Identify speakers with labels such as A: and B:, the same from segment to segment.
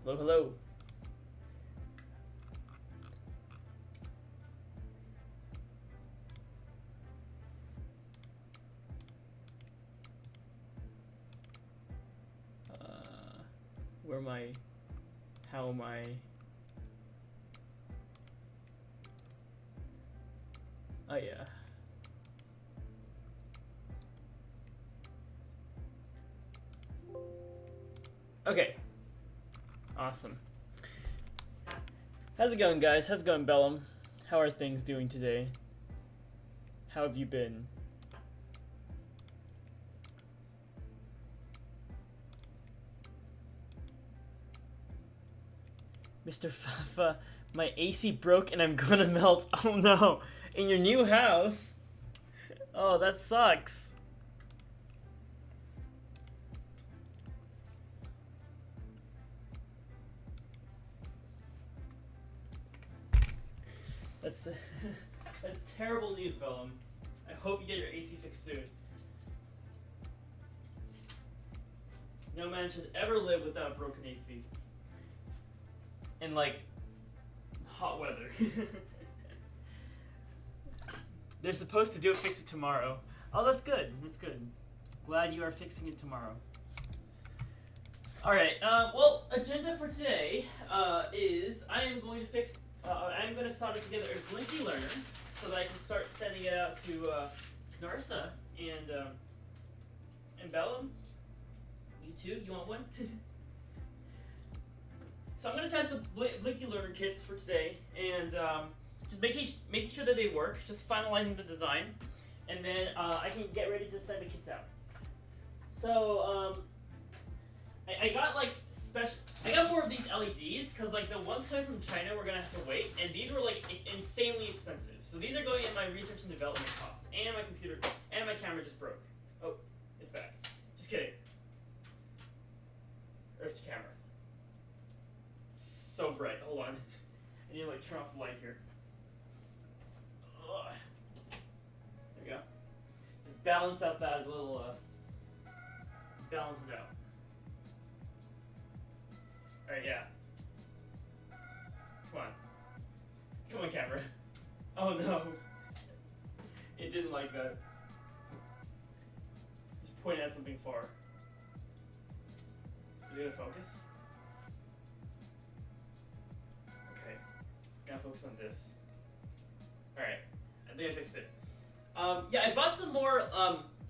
A: Hello, hello. Where am I? How am I? Oh yeah. Okay. Awesome. How's it going, guys? How's it going, Bellum? How are things doing today? How have you been? Mr. Fafa, my AC broke and I'm gonna melt. Oh no! In your new house? Oh, that sucks. That's that's terrible news, Bellum. I hope you get your AC fixed soon. No man should ever live without broken AC. In like hot weather. They're supposed to fix it tomorrow. Oh, that's good. That's good. Glad you are fixing it tomorrow. All right. Well, agenda for today is I am going to solder together a Blinky Learner so that I can start sending it out to Narsa and Bellum. You too? You want one? So I'm going to test the Blinky Learner kits for today, and just making sure that they work, just finalizing the design, and then I can get ready to send the kits out. So I got like I got more of these LEDs because like the ones coming from China were gonna have to wait, and these were like insanely expensive. So these are going in my research and development costs, and my computer and my camera just broke. Oh, it's back. Just kidding. Earth to camera. So bright. Hold on. I need to like turn off the light here. Ugh. There we go. Just balance out that little balance it out. Alright, yeah. Come on. Come on, camera. Oh no. It didn't like that. Just pointing at something far. Is it gonna focus? Okay. Gotta focus on this. Alright. I think I fixed it. Yeah, I bought some more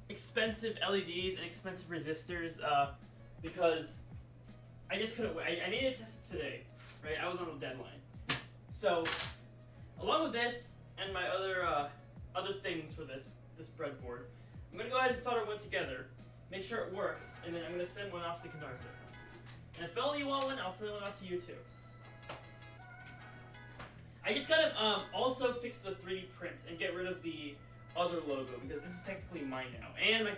A: expensive LEDs and expensive resistors because I just couldn't wait. I needed to test it today, right? I was on a deadline. So, along with this and my other things for this breadboard, I'm gonna go ahead and solder one together, make sure it works, and then I'm gonna send one off to Canarsa. And if Bella, you want one, I'll send one off to you too. I just gotta also fix the 3D print and get rid of the other logo because this is technically mine now, and my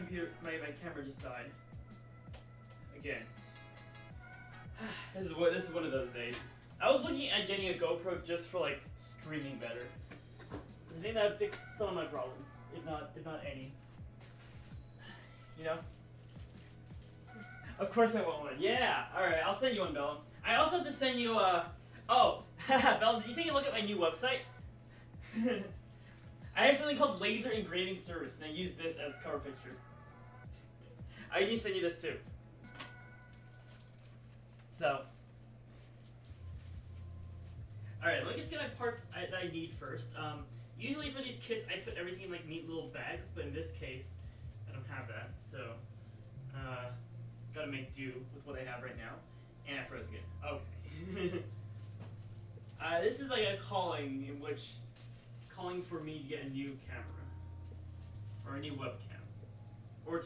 A: camera just died again. This is one of those days. I was looking at getting a GoPro just for like streaming better. I think that would fix some of my problems, if not any. You know? Of course I want one. Yeah. All right. I'll send you one, Bella. I also have to send you Oh, Bella, did you take a look at my new website? I have something called Laser Engraving Service, and I use this as cover picture. I need to send you this too. So, alright, let me just get my parts that I need first. Usually for these kits, I put everything in like neat little bags, but in this case, I don't have that. So, gotta make do with what I have right now. And I froze again. Okay. This is like a calling for me to get a new camera or a new webcam, or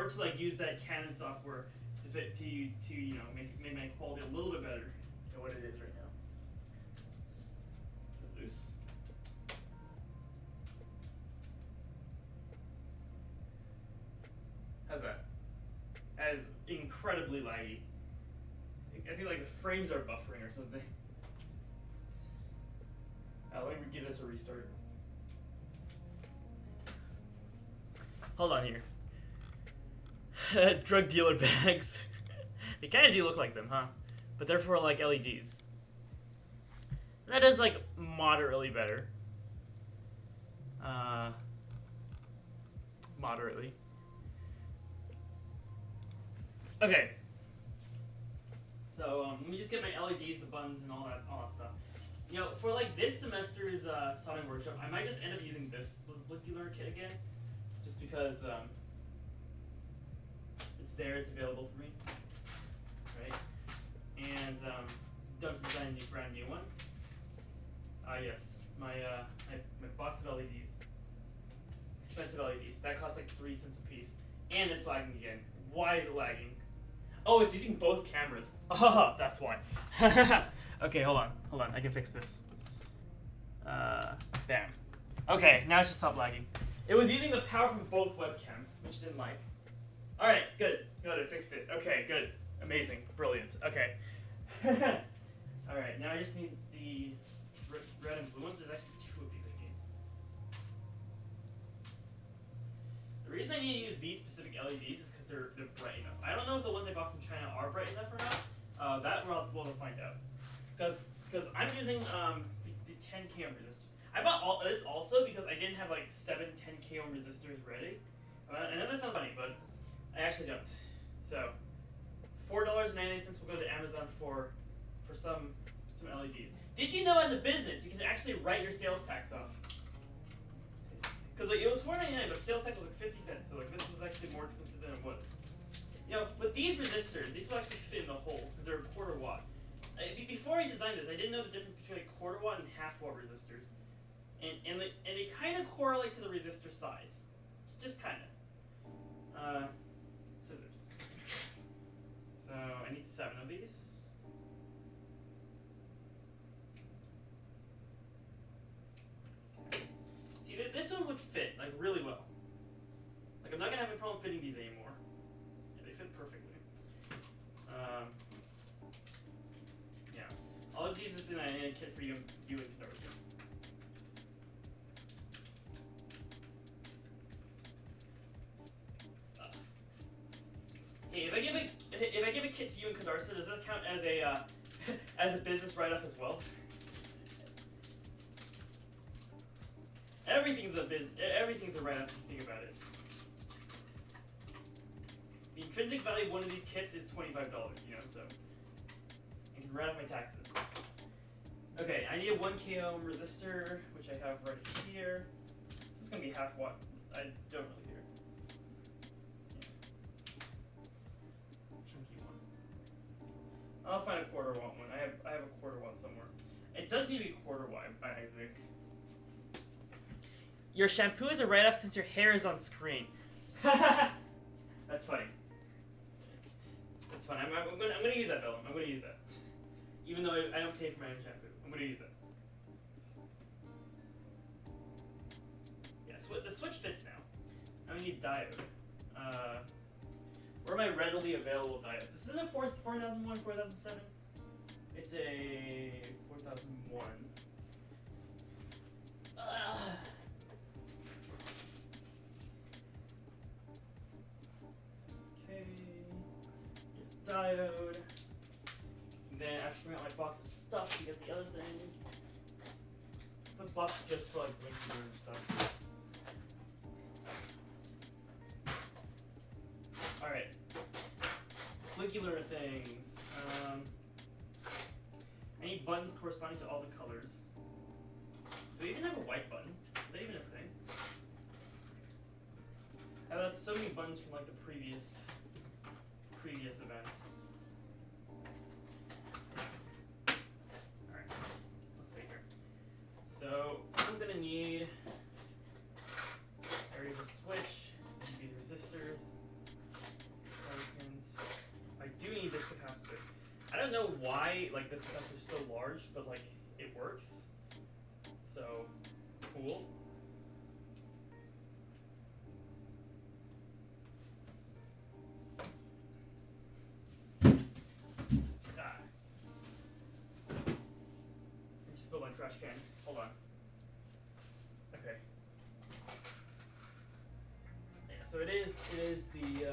A: to like use that Canon software to you know make my quality a little bit better than what it is right now. Is it loose? How's that? That is incredibly laggy. I think like the frames are buffering or something. Let me give this a restart. Hold on here. Drug dealer bags. They kind of do look like them, huh? but they're for like LEDs. That is like moderately better. Moderately. Okay. So let me just get my LEDs, the buttons, and all that stuff. You know, for like this semester's soldering workshop, I might just end up using this Blinky Learner kit again, just because it's there, it's available for me, right? And don't design a brand new one. Yes, my box of LEDs, expensive LEDs. That costs like 3 cents a piece, and it's lagging again. Why is it lagging? Oh, it's using both cameras. Oh, that's why. Okay, hold on. I can fix this. Bam. Okay, now it should stop lagging. It was using the power from both webcams, which I didn't like. All right, good. Got it. Fixed it. Okay, good. Amazing. Brilliant. Okay. All right, now I just need the red and blue ones. There's actually 2 of these I need. The reason I need to use these specific LEDs is because they're bright enough. I don't know if the ones I bought from China are bright enough or not. That we'll find out. Because I'm using the 10K ohm resistors. I bought all this also because I didn't have like 7 10K ohm resistors ready. I know that sounds funny, but I actually don't. So $4.99 will go to Amazon for some LEDs. Did you know as a business you can actually write your sales tax off? Because like it was $4.99, but sales tax was like 50 cents. So like this was actually more expensive than it was. You know, but these resistors, these will actually fit in the holes because they're a quarter watt. Before I designed this, I didn't know the difference between a quarter watt and half watt resistors, and they kind of correlate to the resistor size, just kind of. Scissors. So I need 7 of these. See, this one would fit like really well. Like I'm not gonna have a problem fitting these anymore. Yeah, they fit perfectly. Yeah, I'll just use this in a kit for you and Darcy. Hey, if I give a kit to you and Kadarsa, does that count as a as a business write-off as well? Everything's a write-off if you think about it. The intrinsic value of one of these kits is $25, you know, so I can write off my taxes. Okay, I need a 1K ohm resistor, which I have right here. This is gonna be half watt. I don't really care. Chunky one. I'll find a quarter watt one. I have a quarter watt somewhere. It does need to be quarter watt, I think. Your shampoo is a write-off since your hair is on screen. That's funny. That's fine. I'm gonna use that though. I'm gonna use that. Even though I don't pay for my own shampoo, I'm gonna use that. Yeah, the switch fits now. I need diode. Where are my readily available diodes? This is a 4001, 4007. It's a 4001. Okay. Here's diode. Then I have to bring out my box of stuff to get the other things. The box just for like Blinky Learner stuff. Alright. Blinky Learner things. I need buttons corresponding to all the colors. Do we even have a white button? Is that even a thing? I have so many buttons from like the previous events. Alright, let's see here. So I'm gonna need I already have a switch, these resistors, power pins. I do need this capacitor. I don't know why like this capacitor is so large, but like it works. So cool. I just spilled my trash can. Hold on. Okay. Yeah, so it is the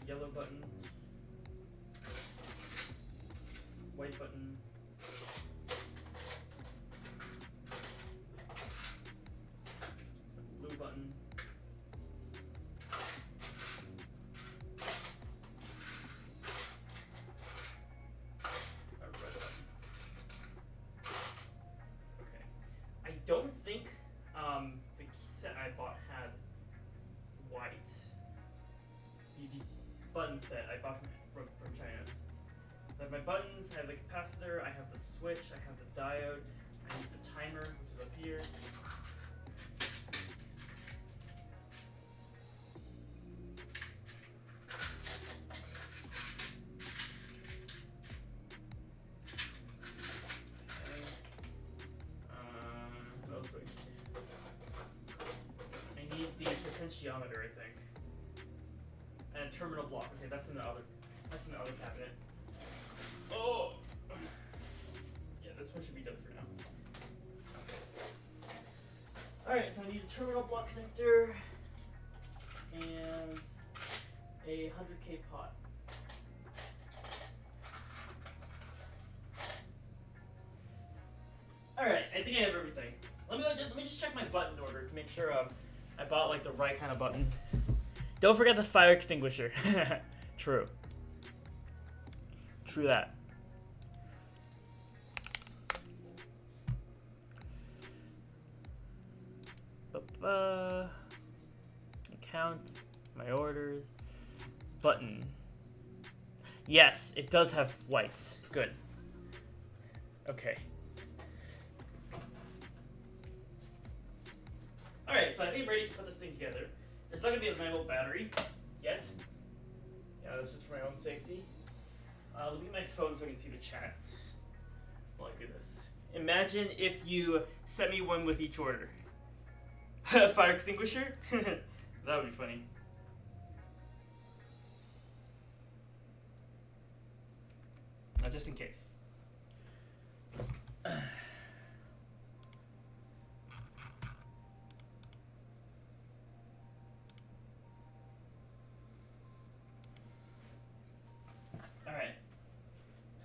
A: yellow button, white button, blue button, a red button. Okay. I don't think the set I bought had white. The button set I bought from China. So I have my buttons, I have the capacitor, I have the switch, I have the diode, I need the timer, which is up here. What else do I need? I need the potentiometer, I think. And a terminal block. Okay, that's in the other cabinet. Oh! Yeah, this one should be done for now. Alright, so I need a terminal block connector and a 100K pot. Alright, I think I have everything. Let me just check my button order to make sure I bought like the right kind of button. Don't forget the fire extinguisher. True. True that. Account, my orders, button. Yes, it does have whites. Good. Okay. Alright, so I think I'm ready to put this thing together. There's not going to be a manual battery yet. Yeah, that's just for my own safety. Look at my phone so I can see the chat while I do this. Imagine if you sent me one with each order. Fire extinguisher? That would be funny. Now, just in case. Alright.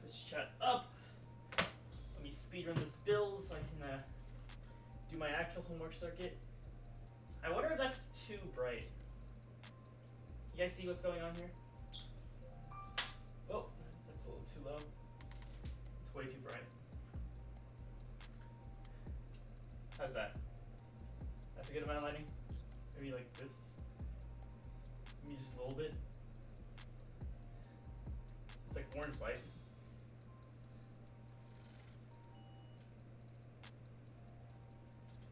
A: Twitch chat up. Let me speedrun this build so I can do my actual homework circuit. I wonder if that's too bright. You guys see what's going on here? Oh, that's a little too low. It's way too bright. How's that? That's a good amount of lighting? Maybe like this? Maybe just a little bit? It's like orange light.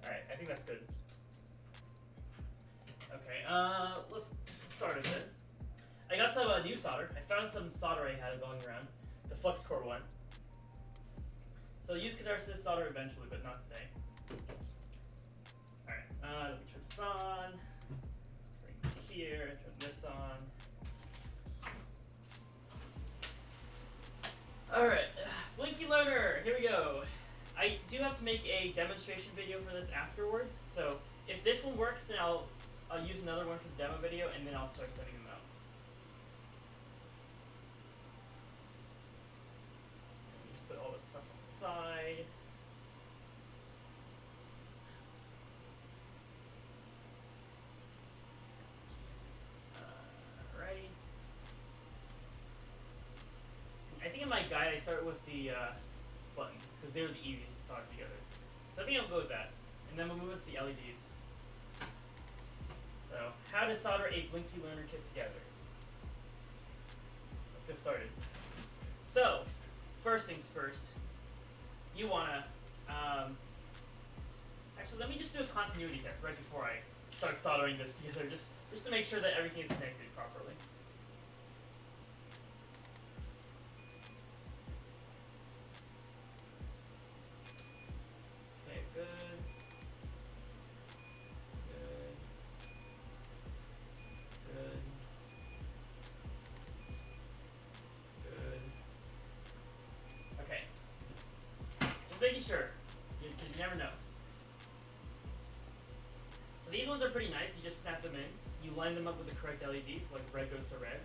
A: Alright, I think that's good. Okay, let's start a bit. I got some new solder. I found some solder I had going around. The flux core one. So I'll use catharsis solder eventually, but not today. Alright, let me turn this on. Bring this here, turn this on. Alright, Blinky Learner, here we go. I do have to make a demonstration video for this afterwards, so if this one works, then I'll use another one for the demo video, and then I'll start sending them out. Just put all this stuff on the side. Alright. I think in my guide I start with the buttons, because they were the easiest to solder together. So I think I'll go with that. And then we'll move into the LEDs. So, how to solder a Blinky Learner kit together. Let's get started. So, first things first, you wanna, actually let me just do a continuity test right before I start soldering this together, just to make sure that everything is connected properly. Okay, good. Making sure, because you never know. So these ones are pretty nice. You just snap them in. You line them up with the correct LEDs, so like red goes to red.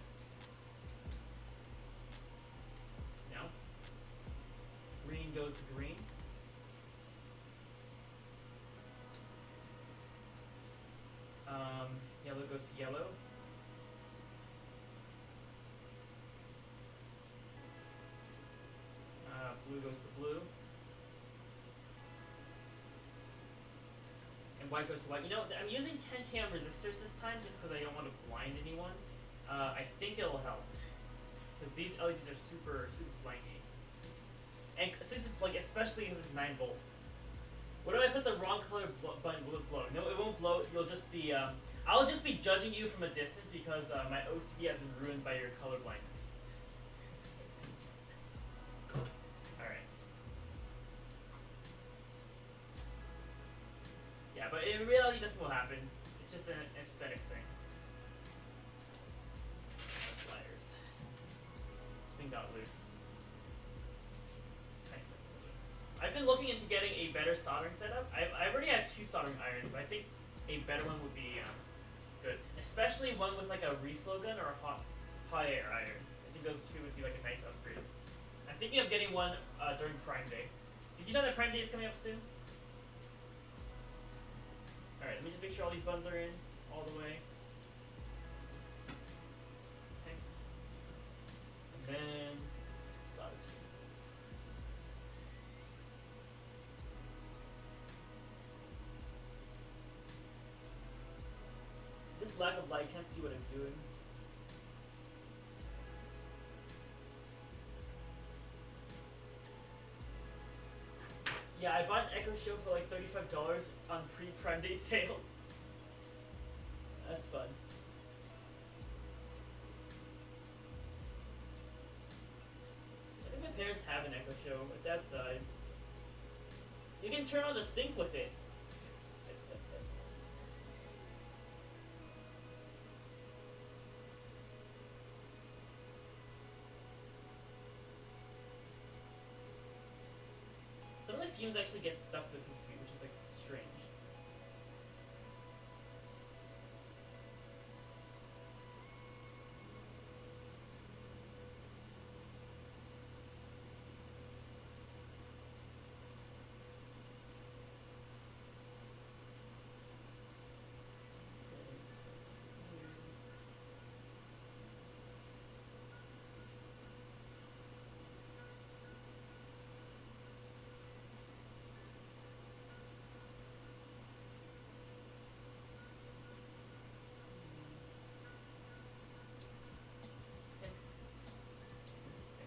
A: goes to green. Yellow goes to yellow. Blue goes to blue. And white goes to white. You know, I'm using 10 kΩ resistors this time just because I don't want to blind anyone. I think it'll help. Because these LEDs are super, super blinky. And since it's like, especially because it's 9 volts. What if I put the wrong color button? Will it blow? No, it won't blow. You'll just be, I'll just be judging you from a distance because my OCD has been ruined by your color blindness. Alright. Yeah, but in reality nothing will happen. It's just an aesthetic thing. Pliers. This thing got loose. I've been looking into getting a better soldering setup. I've already had 2 soldering irons, but I think a better one would be good. Especially one with like a reflow gun or a hot air iron. I think those 2 would be like a nice upgrades. I'm thinking of getting one during Prime Day. Did you know that Prime Day is coming up soon? Alright, let me just make sure all these buttons are in all the way. Okay. And then solder 2. This lack of light, can't see what I'm doing. Yeah, I bought an Echo Show for like $35 on pre-Prime Day sales. That's fun. I think my parents have an Echo Show. It's outside. You can turn on the sink with it. Some of the fumes actually get stuck to the PCB, which is like strange.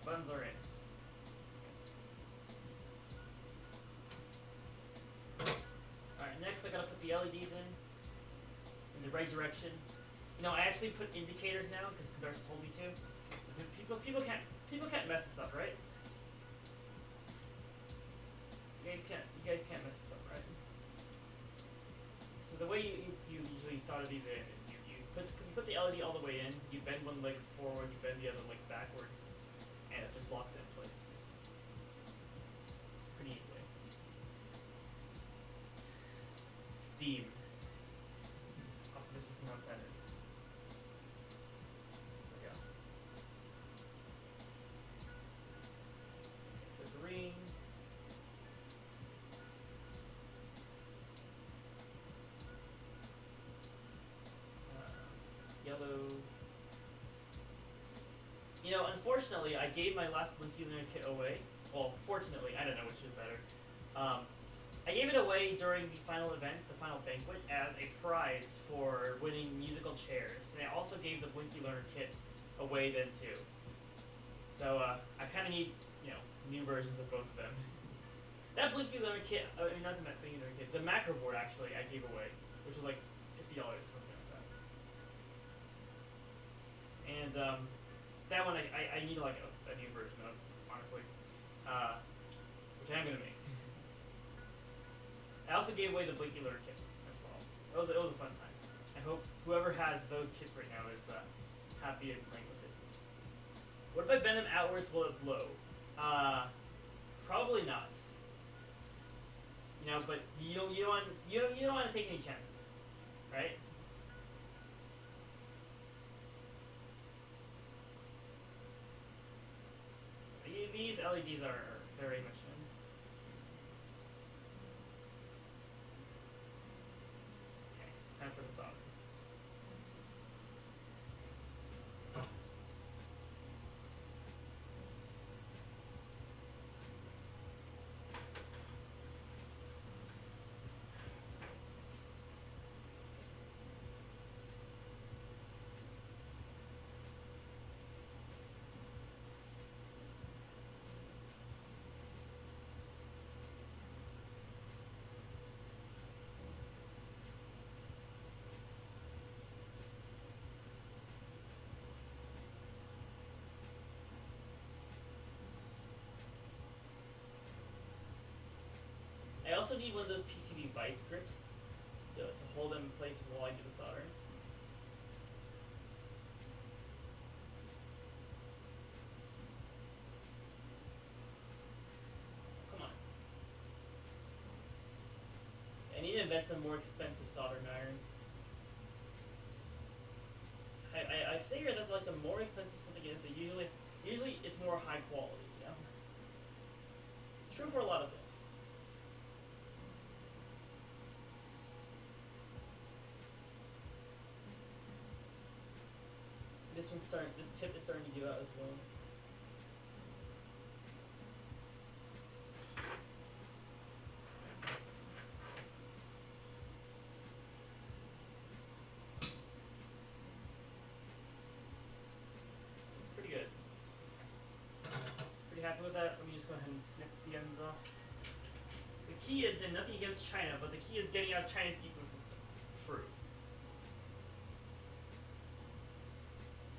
A: Buttons are in. Alright, next I gotta put the LEDs in the right direction. You know, I actually put indicators now because Kadar's told me to. So people can't mess this up, right? You guys can't mess this up, right? So the way you usually solder these in is you put the LED all the way in, you bend one leg forward, you bend the other leg backwards. And it just locks it in place. It's pretty neat way. Steam. Also, this is not centered. There we go. Okay, so green. Yellow. You know, unfortunately, I gave my last Blinky Learner kit away. Well, fortunately, I don't know which is better. I gave it away during the final event, the final banquet, as a prize for winning musical chairs. And I also gave the Blinky Learner kit away then too. So I kind of need, you know, new versions of both of them. That Blinky Learner kit, I mean not the Blinky Learner kit, the macro board actually I gave away, which was like $50 or something like that. And that one I need like a new version of, honestly, which I'm gonna make. I also gave away the Blinky Learner kit as well. It was a fun time. I hope whoever has those kits right now is happy and playing with it. What if I bend them outwards? Will it blow? Probably not. You know, but you don't want to take any chances, right? These LEDs are very much in. the solder. I also need one of those PCB vice grips to hold them in place while I do the soldering. Come on. I need to invest in a more expensive soldering iron. I figure that like the more expensive something is, they usually it's more high quality, you know? True for a lot of things. This tip is starting to give out as well. It's pretty good. Pretty happy with that. Let me just go ahead and snip the ends off. The key is, and nothing against China, but the key is getting out of China's ecosystem. True.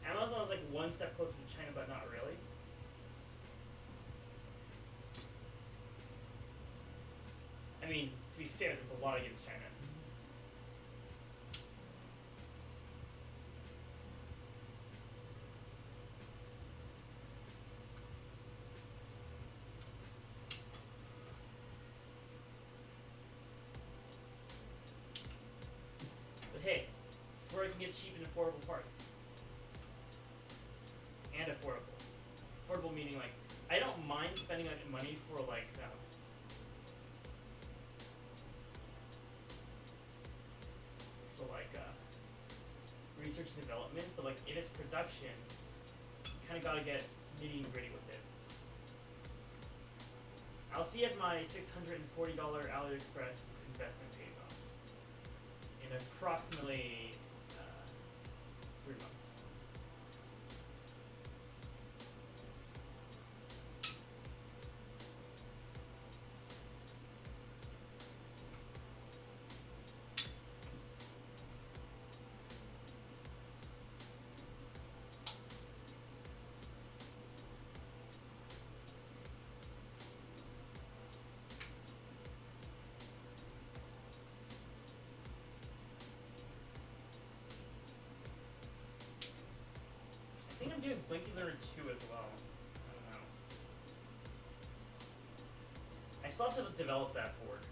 A: Amazon is like one step closer to China, but not really. I mean, to be fair, there's a lot against China. But hey, it's where I can get cheap and affordable parts. And affordable. Affordable meaning like, I don't mind spending like money for like, research and development, but like if it's production, you kind of gotta get nitty and gritty with it. I'll see if my $640 AliExpress investment pays off in approximately 3 months. I think I'm doing Blinky Learner 2 as well. I don't know. I still have to develop that board.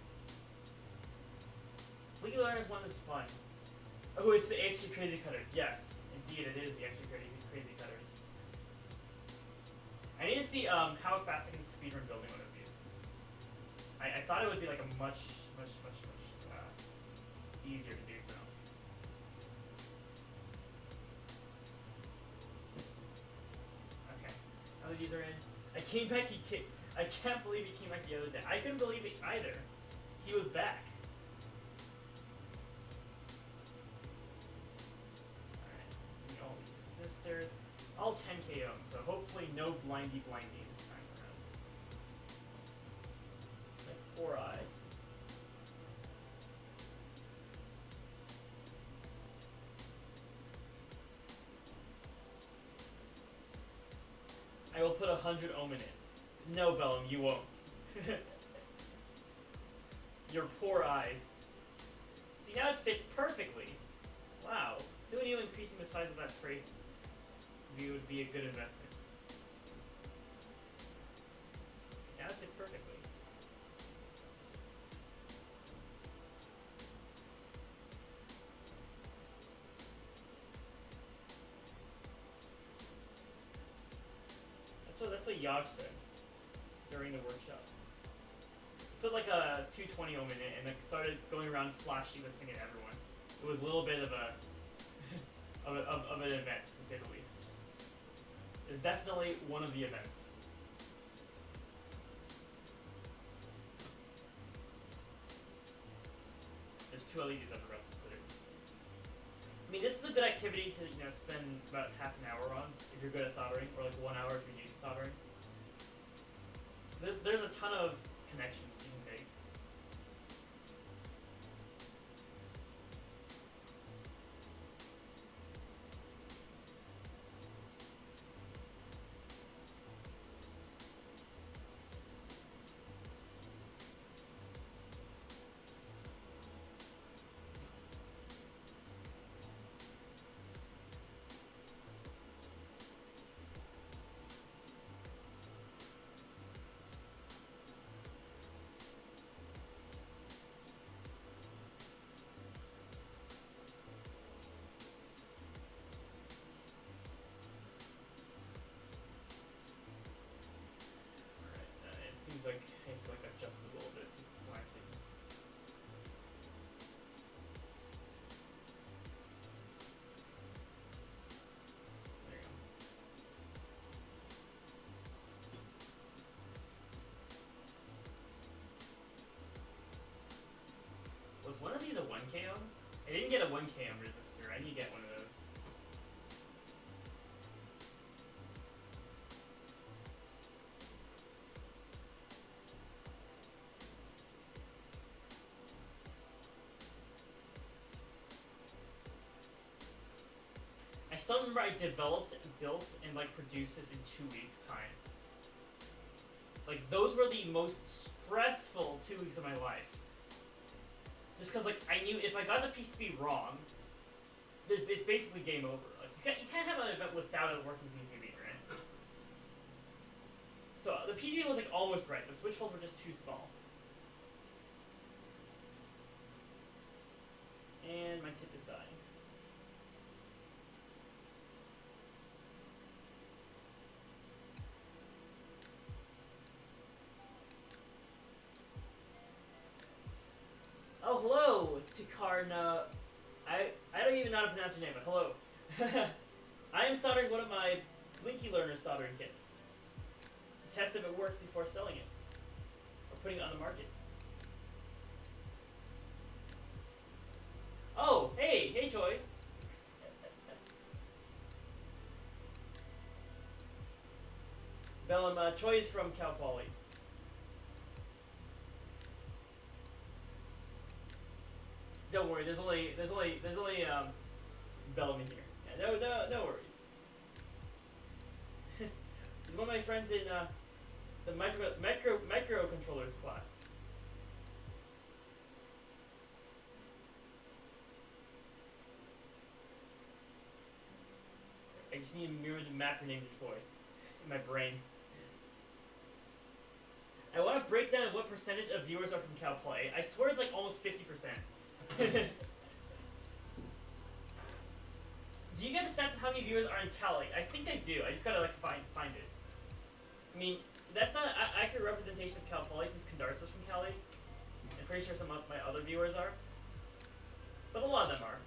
A: Blinky Learner is one that's fun. Oh, it's the extra crazy cutters. Yes, indeed, it is the extra crazy cutters. I need to see how fast I can speedrun building one of these. I thought it would be like a much easier to do so. Now that these are in, I came back. I can't believe he came back the other day. I couldn't believe it either. He was back. Alright, all these resistors, all 10k ohms, so hopefully no blindy this time around. Like 4 eyes. I will put 100 ohm in it. No, Bellum, you won't. Your poor eyes. See, now it fits perfectly. Wow. Who knew increasing the size of that trace would be a good investment? Now it fits perfectly. That's what Yash said during the workshop. Put like a 220 ohm in it and it started going around flashy listing at everyone. It was a little bit of a of an event, to say the least. It was definitely one of the events. There's 2 LEDs up around to put it. I mean, this is a good activity to, you know, spend about half an hour on if you're good at soldering, or like 1 hour if you're new to soldering. There's a ton of connections you can make. Seems like I have to like adjust a little bit. It's slanting. There you go. Was one of these a 1K ohm? I didn't get a 1K ohm resistor. I need to get one of those. I still remember I developed, built, and like produced this in 2 weeks' time. Like, those were the most stressful 2 weeks of my life. Just because, like, I knew if I got the PCB wrong, it's basically game over. Like, you can't have an event without a working PCB, right? So the PCB was like almost right. The switch holes were just too small. And my tip is dying. Oh, hello, Tikarna. I don't even know how to pronounce your name, but hello. I am soldering one of my Blinky Learner soldering kits to test if it works before selling it or putting it on the market. Oh, hey Joy. Bellum, Choi is from Cal Poly. Don't worry, there's only Bellum in here. Yeah, no worries. He's one of my friends in the microcontrollers class. I just need to mirror the map your name to Troy in my brain. I want to break down what percentage of viewers are from Cal Poly. I swear it's like almost 50%. Do you get the stats of how many viewers are in Cali? I think I do. I just gotta like find it. I mean, that's not an accurate representation of Cal Poly since Kandarsa's from Cali. I'm pretty sure some of my other viewers are, but a lot of them are.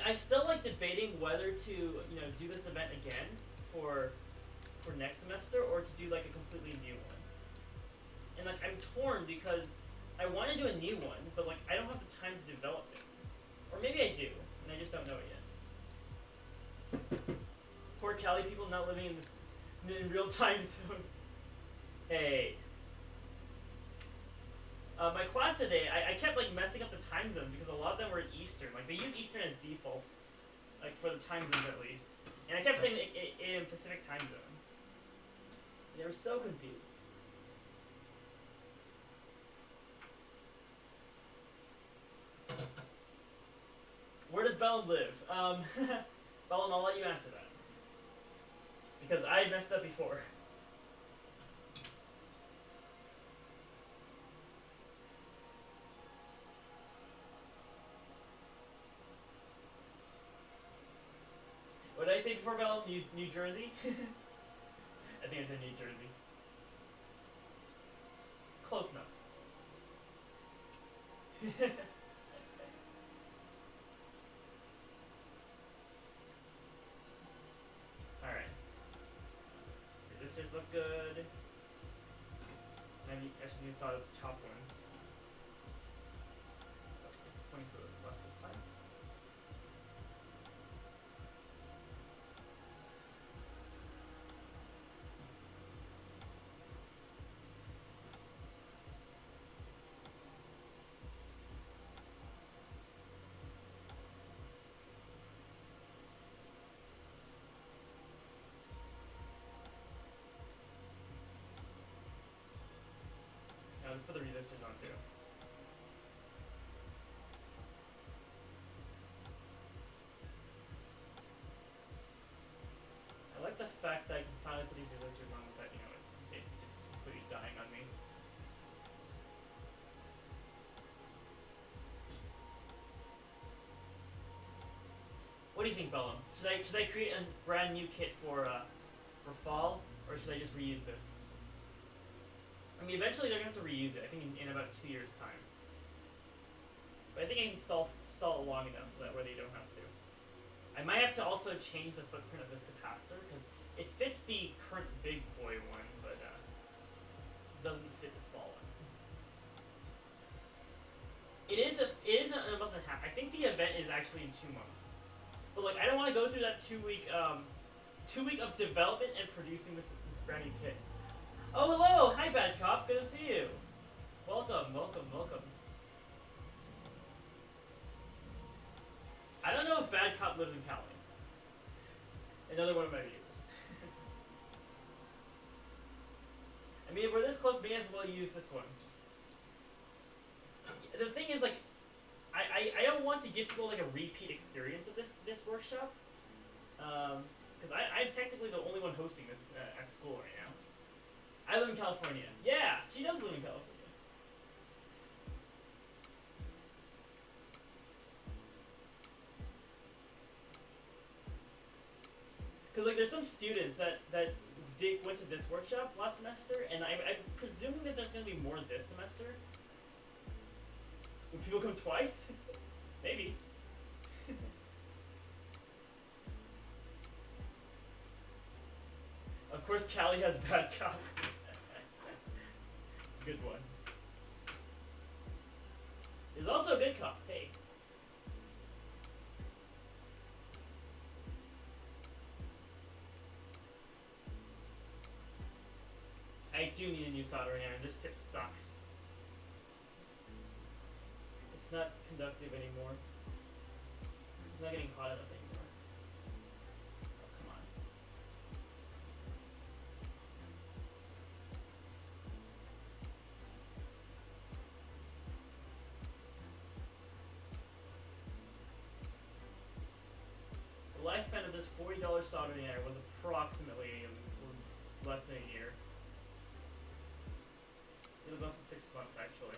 A: I'm still like debating whether to, you know, do this event again for next semester or to do like a completely new one. And like I'm torn because I want to do a new one, but like I don't have the time to develop it. Or maybe I do, and I just don't know it yet. Poor Cali people not living in this in real time zone. Hey. My class today, I kept like messing up the time zone because a lot of them were Eastern. Like they use Eastern as default, like for the time zones at least. And I kept saying in Pacific time zones. They were so confused. Where does Bellum live? Bellum, I'll let you answer that. Because I messed up before. What did I before, Bell? New Jersey? I think I said New Jersey. Close enough. Alright. Resistors look good. Then you actually need to start with the top ones. It's pointing to the left this time. Now just put the resistors on too. I like the fact that I can finally put these resistors on without, you know, it just completely dying on me. What do you think, Bellum? Should I create a brand new kit for fall, or should I just reuse this? I mean, eventually they're gonna have to reuse it. I think in about 2 years' time. But I think I can stall it long enough so that way they don't have to. I might have to also change the footprint of this capacitor because it fits the current big boy one, but doesn't fit the small one. It is a month and a half. I think the event is actually in 2 months. But like, I don't want to go through that 2 week of development and producing this brand new kit. Oh, hello! Hi, Bad Cop. Good to see you. Welcome, welcome, welcome. I don't know if Bad Cop lives in Cali. Another one of my viewers. I mean, if we're this close, may as well use this one. The thing is, like, I don't want to give people like a repeat experience of this workshop, because I'm technically the only one hosting this at school right now. I live in California. Yeah, she does live in California. Because like, there's some students that went to this workshop last semester, and I'm presuming that there's going to be more this semester. Will people come twice? Maybe. Of course, Callie has Bad Cop. Good one. There's also a good cop. Hey. I do need a new soldering iron. This tip sucks. It's not conductive anymore. It's not getting hot enough anymore. Oh, come on. The lifespan of this $40 soldering iron was approximately less than a year. It was less than 6 months, actually.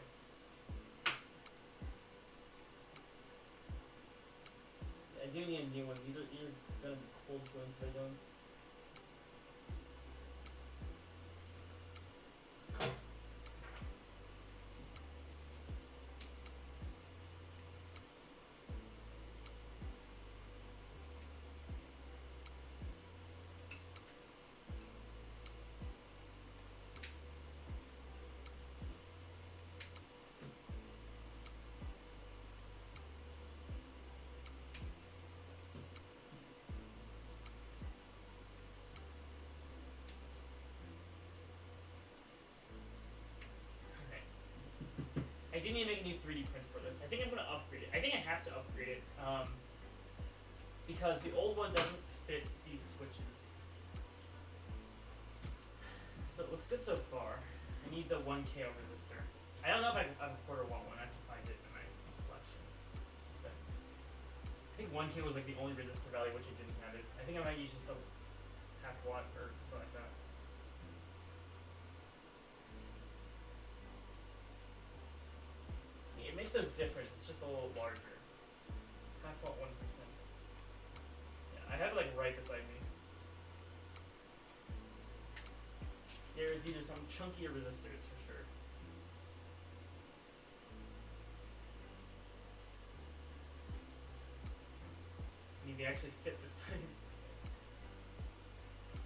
A: I do need a new one. These are gonna be cold joints if I don't. I do need to make a new 3D print for this. I think I'm going to upgrade it. I think I have to upgrade it because the old one doesn't fit these switches. So it looks good so far. I need the 1K resistor. I don't know if I have a quarter watt one. I have to find it in my collection of things. I think 1K was like the only resistor value which it didn't have it. I think I might use just a half watt or something like that. It makes no difference, it's just a little larger. Half watt 1%. Yeah, I have it like right beside me. These are some chunkier resistors for sure. I mean, they actually fit this time.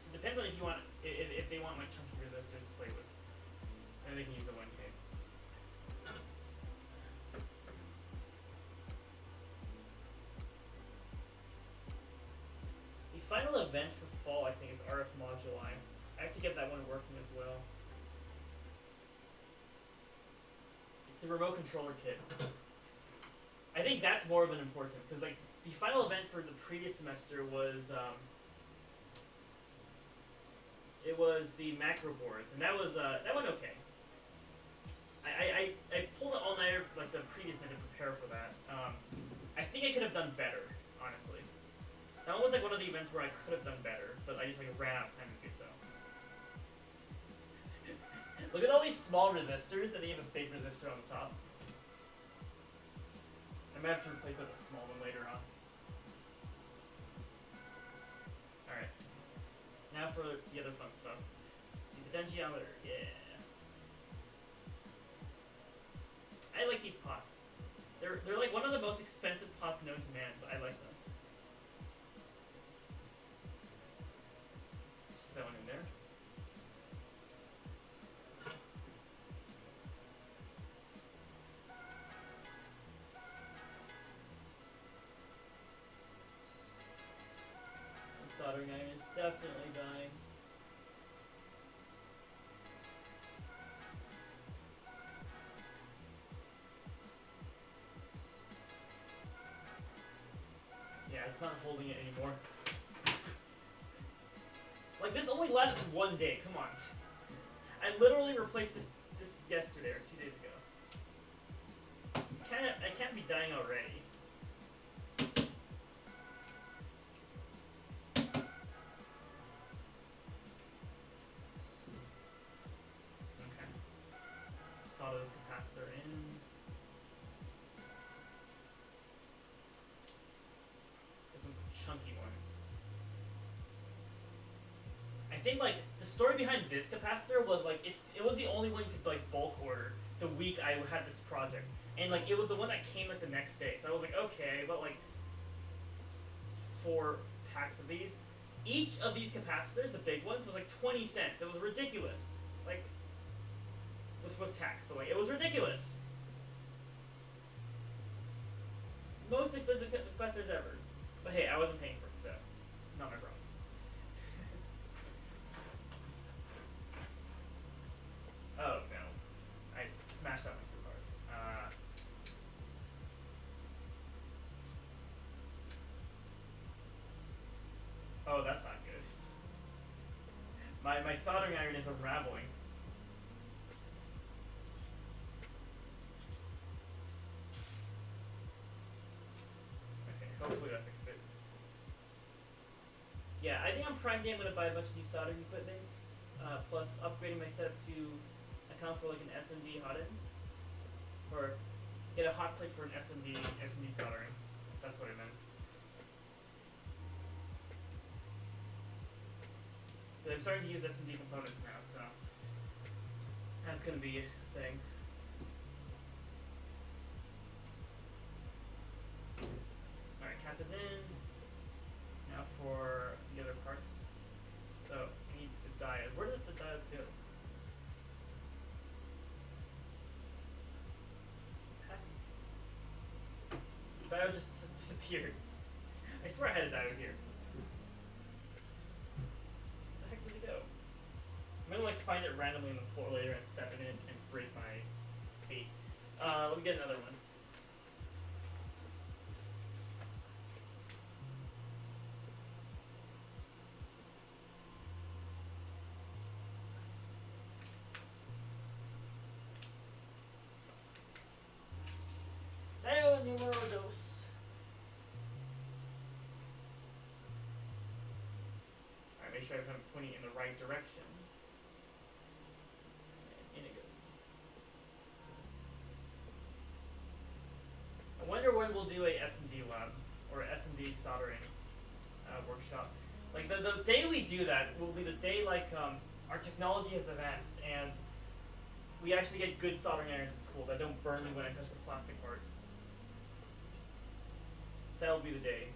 A: So it depends on if you want, if they want like chunky resistors to play with. Then they can use the 1K. The final event for fall, I think, is RF Moduli. I have to get that one working as well. It's the remote controller kit. I think that's more of an importance, because like the final event for the previous semester was it was the macro boards, and that was that went okay. I pulled an all-nighter like the previous night to prepare for that. I think I could have done better, honestly. That one was like one of the events where I could have done better, but I just like ran out of time to do so. Look at all these small resistors, and they have a big resistor on the top. I might have to replace that with a small one later on. Alright. Now for the other fun stuff. The potentiometer, yeah. I like these pots. They're like one of the most expensive pots known to man, but I like them. Just that one in there. The soldering iron is definitely dying. Yeah, it's not holding it anymore. Like, this only lasted one day, come on. I literally replaced this yesterday or 2 days ago. I can't be dying already. Okay. Solder this capacitor in. This one's a chunky one. I think like the story behind this capacitor was like it was the only one you could like bulk order the week I had this project, and like it was the one that came like the next day. So I was like, okay, but like 4 packs of these. Each of these capacitors, the big ones, was like 20 cents. It was ridiculous. Like with tax, but like it was ridiculous. Most expensive capacitors ever. But hey, I wasn't paying for it, so it's not my problem. Oh no, I smashed that one too hard. Oh, that's not good. My soldering iron is unraveling. Okay, hopefully that fixed it. Yeah, I think on Prime Day I'm gonna buy a bunch of new soldering equipment, plus upgrading my setup to account for like an SMD hot end, or get a hot plate for an SMD soldering. That's what it meant. But I'm starting to use SMD components now, so that's gonna be a thing. Alright, cap is in. Now for the other parts. So I need the diode. Where did the diode go? The diode just disappeared. I swear I had a diode here. Where the heck did it go? I'm gonna like find it randomly on the floor later and step in it and break my feet. Let me get another one. Numero dos. Alright, make sure I'm kind of pointing in the right direction. And in it goes. I wonder when we'll do a S&D lab, or S&D soldering workshop. Like the day we do that will be the day like our technology has advanced and we actually get good soldering irons at school that don't burn me when I touch the plastic part. That'll be the day.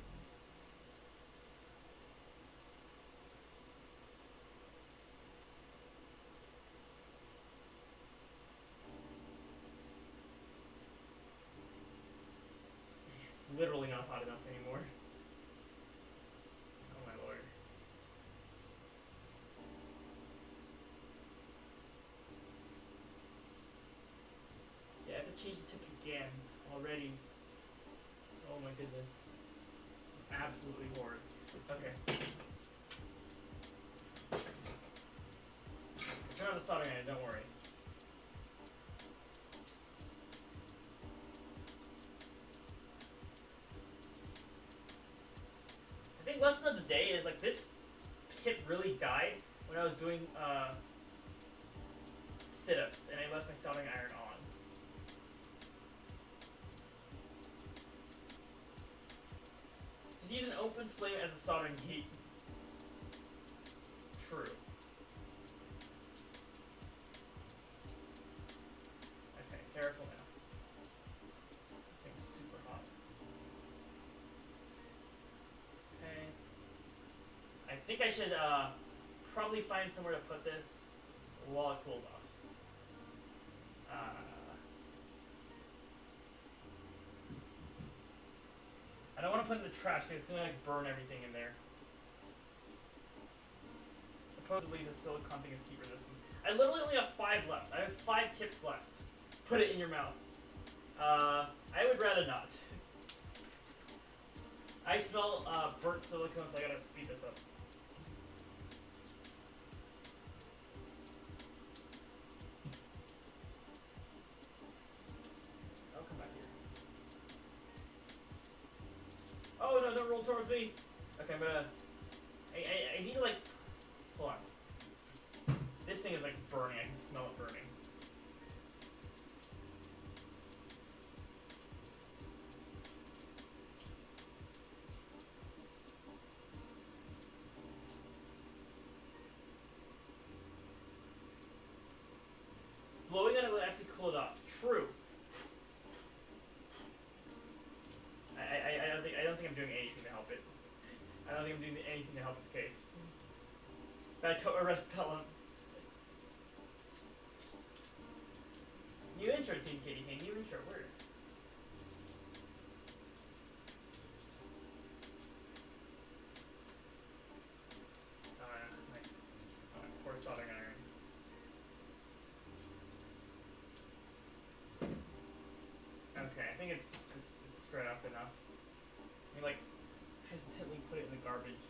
A: It's literally not hot enough anymore. Oh my lord. Yeah, I have to change the tip again already. Oh my goodness. Absolutely horrid. Okay. Turn on the soldering iron, don't worry. I think lesson of the day is like this pit really died when I was doing sit-ups and I left my soldering iron on. Just use an open flame as a soldering heat. True. Okay, careful now. This thing's super hot. Okay. I think I should probably find somewhere to put this while it cools off. I don't want to put it in the trash because it's gonna like burn everything in there. Supposedly the silicone thing is heat resistant. I literally only have 5 left. I have 5 tips left. Put it in your mouth. I would rather not. I smell burnt silicone, so I gotta speed this up. I'll come back here. Oh no, don't roll towards me. Okay, I'm gonna... I need to like... Hold on. This thing is like burning, I can smell it burning. Blowing on it will actually cool it off. True. I don't think I'm doing anything to help it. I don't think I'm doing anything to help its case. Bad coat arrest Pelham. New intro, Team Katie Kane. New intro, where? My poor soldering iron. Okay, I think it's spread off enough. I like hesitantly put it in the garbage.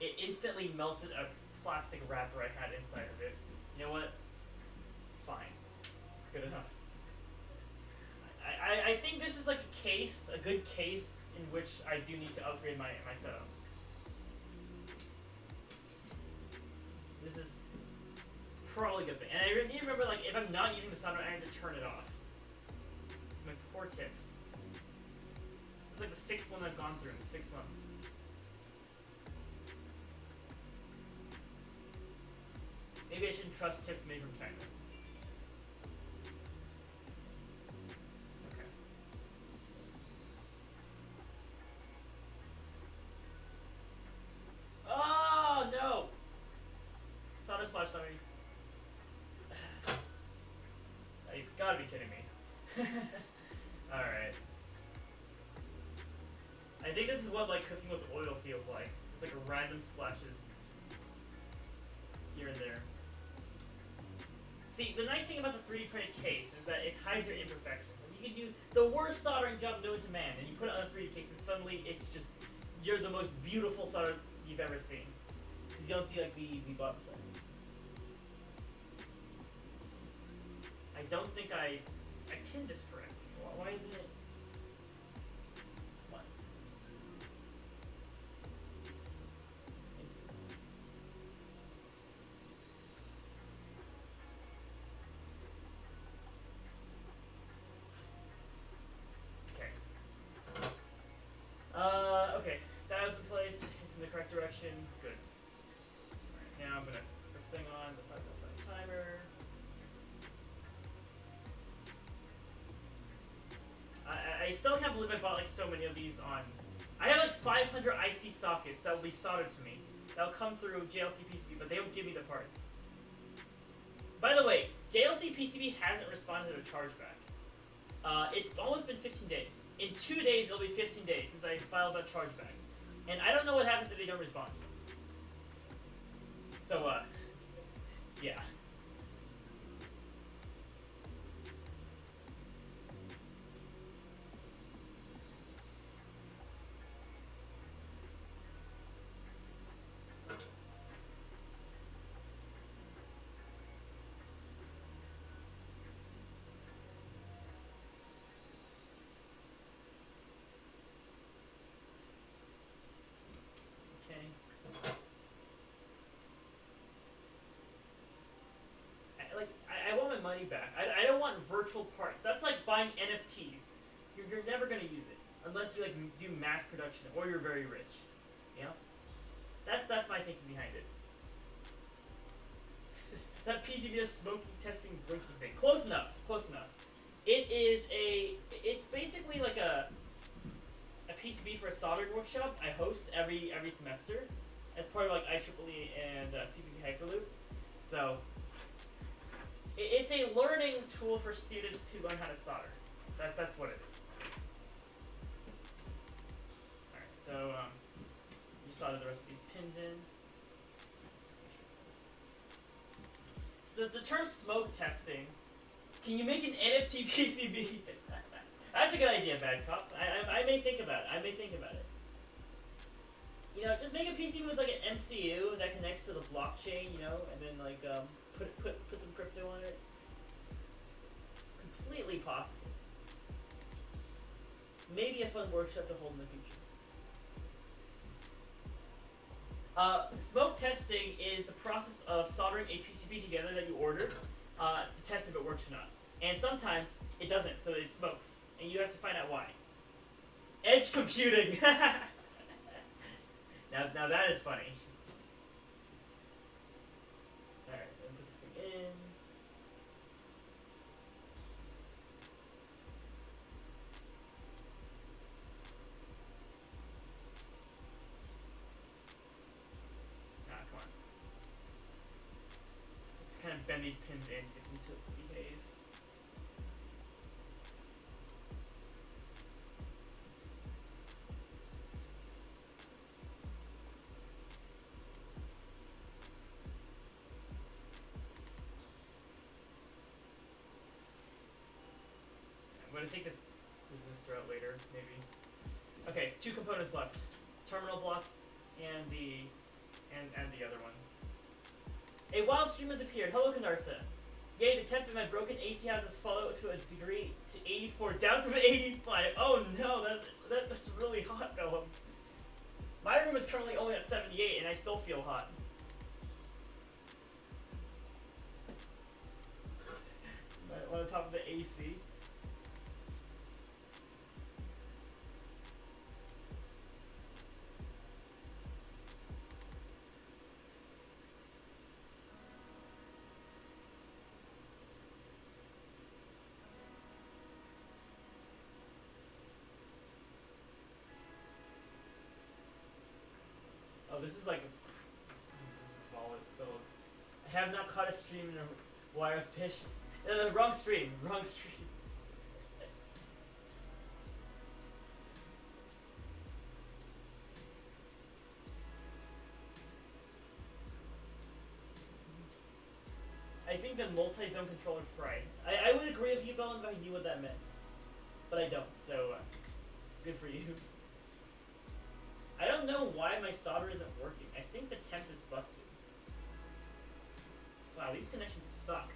A: It instantly melted a plastic wrapper I had inside of it. You know what? Fine. Good enough. I think this is like a case, a good case in which I do need to upgrade my setup. This is probably a good thing. And I need to remember, like, if I'm not using the soldering iron, to turn it off. My poor tips. It's like the 6th one I've gone through in 6 months. Maybe I shouldn't trust tips made from China. Okay. Oh no! Solder splashed on me. You've got to be kidding me. Alright. I think this is what like cooking with oil feels like. Just like random splashes here and there. See, the nice thing about the 3D printed case is that it hides your imperfections. And you can do the worst soldering job known to man, and you put it on a 3D case, and suddenly it's just, you're the most beautiful solder you've ever seen. Because you don't see like the bottom side. I don't think I tinned this correctly. Why isn't it? What? Okay. correct direction. Good. Alright, now I'm gonna put this thing on the 5.5 timer. I still can't believe I bought like so many of these on. I have like 500 IC sockets that will be soldered to me. That'll come through JLC PCB, but they don't give me the parts. By the way, JLC PCB hasn't responded to a chargeback. It's almost been 15 days. In 2 days, it'll be 15 days since I filed that chargeback. And I don't know what happens if they don't respond. So, yeah. I want my money back. I don't want virtual parts. That's like buying NFTs. You're never gonna use it unless you like do mass production or you're very rich. You know? That's my thinking behind it. That PCB is smoky testing blinky thing. Close enough. Close enough. It's basically like a PCB for a soldering workshop I host every semester as part of like IEEE and CPP Hyperloop. So it's a learning tool for students to learn how to solder. That's what it is. Alright, so you solder the rest of these pins in. So the term smoke testing, can you make an NFT PCB? That's a good idea, Bad Cop. I may think about it. I may think about it. You know, just make a PCB with like an MCU that connects to the blockchain, you know, and then like put some crypto on it. Completely possible. Maybe a fun workshop to hold in the future. Smoke testing is the process of soldering a PCB together that you ordered to test if it works or not. And sometimes it doesn't, so it smokes. And you have to find out why. Edge computing! Now that is funny. Alright, let me put this thing in. Ah, come on. Just kind of bend these pins in to get them to behave. I'm going to take this resistor out later, maybe. Okay, 2 components left. Terminal block and the other one. A wild stream has appeared. Hello, Canarsa. Yay, the temp in my broken AC house has fallen to a degree to 84, down from 85. Oh no, that's really hot, Bellum. My room is currently only at 78 and I still feel hot. On the top of the AC. Oh, this is like, this is volatile. I have not caught a stream in a wire fish. Wrong stream, wrong stream. I think the multi-zone controller fried. I would agree with you, Bellum, if I knew what that meant. But I don't, so good for you. I don't know why my solder isn't working. I think the temp is busted. Wow, these connections suck.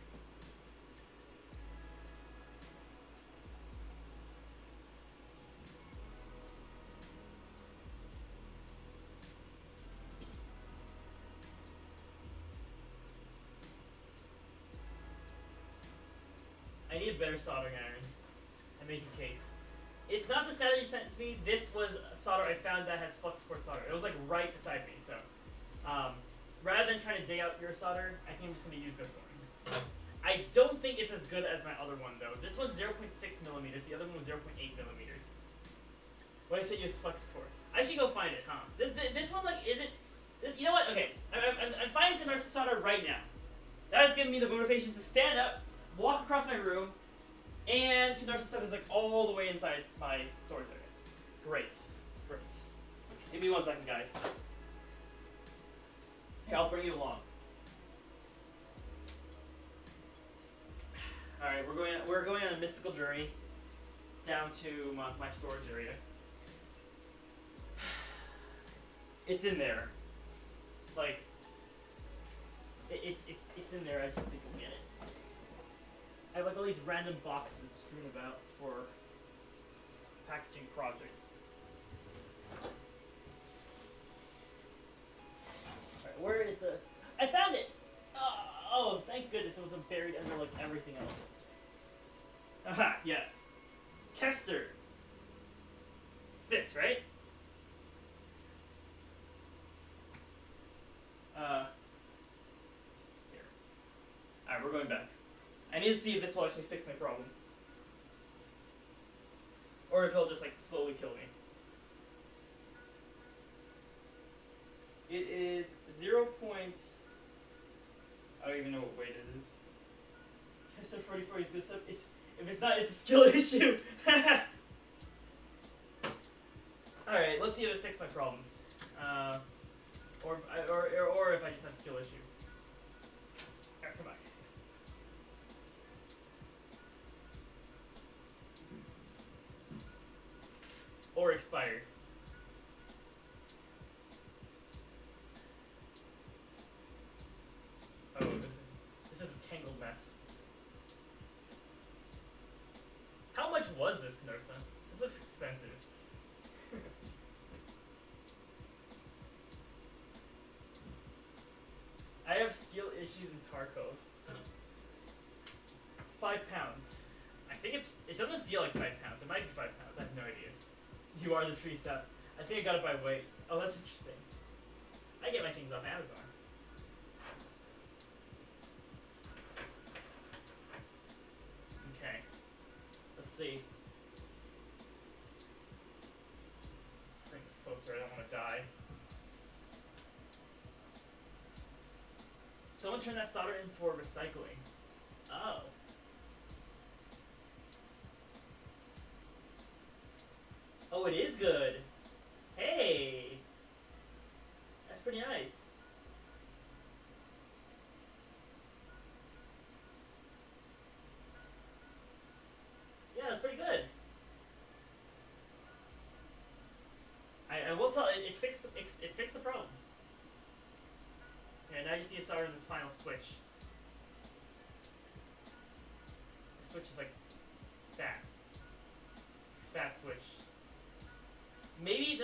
A: I need a better soldering iron. I'm making cakes. It's not the solder you sent to me. This was solder I found that has flux core solder. It was like right beside me. So, rather than trying to dig out your solder, I think I'm just gonna use this one. I don't think it's as good as my other one though. This one's 0.6 millimeters. The other one was 0.8 millimeters. What I said, use flux core. I should go find it, huh? This one like isn't. You know what? Okay, I'm finding the solder right now. That is giving me the motivation to stand up, walk across my room, and Canarsa stuff is like all the way inside my storage area. Great. Great. Give me 1 second, guys. Here, I'll bring you along. Alright, we're going on a mystical journey down to my storage area. It's in there. Like it's in there. I just have to go get it. I have like all these random boxes strewn about for packaging projects. Alright, where is the... I found it! Oh, thank goodness it wasn't buried under like everything else. Aha, yes. Kester. It's this, right? Here. Alright, we're going back. I need to see if this will actually fix my problems. Or if it'll just like slowly kill me. It is 0. I don't even know what weight it is. Kester 44 is good stuff. If it's not, it's a skill issue. Alright, let's see if it fixed my problems. Or if I just have a skill issue. Alright, come on. Or expired. Oh, this is a tangled mess. How much was this, Canarsa? This looks expensive. I have skill issues in Tarkov. 5 pounds. I think it doesn't feel like 5 pounds. It might be 5 pounds. I have no idea. You are the tree sap. I think I got it by weight. Oh, that's interesting. I get my things off Amazon. Okay. Let's see. Let's bring this closer. I don't want to die. Someone turned that solder in for recycling. Oh. Oh, it is good. Hey. That's pretty nice. Yeah, that's pretty good. I will tell it fixed the problem. Yeah, now you just need to solder in this final switch. The switch is like fat. Fat switch. Maybe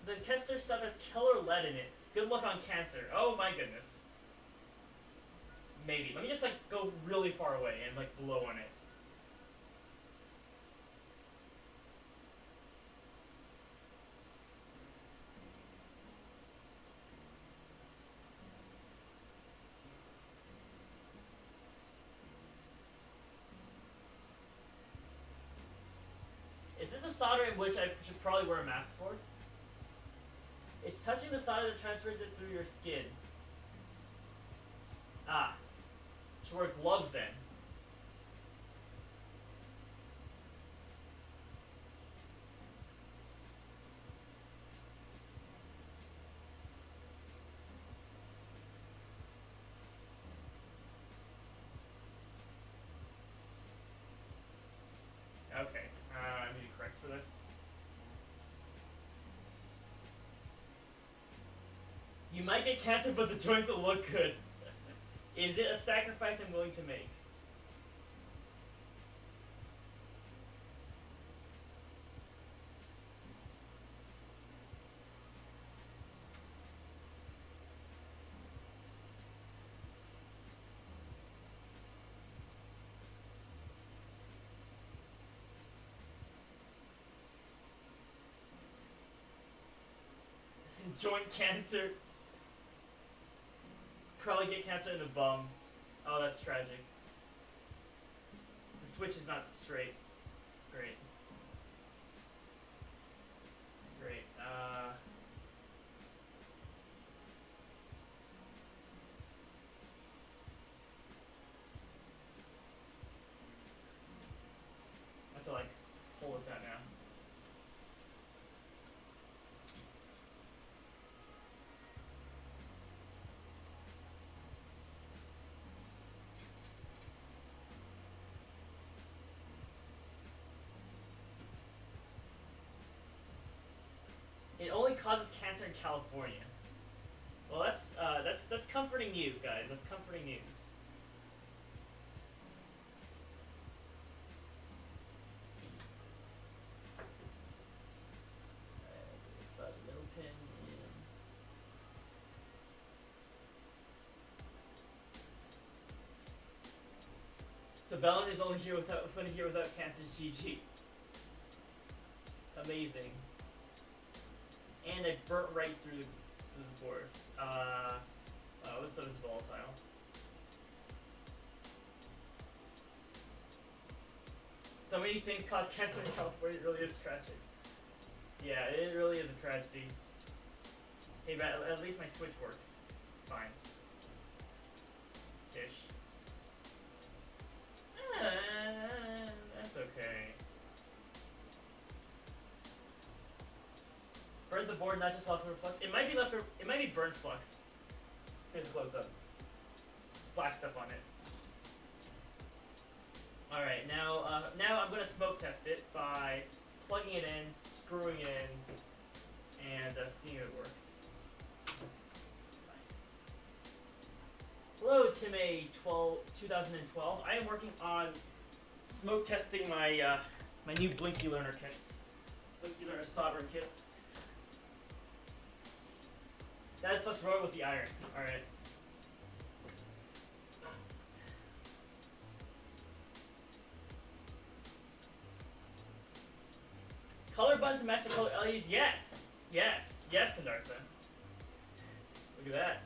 A: the Kester stuff has killer lead in it. Good luck on cancer. Oh my goodness. Maybe. Let me just like go really far away and like blow on it. Is this a solder in which I should probably wear a mask for? It's touching the solder that transfers it through your skin. Ah. Should wear gloves then. Okay. I need to correct for this. You might get cancer, but the joints will look good. Is it a sacrifice I'm willing to make? Joint cancer. Probably get cancer in the bum. Oh, that's tragic. The switch is not straight. Great. Great. I have to like pull this out now. It only causes cancer in California. Well, that's comforting news, guys. That's comforting news. Slide a little pin in. So Bellin is only here without cancer. GG. Amazing. And I burnt right through the board. Oh, this stuff is volatile. So many things cause cancer in California. It really is tragic. Yeah, it really is a tragedy. Hey, but at least my switch works. Fine. Ish. That's okay. Burn the board, not just leftover flux. It might be leftover. It might be burnt flux. Here's a close up. There's black stuff on it. All right, now I'm gonna smoke test it by plugging it in, screwing it in, and seeing if it works. Hello, Tim A 2012. I am working on smoke testing my my new Blinky Learner kits, Blinky Learner soldering kits. That is flux roll with the iron. All right. Color button to match the color LEDs. Yes, yes, yes, Kandarsa. Look at that.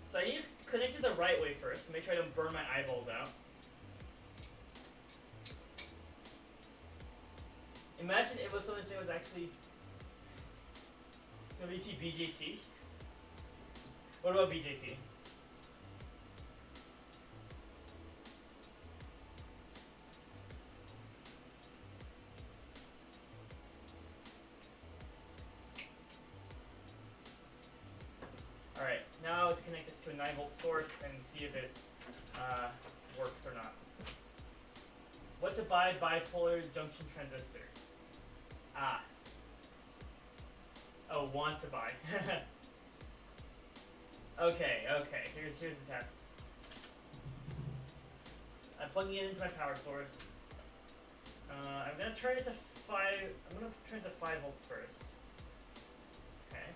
A: So I need to connect it the right way first to make sure I don't burn my eyeballs out. Imagine it was something that was actually WT BJT. What about BJT? Alright, now to connect this to a 9-volt source and see if it works or not. What to buy bipolar junction transistor? Ah. Oh, want to buy. Okay, here's the test. I'm plugging it into my power source. I'm gonna turn it to 5 volts first. Okay.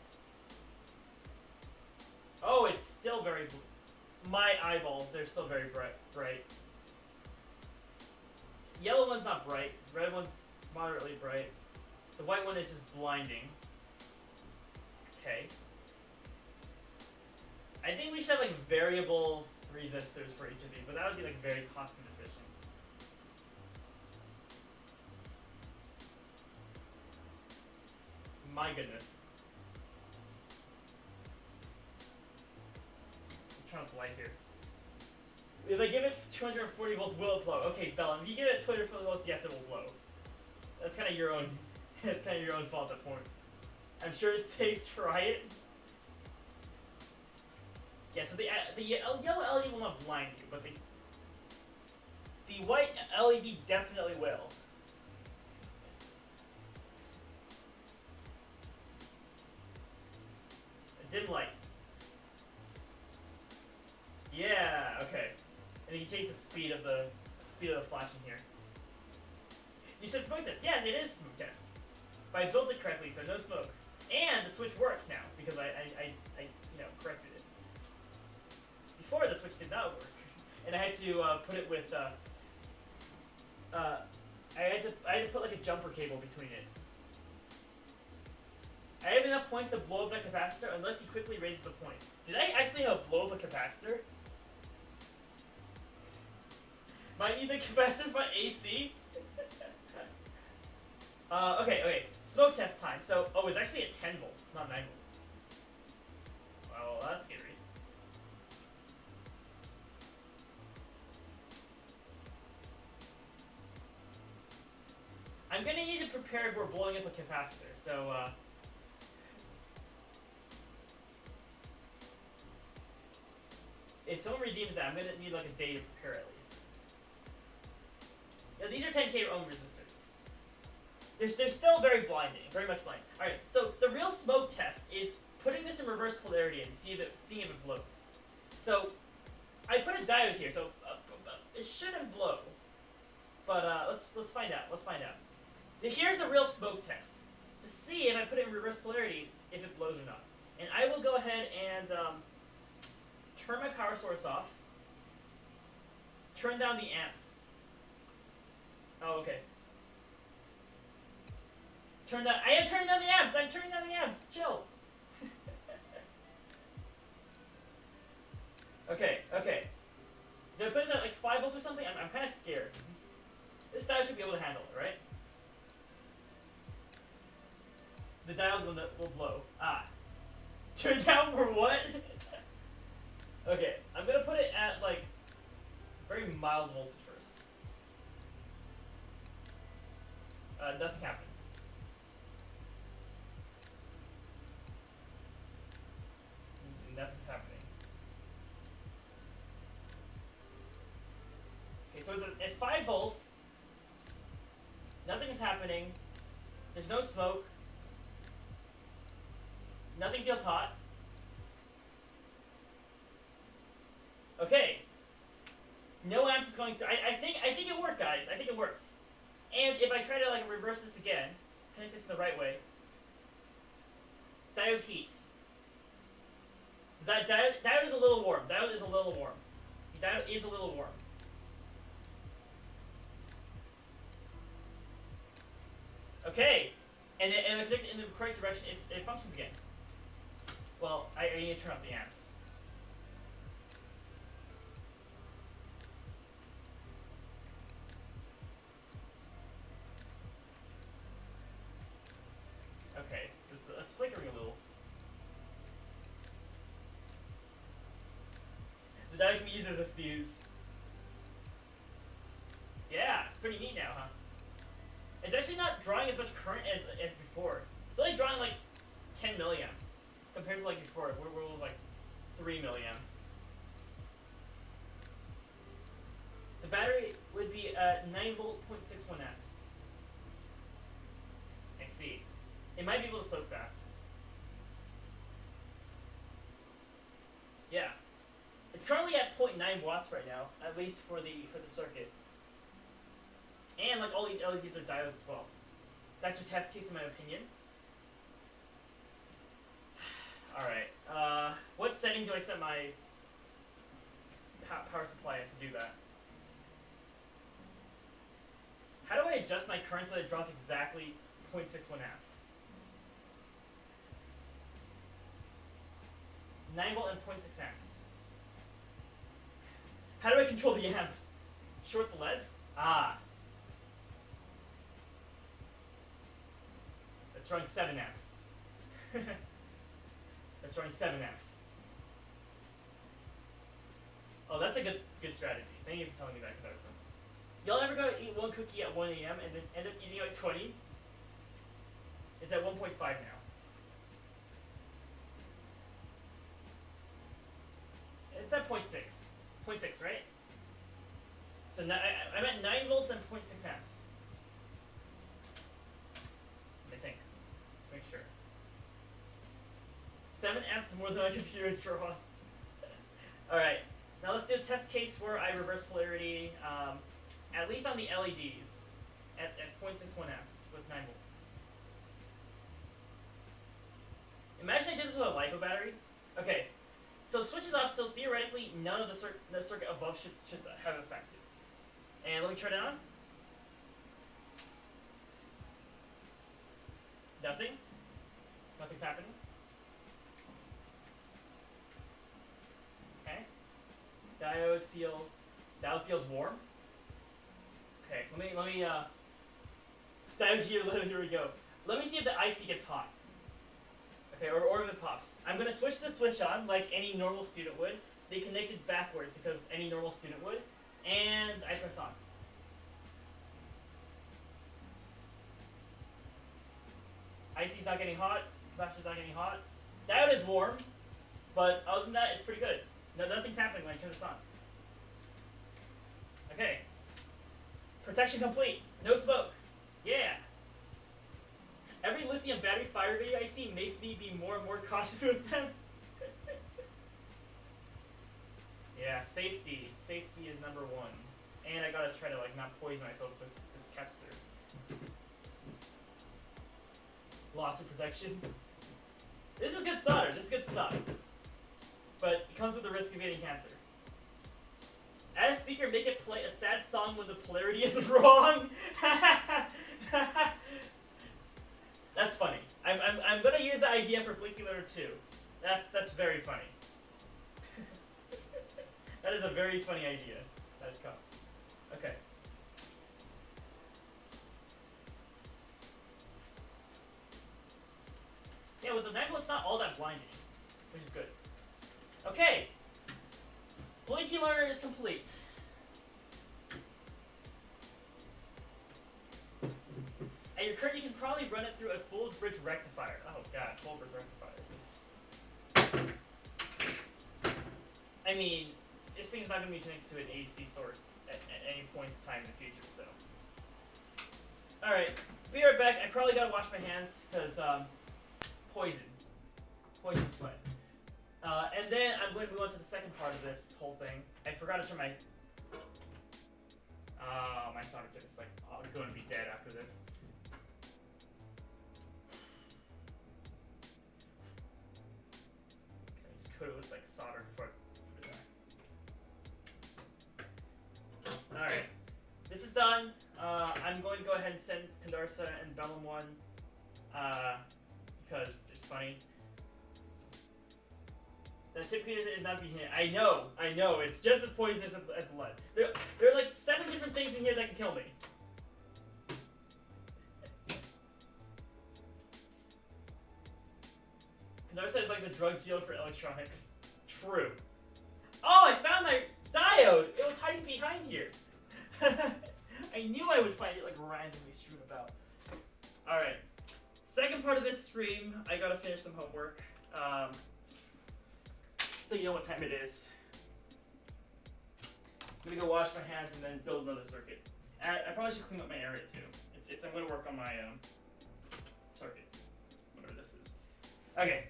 A: Oh, it's still very my eyeballs, they're still very bright. Yellow one's not bright, red one's moderately bright. The white one is just blinding. Okay. I think we should have like variable resistors for each of these, but that would be like very cost inefficient. My goodness. I'm trying to light here. If I give it 240 volts, will it blow? Okay, Bellum, if you give it 240 volts, yes, it will blow. That's kind of your own. That's kind of your own fault at that point. I'm sure it's safe. Try it. Yeah. So the yellow LED will not blind you, but the white LED definitely will. A dim light. Yeah. Okay. And you can change the speed of the flash in here. You said smoke test. Yes, it is smoke test. But I built it correctly, so no smoke. And the switch works now because I corrected it. Before the switch did not work, and I had to put it with I had to put like a jumper cable between it. I have enough points to blow up the capacitor unless he quickly raises the points. Did I actually have blow up a capacitor? Might need the capacitor for AC? Okay. Smoke test time. So, it's actually at 10 volts, not 9 volts. Well, that's scary. I'm gonna need to prepare if we're blowing up a capacitor, so, if someone redeems that, I'm gonna need like a day to prepare at least. Yeah, these are 10k ohm resistors. They're still very blinding, very much blinding. Alright, so the real smoke test is putting this in reverse polarity and seeing if it blows. So, I put a diode here, so it shouldn't blow. But let's find out. Here's the real smoke test to see if I put it in reverse polarity, if it blows or not. And I will go ahead and turn my power source off. Turn down the amps. Oh, okay. I am turning down the amps. I'm turning down the amps. Chill. Okay. Did I put it at like 5 volts or something? I'm kind of scared. This diode should be able to handle it, right? The diode will blow. Turn down for what? Okay, I'm gonna put it at like very mild voltage first. Nothing happened. Nothing's happening. Okay, so it's at 5 volts. Nothing's happening. There's no smoke. Nothing feels hot. Okay. No amps is going through. I think it worked, guys. I think it worked. And if I try to like reverse this again, connect this in the right way. Diode heat. Diode is a little warm. Diode is a little warm. Okay. And if it's in the correct direction, it functions again. Well, I need to turn up the amps. Okay, it's flickering a little. The diode can be used as a fuse. Yeah, it's pretty neat now, huh? It's actually not drawing as much current as before. It's only drawing like 10 milliamps compared to like before, where it was like 3 milliamps. The battery would be 9 volt, 0.61 amps. I see. It might be able to soak that. Yeah. It's currently at 0.9 watts right now, at least for the circuit. And like all these LEDs are diodes as well. That's your test case in my opinion. Alright, what setting do I set my power supply to do that? How do I adjust my current so that it draws exactly 0.61 amps? 9 volt and 0.6 amps. How do I control the amps? Short the LEDs? That's drawing 7 amps. That's drawing 7 amps. Oh, that's a good strategy. Thank you for telling me that, Carson. Y'all ever go eat one cookie at 1 a.m. and then end up eating like 20? It's at 1.5 now. It's at 0.6. 0.6, right? So now I'm at 9 volts and 0.6 amps. I think. Let's make sure. 7 amps is more than my computer draws. Alright, now let's do a test case where I reverse polarity, at least on the LEDs, at 0.61 amps with 9 volts. Imagine I did this with a LiPo battery. Okay, so the switch is off, so theoretically none of the circuit above should have affected. And let me turn it on. Nothing. Nothing's happening. Okay. Diode feels warm. Okay, let me diode here we go. Let me see if the IC gets hot. Okay, or if it pops. I'm gonna switch the switch on like any normal student would. They connect it backwards because any normal student would, and I press on. IC's not getting hot, capacitor's not getting hot. Diode is warm, but other than that, it's pretty good. No, nothing's happening when I turn this on. Okay. Protection complete. No smoke. Yeah. Every lithium battery fire video I see makes me be more and more cautious with them. Yeah, safety. Safety is number one. And I gotta try to like not poison myself with this tester. Loss of protection. This is good solder. This is good stuff. But it comes with the risk of getting cancer. Add a speaker, make it play a sad song when the polarity is wrong. That's funny. I'm gonna use the idea for Blinky Learner 2. That's very funny. That is a very funny idea. That'd come. Okay. Yeah, with the Nebula, it's not all that blinding, which is good. Okay. Blinky Learner is complete. At your current, you can probably run it through a full bridge rectifier. Oh god, full bridge rectifiers. I mean, this thing's not going to be connected to an AC source at any point in time in the future, so. Alright, be right back. I probably gotta wash my hands, because, poisons. Poison's fun. And then I'm going to move on to the second part of this whole thing. I forgot to turn my... my solder tip is like, going to be dead after this. Okay, just coat it with like solder before I put it back. Alright, this is done. I'm going to go ahead and send Condarsa and Bellum one, because it's funny. That typically is not being hit. I know, it's just as poisonous as the lead. There are like 7 different things in here that can kill me. Condarsa is like the drug deal for electronics. True. Oh, I found my diode! It was hiding behind here. I knew I would find it like randomly strewn about. Alright. Second part of this stream, I gotta finish some homework. So you know what time it is. I'm gonna go wash my hands and then build another circuit. I probably should clean up my area too. I'm gonna work on my circuit, whatever this is. Okay,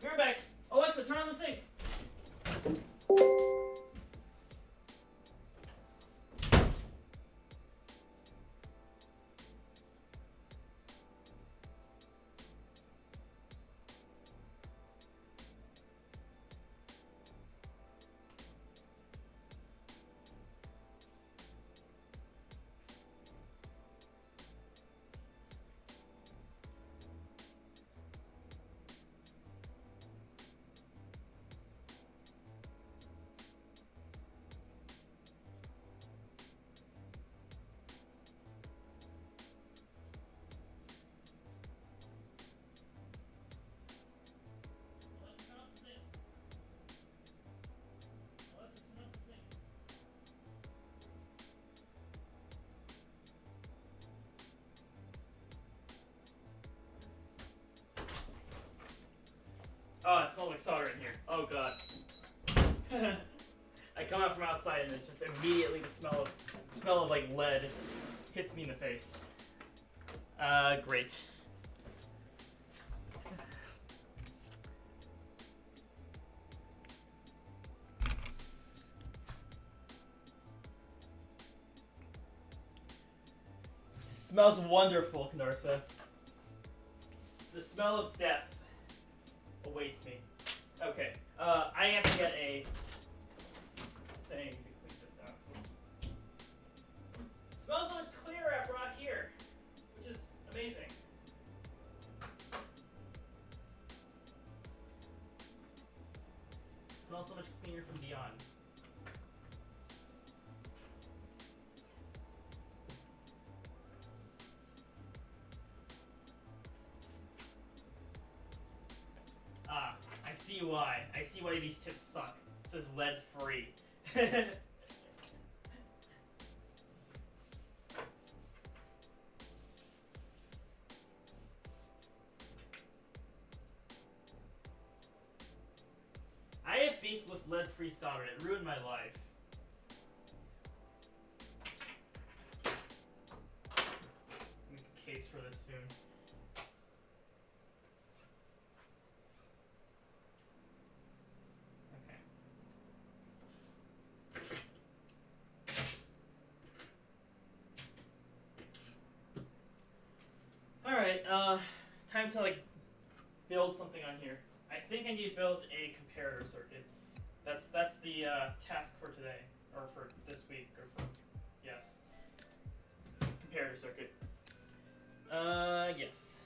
A: be right back. Alexa, turn on the sink. Oh, it smells like solder in here. Oh god. I come out from outside and it just immediately the smell of like lead hits me in the face. Great. It smells wonderful, Condarsa. The smell of death awaits me. Okay, I have to get a thing to clean this out. It smells so much clearer after out here, which is amazing. smells so much cleaner from beyond. Ah, I see why. I see why these tips suck. It says lead free. I have beef with lead-free solder. It ruined my life. Make a case for this soon. Okay. Alright, time to like build something on here. I think I need to build a comparator circuit. That's the task for today, or for this week, or for, yes. Comparator circuit. Yes.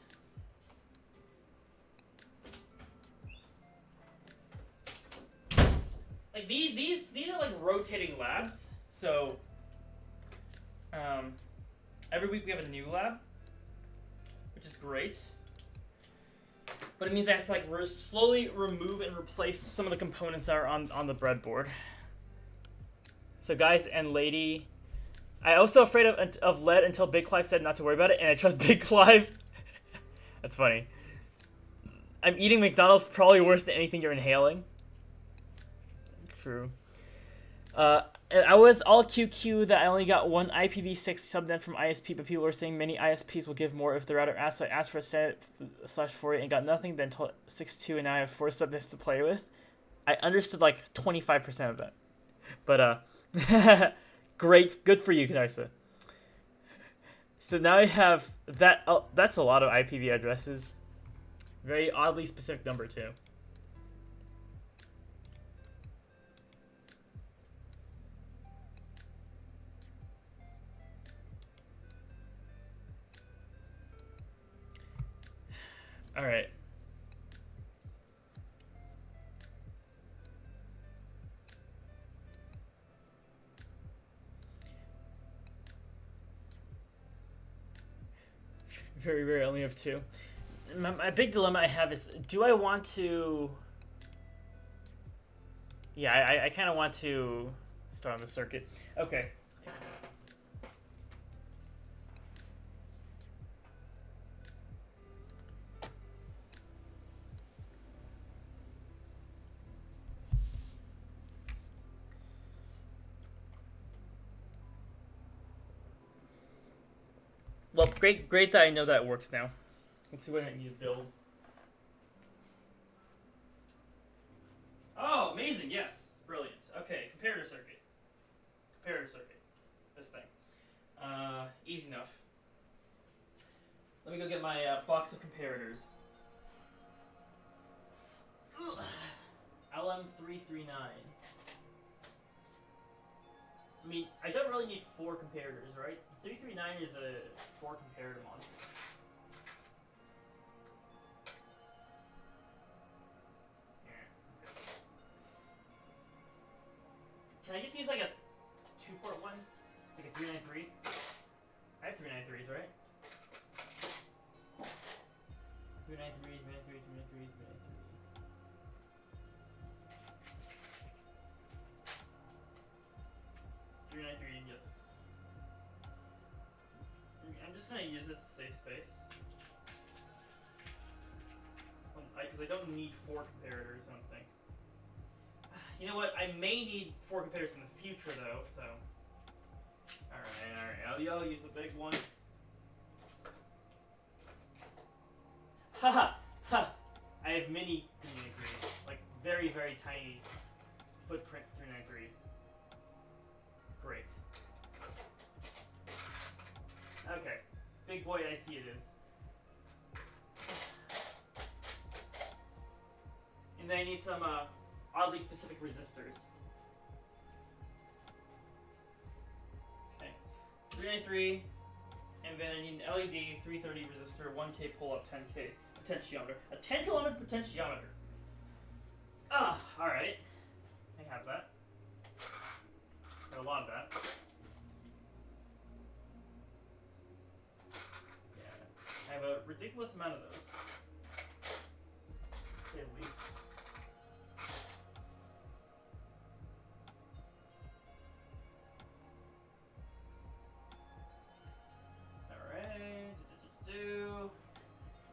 A: Like these are like rotating labs, so every week we have a new lab, which is great. But it means I have to like slowly remove and replace some of the components that are on the breadboard. So guys and lady, I also afraid of lead until Big Clive said not to worry about it, and I trust Big Clive. That's funny. I'm eating McDonald's, probably worse than anything you're inhaling. True. I was all QQ that I only got one IPv6 subnet from ISP, but people were saying many ISPs will give more if the router asks, so I asked for a set/48 and got nothing, then told 6.2, and now I have 4 subnets to play with. I understood like 25% of that. But, great, good for you, Kanarsa. So now I have that, oh, that's a lot of IPv addresses. Very oddly specific number, too. All right. Very rare, I only have 2. My big dilemma I have is, do I want to... Yeah, I kind of want to start on the circuit. Okay. Well, great that I know that it works now. Let's see what I need to build. Oh, amazing, yes. Brilliant. Okay, comparator circuit. Comparator circuit. This thing. Easy enough. Let me go get my box of comparators. Ugh. LM339. I mean, I don't really need 4 comparators, right? 339 is a 4 comparator module. Can I just use like a 2-port one? Like a 393? I have 393s, right? 393, 393, 393, 393. 393, yes. I'm just gonna use this as safe space. Because I don't need 4 comparators, I don't think. You know what? I may need 4 comparators in the future, though, so... Alright. I'll use the big one. Haha! Ha! I have mini 393s. Like, very, very tiny footprint 393s. Great. Okay. Big boy I see it is. And then I need some, oddly specific resistors. Okay. 393, and then I need an LED 330 resistor, 1K pull-up, 10K potentiometer. A 10 kilometer potentiometer. Ah, alright. I have that. I have a lot of that. Yeah, I have a ridiculous amount of those, to say the least. Alright.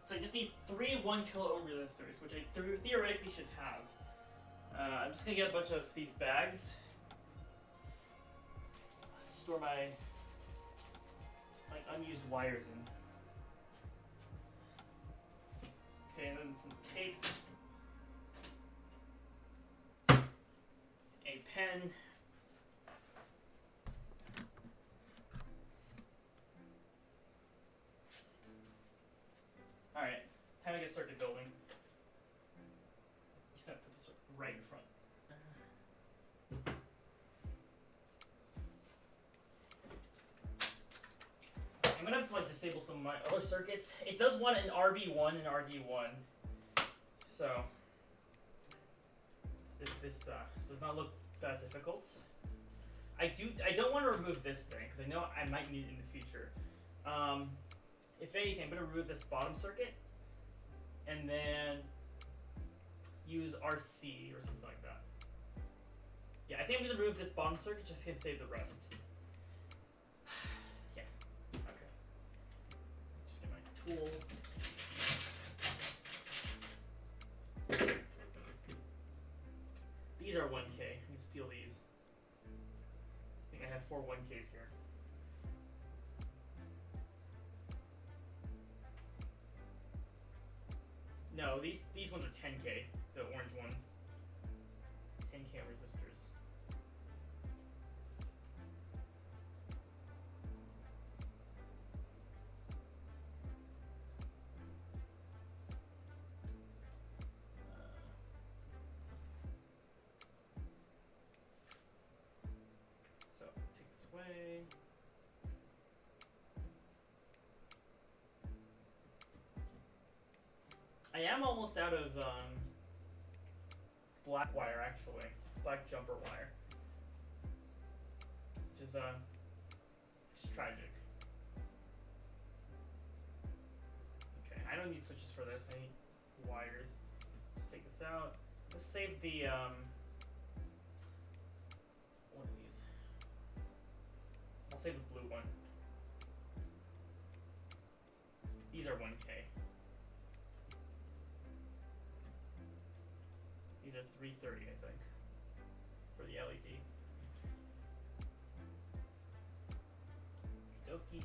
A: So I just need 3 1 kilo ohm resistors, which I theoretically should have. I'm just gonna get a bunch of these bags. Store my unused wires in. Okay, and then some tape. A pen. Alright, time to get circuit building. I'm just gonna put this right in front. I'm gonna have to disable some of my other circuits. It does want an RB1 and RD1, so this does not look that difficult. I don't want to remove this thing because I know I might need it in the future. If anything, I'm gonna remove this bottom circuit and then use RC or something like that. Yeah, I think I'm gonna remove this bottom circuit just to save the rest. Yeah. Okay. Just get my tools. These are 1K. I can steal these. I think I have 4 1Ks here. No, these ones are 10K, the orange ones. 10K resistors. So take this away. I am almost out of black wire, actually. Black jumper wire. Which is just tragic. Okay, I don't need switches for this. I need wires. Just take this out. Let's save the one of these. I'll save the blue one. These are 1K. These are 330, I think, for the LED. Okie dokie.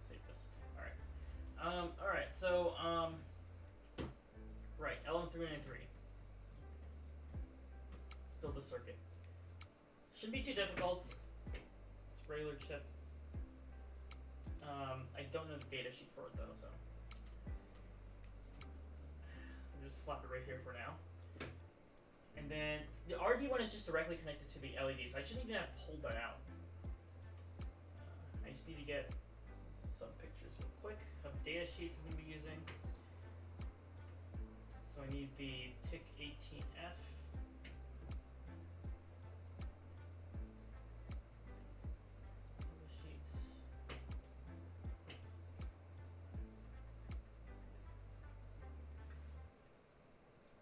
A: Save this. All right. All right. So right, LM393. Let's build the circuit. Shouldn't be too difficult. It's a regular chip. I don't know the data sheet for it though, so I'll just slap it right here for now. And then the RD1 is just directly connected to the LED, so I shouldn't even have pulled that out. I just need to get some pictures real quick of data sheets I'm going to be using. So I need the PIC 18F. Sheet.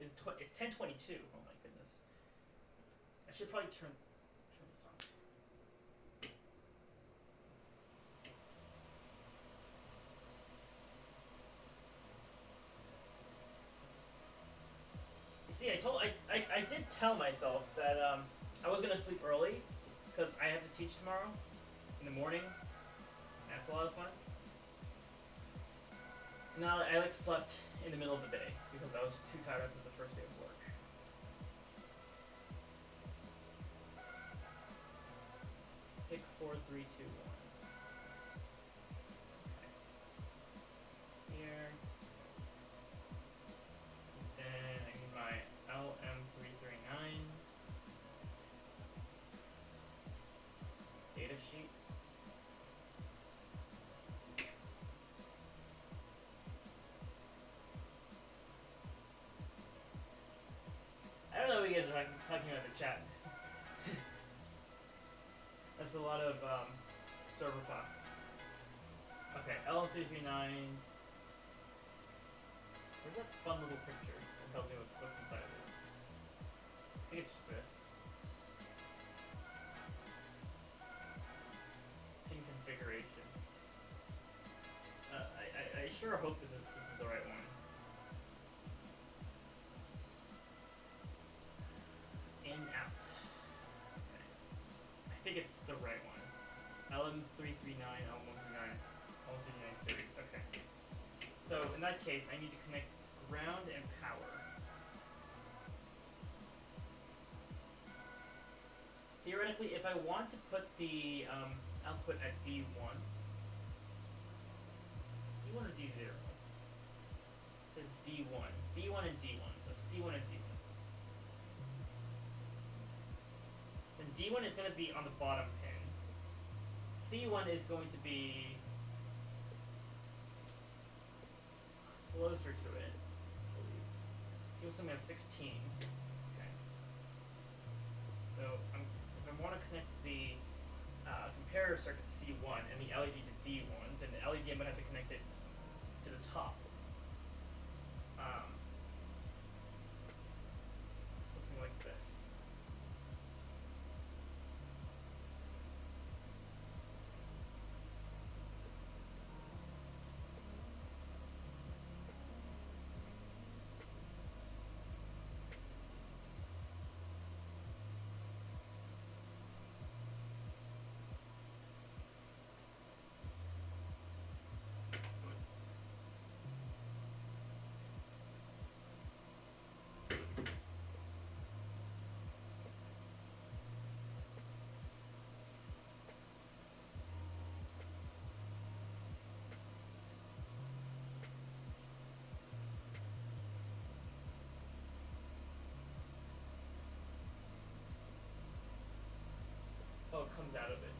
A: It's 1022. Oh my goodness. I should probably turn this on. See, I did tell myself that I was gonna sleep early because I have to teach tomorrow in the morning. That's a lot of fun. Now I slept in the middle of the day because I was just too tired after the first day of work. Pick 4, 3, 2, 1. Okay. Here. And then I need the chat. That's a lot of server talk. Okay, LM339. Where's that fun little picture that tells me what's inside of it? I think it's just this. Pin configuration. I sure hope this is the right one. In, out. Okay. I think it's the right one. LM339, L139, L139 series. Okay. So in that case, I need to connect ground and power. Theoretically, if I want to put the output at D1 or D0? It says D1. B1 and D1, so C1 and D1. Then D1 is going to be on the bottom pin. C1 is going to be closer to it, I believe. C1's going to be on 16. Okay. So if I want to connect the comparator circuit C1 and the LED to D1, then the LED I'm going to have to connect it to the top. Something like this. Oh, it comes out of it.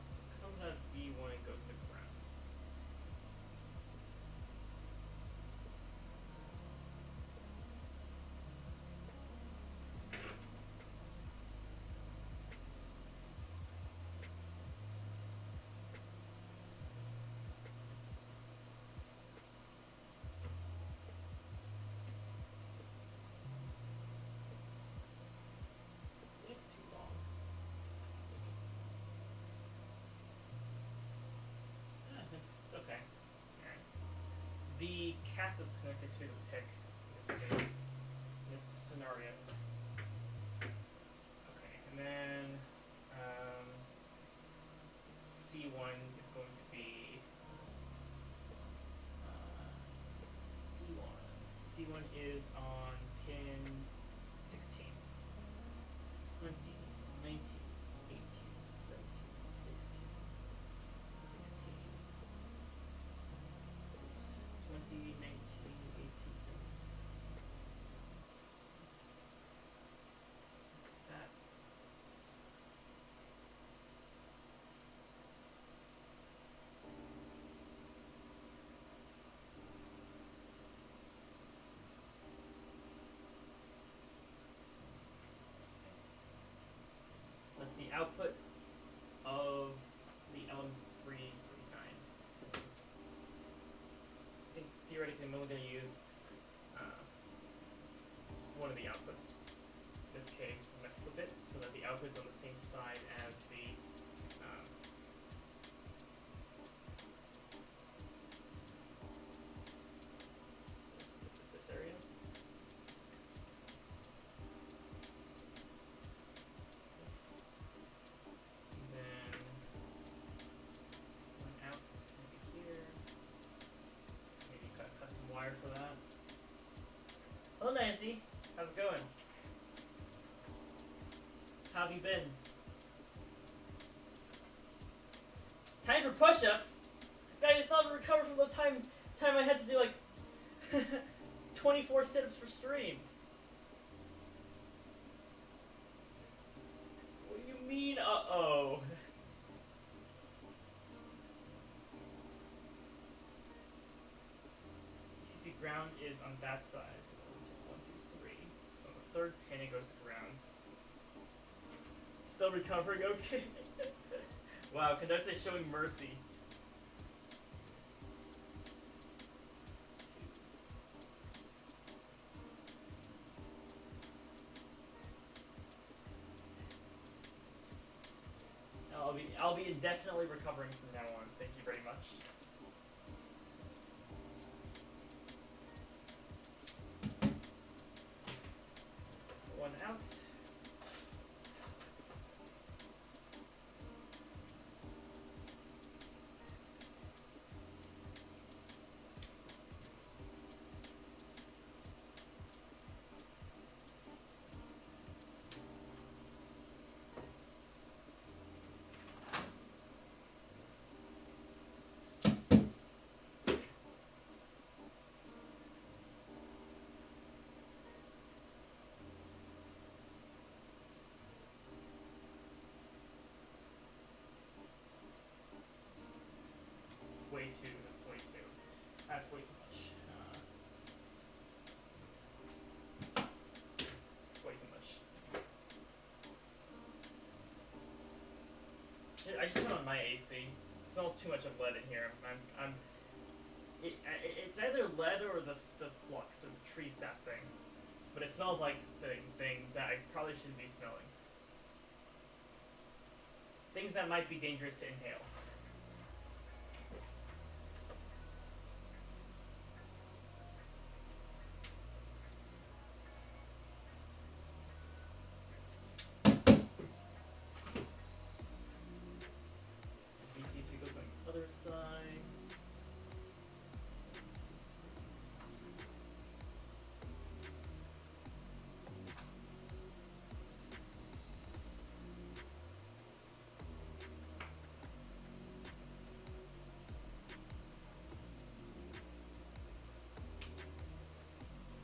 A: So it comes out of D1 and goes to ground. It's too long. It's okay. Alright. The cathode's connected to the PIC in this case, in this scenario. Okay, and then C1 is going to be C1. C1 is on pin 16. 20, 19, 18, 17, 16, 16. Oops. 20, 19, 18, 17, 16. That. That's the output of the LM339. I think theoretically I'm only going to use one of the outputs. In this case, I'm going to flip it so that the output's on the same side as the this area. For that. Hello Nancy, how's it going? How have you been? Time for push-ups? Guys, I still haven't recovered from the time I had to do like 24 sit-ups for stream. What do you mean, uh-oh? ground is on that side. So 1, 2, 3. So on the third pin it goes to ground. Still recovering, okay. Wow, Conductor is showing mercy. I'll be indefinitely recovering from now on. Thank you very much. One out. Way too. That's way too. That's way too much. Way too much. I should put on my AC. It smells too much of lead in here. It's either lead or the flux or the tree sap thing, but it smells like things that I probably shouldn't be smelling. Things that might be dangerous to inhale. Other side.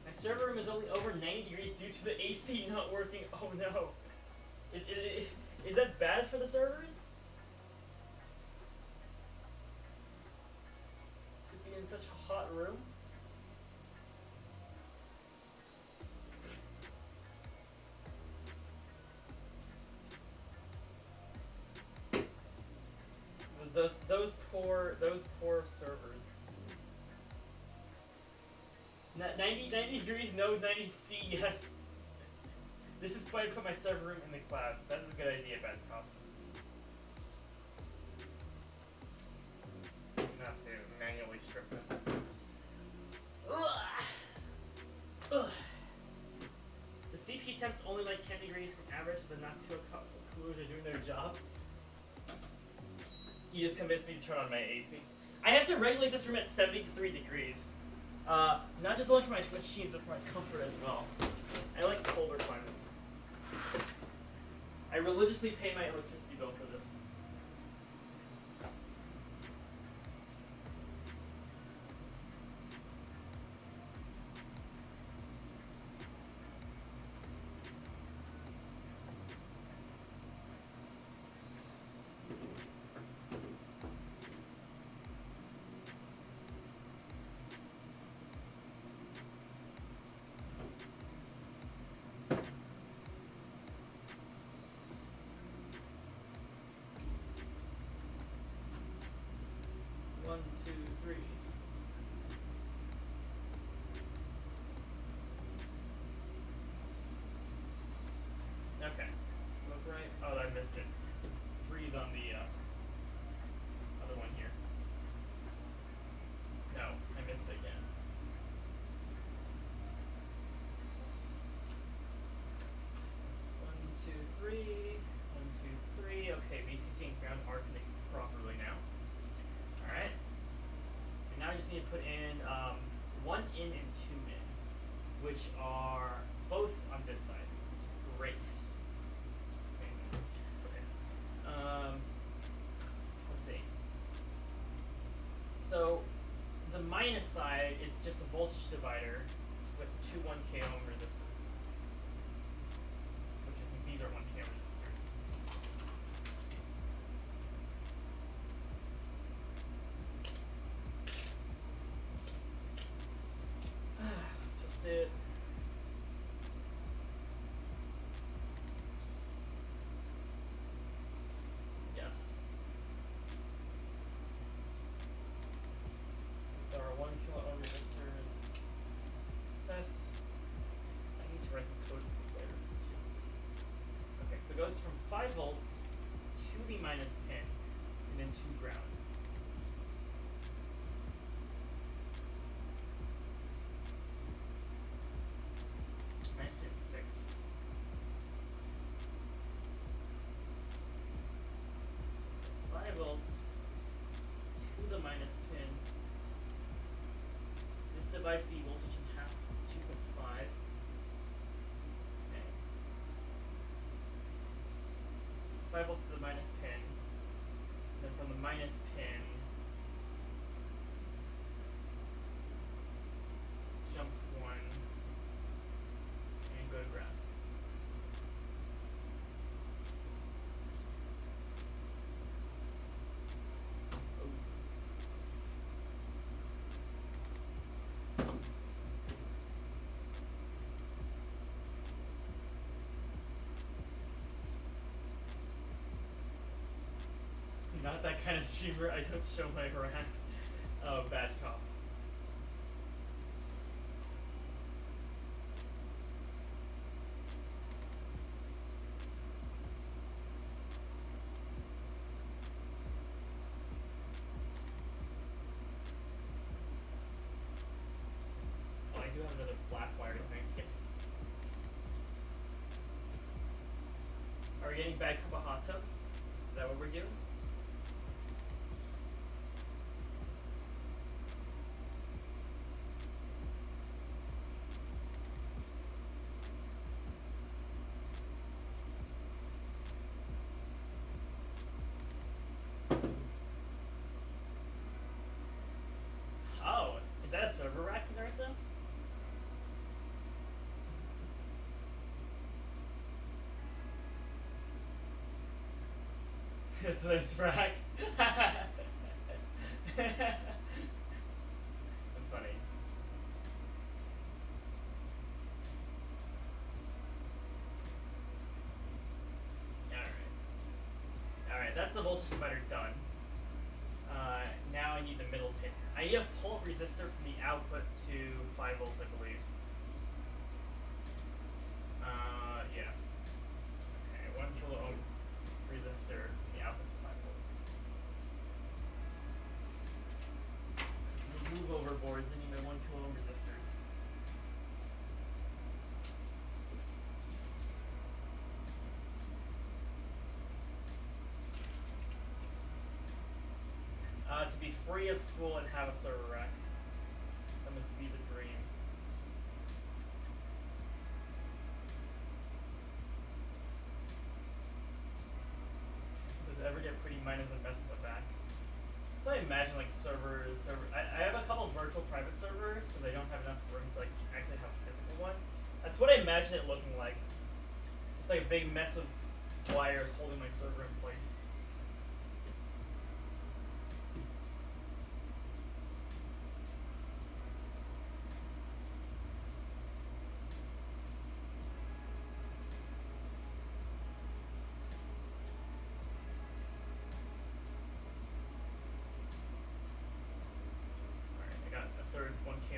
A: My server room is only over 90 degrees due to the AC not working. Oh no. Is that bad for the servers? In such a hot room? Those poor servers. 90 degrees, no 90 C, yes. This is why I put my server room in the clouds. That is a good idea, Bad Cop. I'm gonna have to manually strip this. Ugh. The CP temps only like 10 degrees from average, so they're not too coolers are doing their job. You just convinced me to turn on my AC. I have to regulate this room at 73 degrees. Not just only for my machines, but for my comfort as well. I like colder climates. I religiously pay my electricity bill for this. One, two, three. Okay. Look right. Oh, I missed it. 3's on the other one here. No, I missed it again. One, two, three. 1, 2, 3. Okay, VCC and ground are connected properly now. Alright. And now I just need to put in 1 in and 2 in, which are both on this side. Great. Amazing. Okay. Let's see. So the minus side is just a voltage divider with 2 1K ohm resistors, which I think these are 1K ohm resistors. goes from 5 volts to the minus pin, and then to grounds. Minus pin is 6. So 5 volts to the minus pin. This divides the voltage in half to 2.5. Okay. 5 volts to the minus pin. And then from the minus pin, jump 1 and go to ground. Not that kind of streamer. I don't show my rack. Oh, bad cop. Oh, I do have another black wire thing. Yes. Are we getting back from a hot tub? Is that what we're doing? Oh, is that a server rack, Narissa? It's a nice rack. That's funny. Alright, that's the voltage divider done. Now I need the middle pin. I need a pull-up resistor from the output to 5 volts, I believe. Yes. Okay, 1 kilo ohm resistor from the output to 5 volts. Move over boards, I need my 1 kilo ohm resistors. To be free of school and have a server rack. That must be the dream. Does it ever get pretty minus and mess with back? So I imagine like servers. I have a couple of virtual private servers because I don't have enough room to like actually have a physical one. That's what I imagine it looking like. Just like a big mess of wires holding my server in place.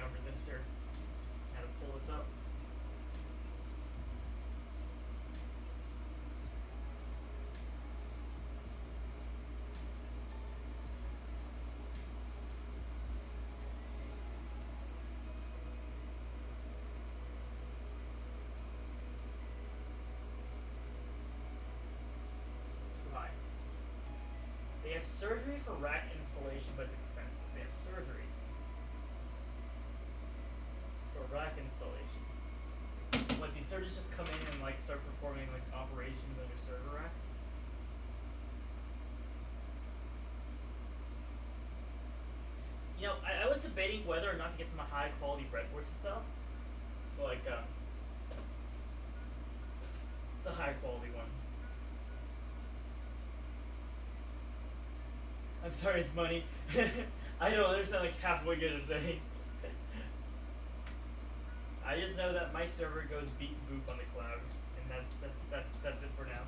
A: Resistor. How to pull this up. This was too high. They have surgery for rack installation, but it's expensive. They have surgery rack installation. What, do surgeons just come in and like start performing like operations on your server rack? You know, I was debating whether or not to get some high quality breadboards to sell. So like the high quality ones. I'm sorry, it's money. I don't understand like half of what you guys are saying. I just know that my server goes beep boop on the cloud, and that's it for now.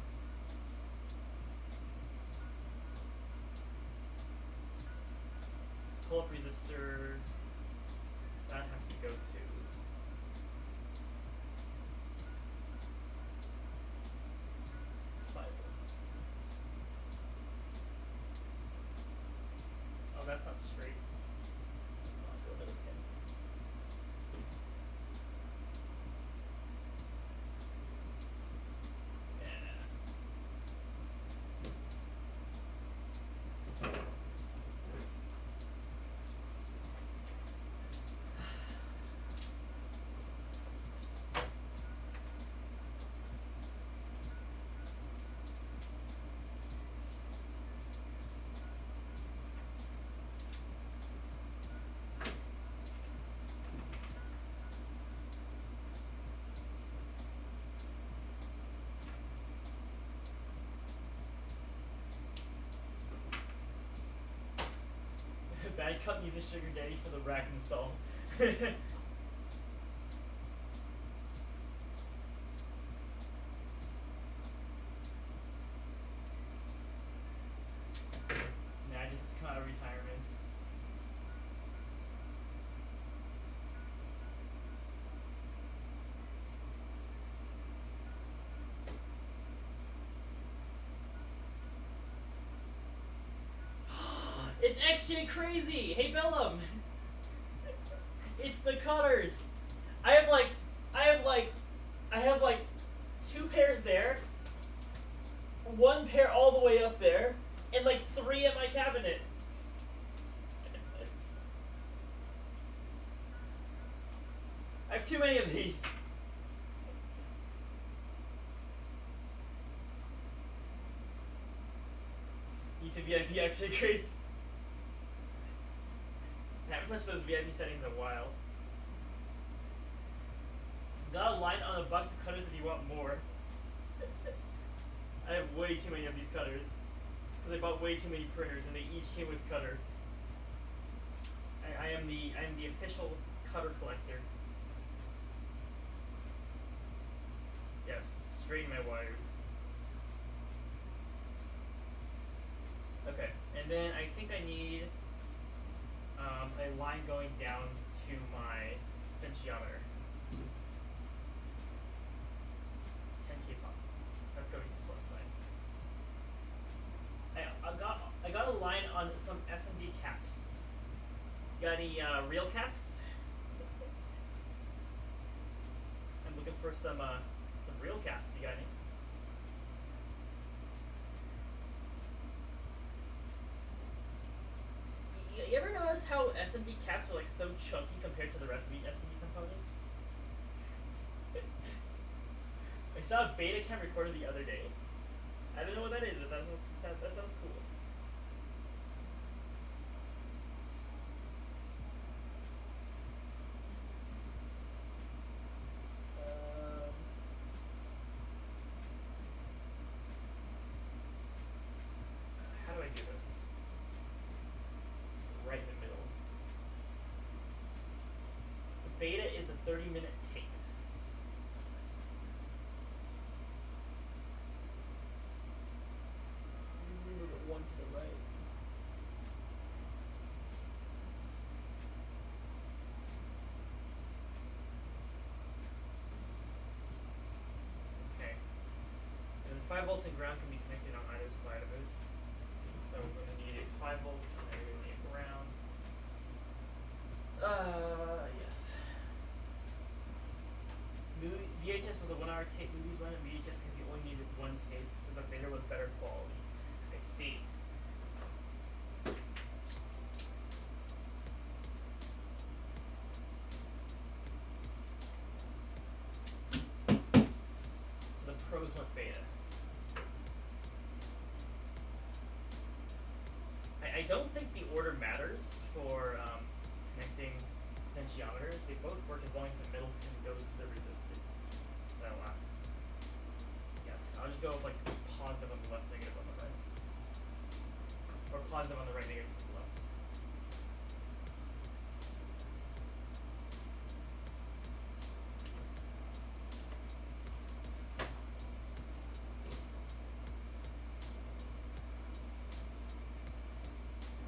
A: Pull-up resistor, that has to go to. that's not straight. I'll go another pin. Bad Cup needs a sugar daddy for the rack install. Nah, I just have to come out of retirement. It's XJ Crazy! Hey Bellum! It's the cutters! I have like 2 pairs there, 1 pair all the way up there, and like 3 in my cabinet. I have too many of these. Need to VIP XJ Crazy. I haven't touched those VIP settings in a while. Got a line on a box of cutters if you want more. I have way too many of these cutters. Because I bought way too many printers and they each came with cutter. I am the official cutter collector. Yes, straighten my wires. Okay, and then I think I need a line going down to my potentiometer. 10K pop. That's going to the plus side. I got a line on some SMD caps. Got any real caps? I'm looking for some real caps. You got any? You ever notice how SMD caps are like so chunky compared to the rest of the SMD components? I saw a beta cam recorder the other day. I don't know what that is, but that sounds cool. How do I do this? Right in the middle. So beta is a 30-minute tape. Move it 1 to the right. Okay. And then 5 volts and ground can be connected on either side of it. So we're going to need a 5 volts and we're going to need a ground. Yes. VHS was a 1-hour tape. Movies run at VHS because you only needed 1 tape, so the beta was better quality. I see. So the pros went beta. I don't think the order matters for connecting potentiometers. They both work as long as the middle pin goes to the resistance. So, yes, I'll just go with like positive on the left, negative on the right. Or positive on the right, negative on the left.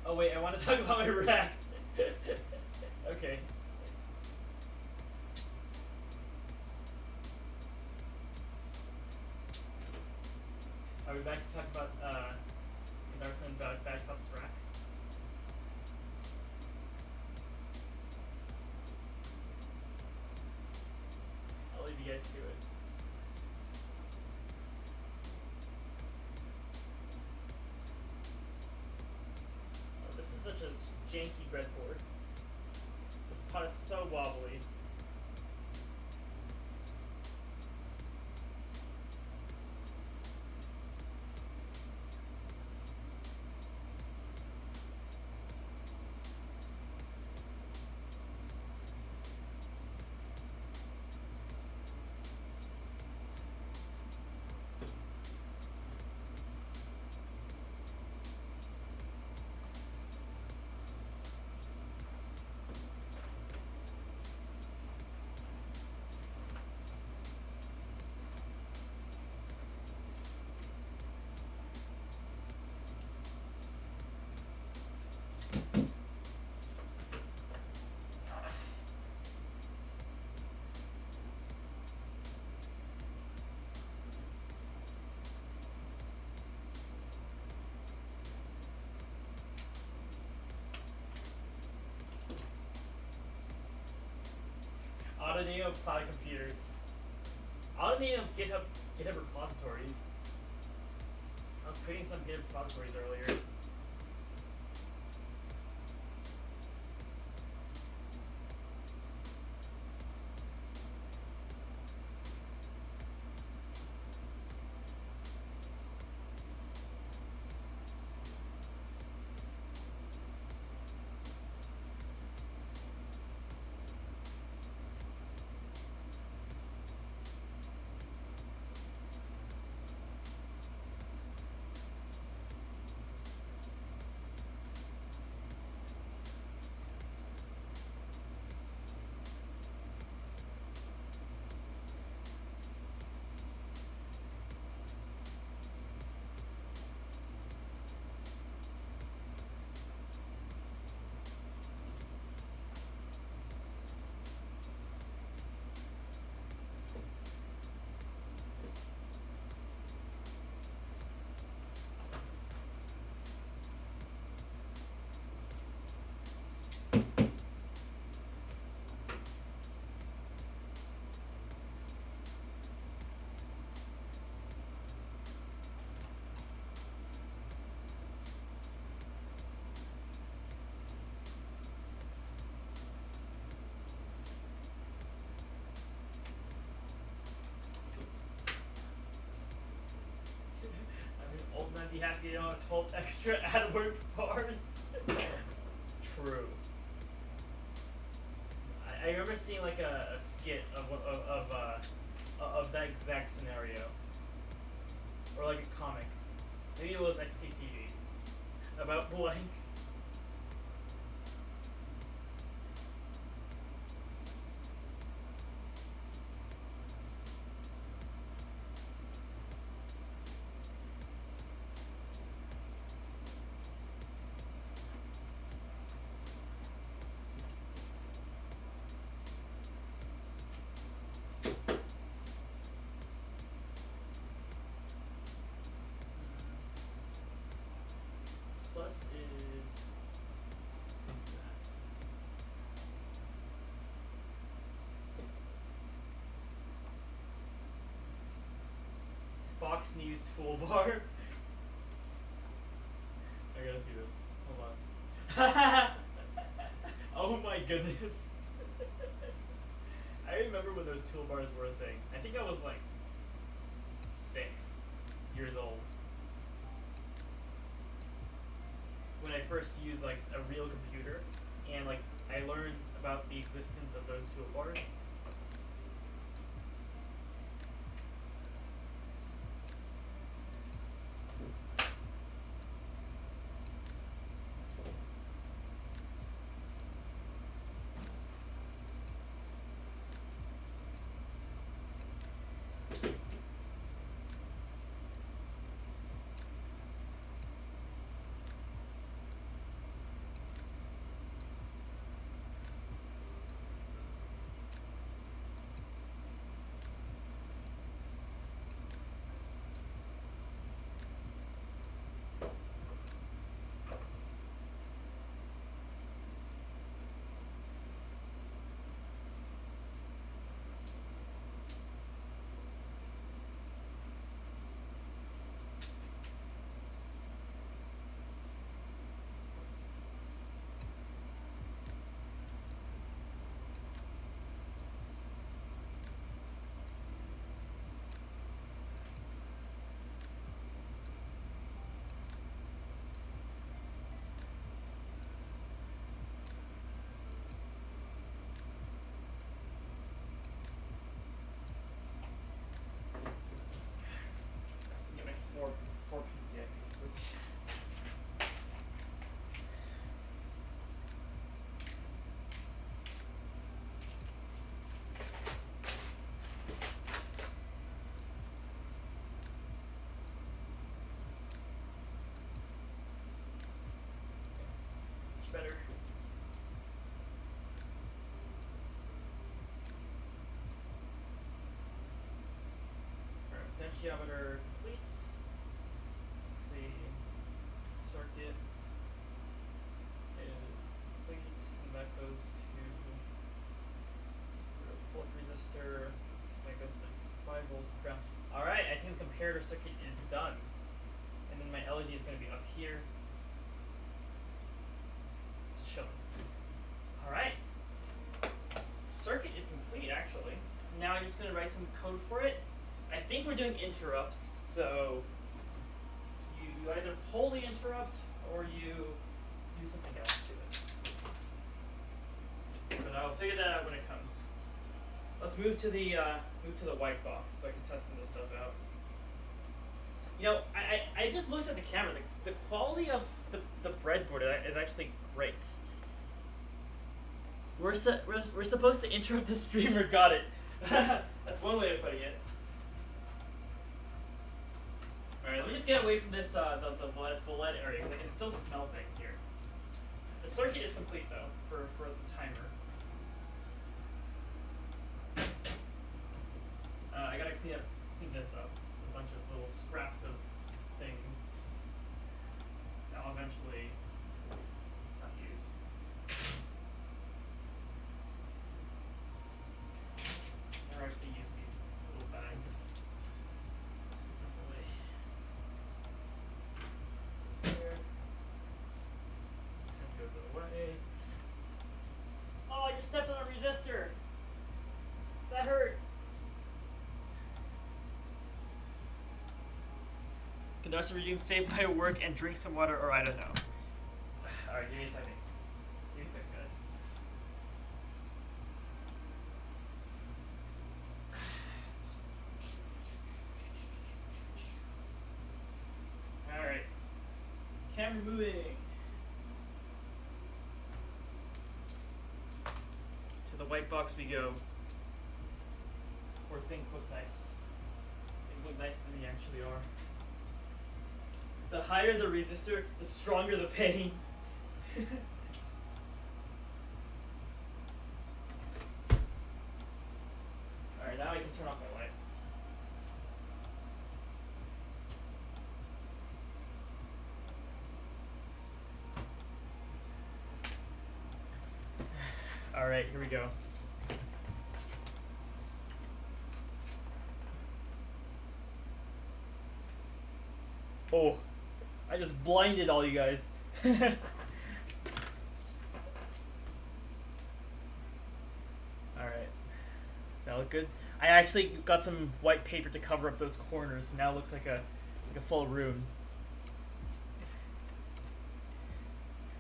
A: Oh wait, I want to talk about my rack. Okay. Are we back to talk about Kendarson about Bad Cup's rack? guys to it. Oh, this is such a janky breadboard. This pot is so wobbly. Auditing of cloud computers. Auditing of GitHub repositories. I was creating some GitHub repositories earlier. Old man be happy to have 12 extra AdWord bars. True. I remember seeing like a skit of that exact scenario, or like a comic. Maybe it was XKCD about blank. Plus is Fox News toolbar. I gotta see this. Hold on. Oh my goodness. I remember when those toolbars were a thing. I think I was like 6 years old when I first used like a real computer, and like I learned about the existence of those toolbars. better. Alright, potentiometer complete. Let's see. Circuit is complete, and that goes to the port resistor. That goes to 5 volts ground. Alright, I think the comparator circuit is done. And then my LED is going to be up here. It's chilling. Alright. Circuit is complete, actually. Now I'm just going to write some code for it. I think we're doing interrupts, so you either pull the interrupt or you do something else to it. But I'll figure that out when it comes. Let's move to the white box so I can test some of this stuff out. You know, I just looked at the camera. The quality of the breadboard is actually great. We're supposed to interrupt the streamer. Got it. That's one way of putting it. All right, let me just get away from this the lead area because I can still smell things here. The circuit is complete though for the timer. I gotta clean this up. A bunch of little scraps of things that I'll eventually not use. Or actually use these little bags. Let's put them away. This here. That goes away. Oh, I just stepped on a resistor. That hurt. Can the rest of your dream save my work and drink some water, or I don't know. Alright, give me a second. Give me a second, guys. Alright. Camera moving. To the white box we go. Where things look nice. Things look nicer than they actually are. The higher the resistor, the stronger the pain. Alright, now I can turn off my light. Alright, here we go. Oh. I just blinded all you guys. Alright. That look good? I actually got some white paper to cover up those corners, so now it looks like a full room.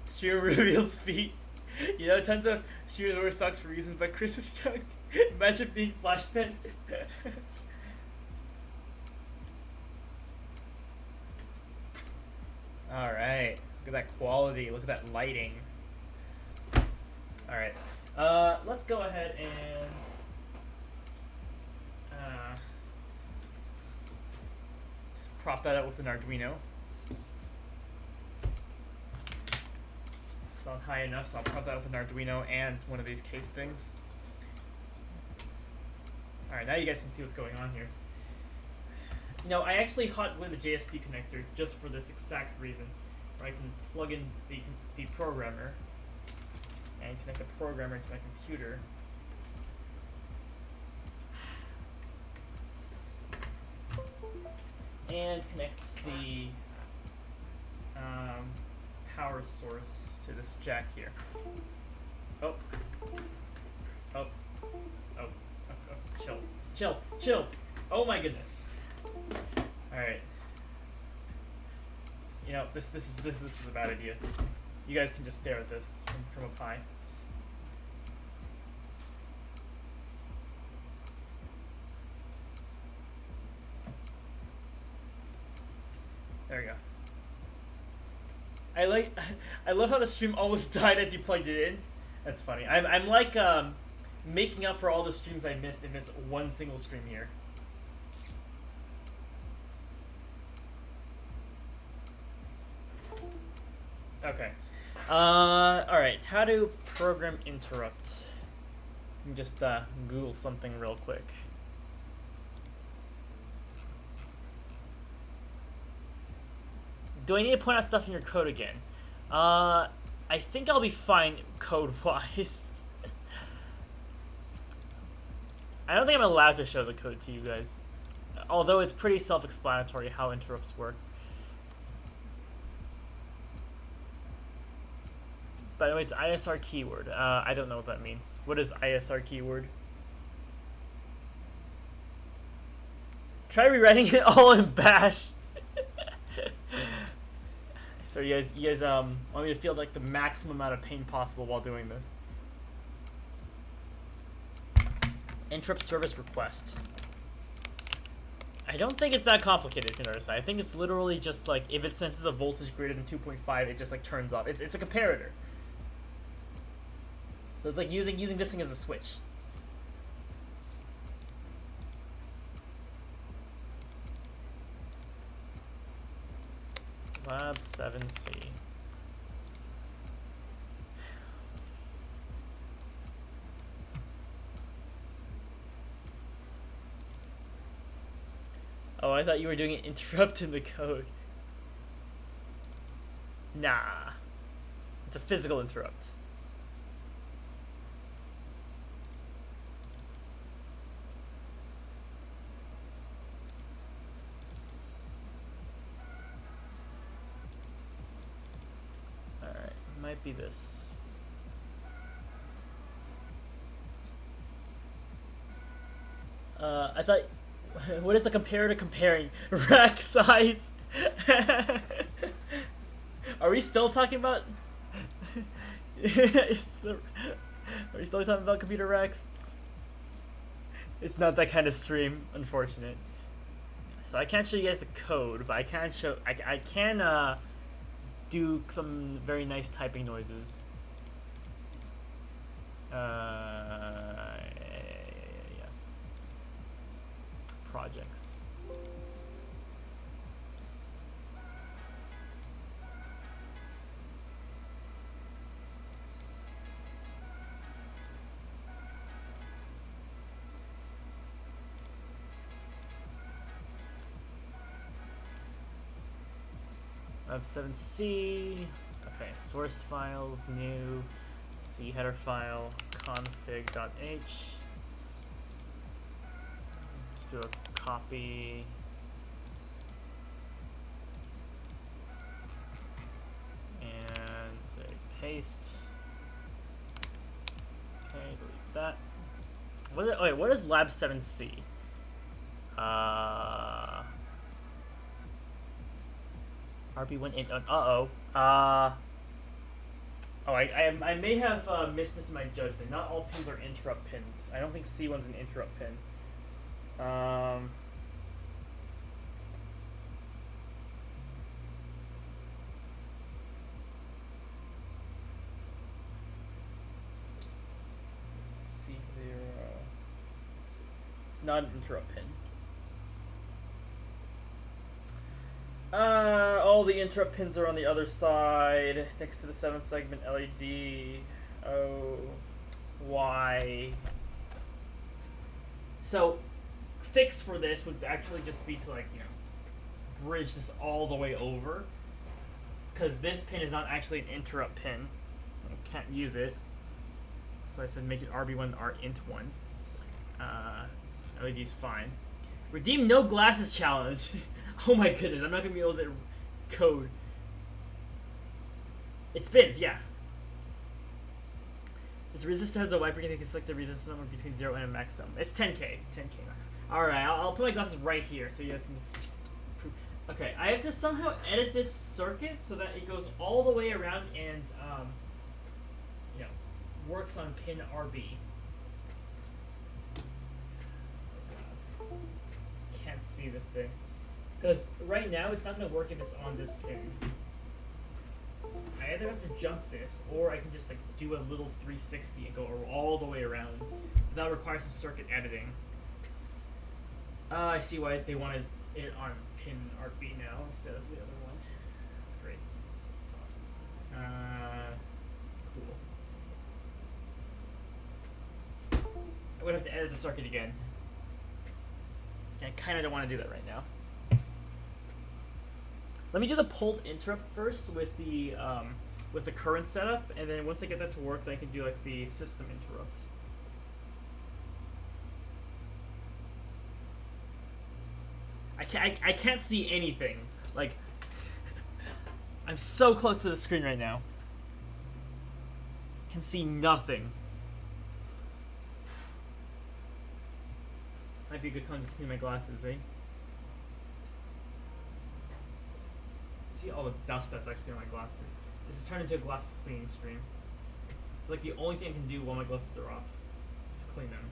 A: Streamer reveals feet. You know, tons of streamers wear socks for reasons, but Chris is young. Imagine being flashbang. Alright, look at that quality, look at that lighting. Alright, let's go ahead and just prop that up with an Arduino. It's not high enough, so I'll prop that up with an Arduino and one of these case things. Alright, now you guys can see what's going on here. You know, I actually hot glued a JST connector just for this exact reason, where I can plug in the programmer and connect the programmer to my computer. And connect the power source to this jack here. Oh. Oh. Oh. Oh. Chill. Chill. Oh my goodness. Alright. You know, this was a bad idea. You guys can just stare at this from up high. There we go. I love how the stream almost died as you plugged it in. That's funny. I'm like making up for all the streams I missed in this one single stream here. Okay. Alright, how to program interrupt. Let me just Google something real quick. Do I need to point out stuff in your code again? I think I'll be fine code-wise. I don't think I'm allowed to show the code to you guys. Although it's pretty self-explanatory how interrupts work. By the way, it's ISR keyword. I don't know what that means. What is ISR keyword? Try rewriting it all in Bash. So you guys want me to feel like the maximum amount of pain possible while doing this. Interrupt service request. I don't think it's that complicated, if you notice. I think it's literally just like if it senses a voltage greater than 2.5, it just like turns off. It's a comparator. So it's like using this thing as a switch. Lab 7C. Oh, I thought you were doing an interrupt in the code. Nah. It's a physical interrupt. Alright, might be this. I thought... What is the comparator comparing? Rack size? Are we still talking about... Are we still talking about computer racks? It's not that kind of stream, unfortunate. So I can't show you guys the code, but I can show... I can do some very nice typing noises. Projects. Lab 7C. Okay, source files, new, C header file, config.h. Just do a copy. And a paste. Okay, delete that. What is Lab 7C? RB1 int. Oh, I may have missed this in my judgment. Not all pins are interrupt pins. I don't think C1's an interrupt pin. C0. It's not an interrupt pin. All the interrupt pins are on the other side, next to the 7-segment LED. Oh, why? So, fix for this would actually just be to, like, just bridge this all the way over, because this pin is not actually an interrupt pin. I can't use it. So I said make it RB1 RINT1. LED's fine. Redeem no glasses challenge. Oh my goodness, I'm not going to be able to code. It spins, yeah. Its resistor has a wiper that can select the resistance number between 0 and a maximum. It's 10K. 10K max. Alright, I'll put my glasses right here so you guys can prove. Okay, I have to somehow edit this circuit so that it goes all the way around and, works on pin RB. Can't see this thing. Because right now it's not going to work if it's on this pin. I either have to jump this, or I can just like do a little 360 and go all the way around. But that requires some circuit editing. I see why they wanted it on pin RB now instead of the other one. That's great. It's awesome. would have to edit the circuit again. And I kind of don't want to do that right now. Let me do the pulled interrupt first with the current setup, and then once I get that to work, then I can do like the system interrupt. I can't see anything. Like, I'm so close to the screen right now. Can see nothing. Might be a good time to clean my glasses, eh? See all the dust that's actually on my glasses. This has turned into a glasses cleaning stream. It's like the only thing I can do while my glasses are off is clean them.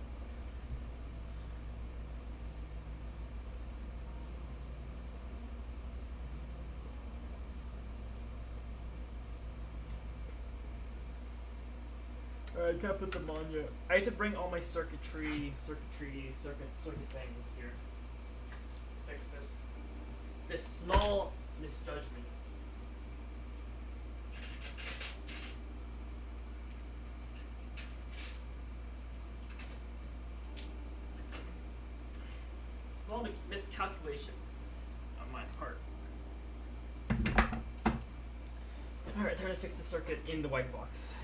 A: Alright, I can't put them on yet. I had to bring all my circuit things here. Fix this small misjudgment. Small miscalculation on my part. Alright, time to fix the circuit in the white box.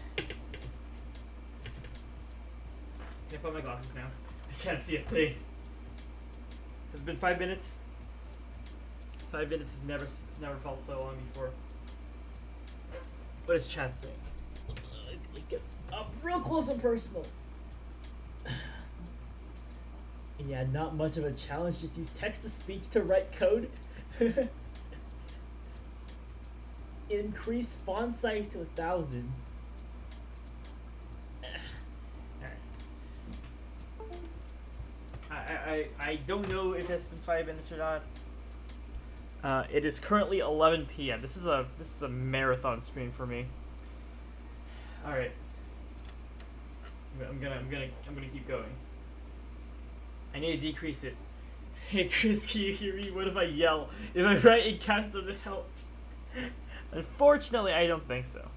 A: Can I put my glasses now? I can't see a thing. Has it been 5 minutes? 5 minutes has never felt so long before. What is chat saying? Get up real close and personal. Yeah, not much of a challenge. Just use text-to-speech to write code. Increase font size to 1,000. I don't know if it's been 5 minutes or not. It is currently 11 p.m. This is a marathon stream for me. All right. I'm gonna keep going. I need to decrease it. Hey Chris, can you hear me? What if I yell? If I write in caps, does it help? Unfortunately, I don't think so.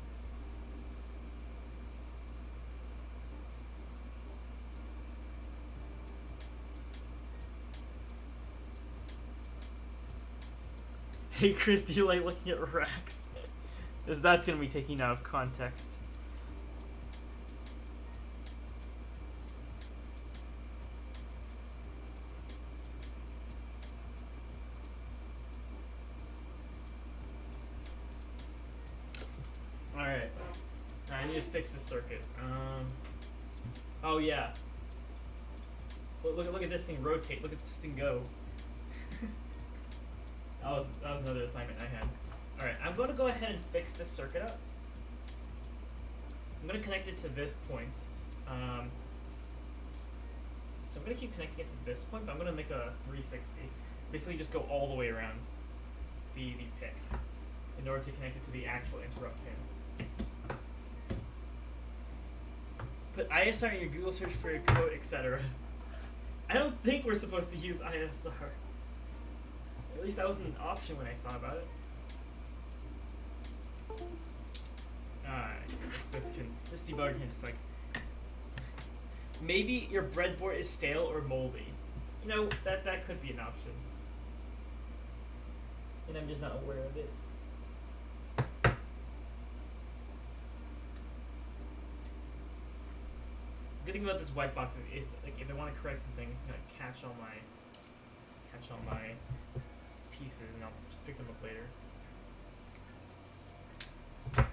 A: Hey Chris, do you like looking at racks? Because that's going to be taken out of context. Alright. I need to fix this circuit. Oh yeah. Look at this thing rotate. Look at this thing go. That was another assignment I had. Alright, I'm going to go ahead and fix this circuit up. I'm going to connect it to this point. So I'm going to keep connecting it to this point, but I'm going to make a 360. Basically just go all the way around the PIC in order to connect it to the actual interrupt pin. Put ISR in your Google search for your code, etc. I don't think we're supposed to use ISR. At least that was an option when I saw about it. This debugger can just like... Maybe your breadboard is stale or moldy. You know, that could be an option. And I'm just not aware of it. The good thing about this white box is like if I want to correct something, I'm gonna catch all my pieces and I'll just pick them up later. Alright.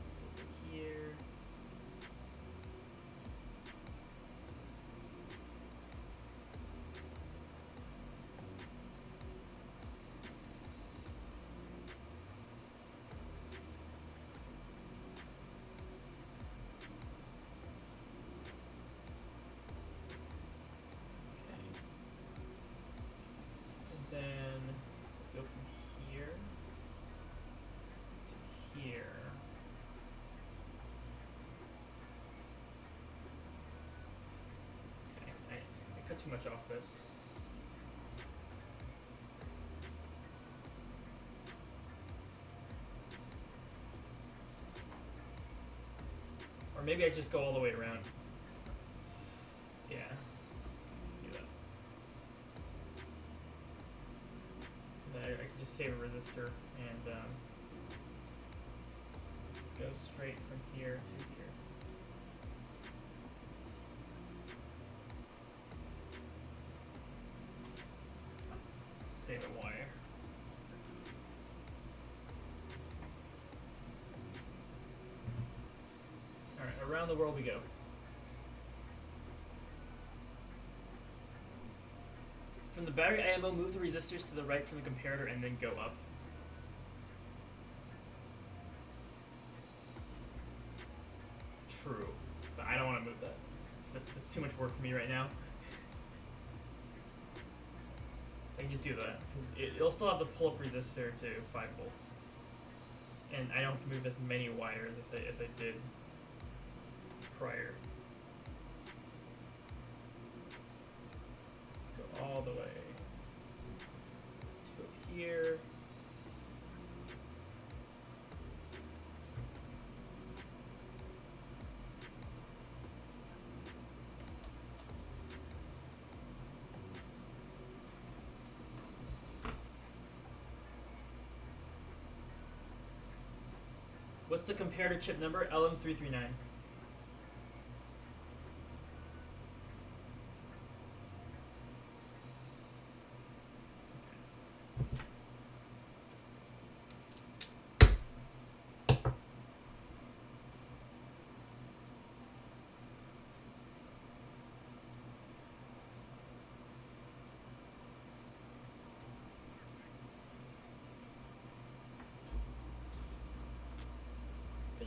A: So over here. Then so go from here to here. Okay, I cut too much off this. Or maybe I just go all the way around. Yeah. Do that. Then I can just save a resistor and go straight from here to here. Save a wire. Alright, around the world we go. From the battery IMO, move the resistors to the right from the comparator and then go up. True, but I don't want to move that. That's too much work for me right now. I can just do that, because it'll still have the pull-up resistor to 5 volts. And I don't have to move as many wires as I did prior. Let's go all the way to up here. What's the comparator chip number? LM339.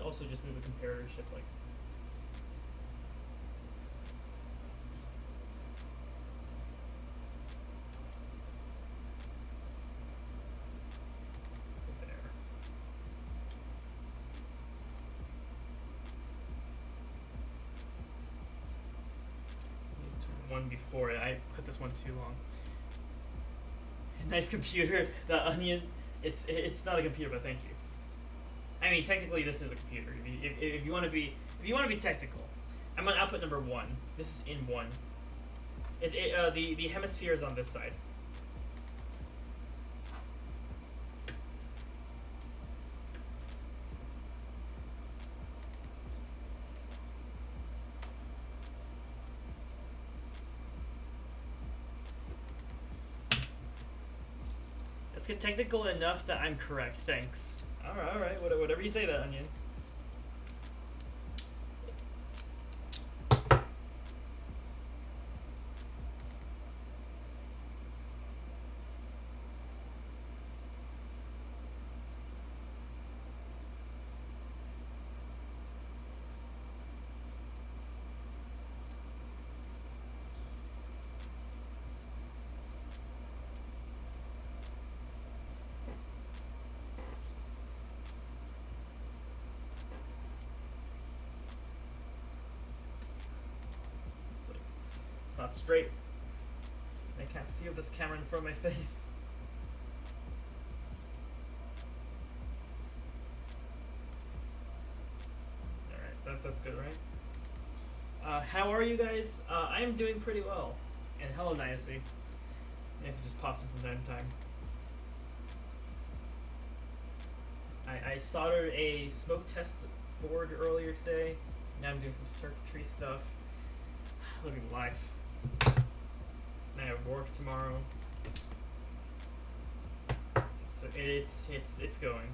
A: Also just move a comparator chip like there. One before it. I put this one too long. Nice computer. The Onion. It's not a computer, but thank you. I mean, technically, this is a computer. If you want to be technical, I'm on output number 1. This is in 1. The hemisphere is on this side. Let's get technical enough that I'm correct. Thanks. All right. Whatever you say, that Onion. It's not straight. I can't see with this camera in front of my face. Alright, that's good, right? How are you guys? I am doing pretty well. And hello, Niacy. Niacy just pops in from time to time. I soldered a smoke test board earlier today. Now I'm doing some circuitry stuff. Living life. And I have work tomorrow. It's going.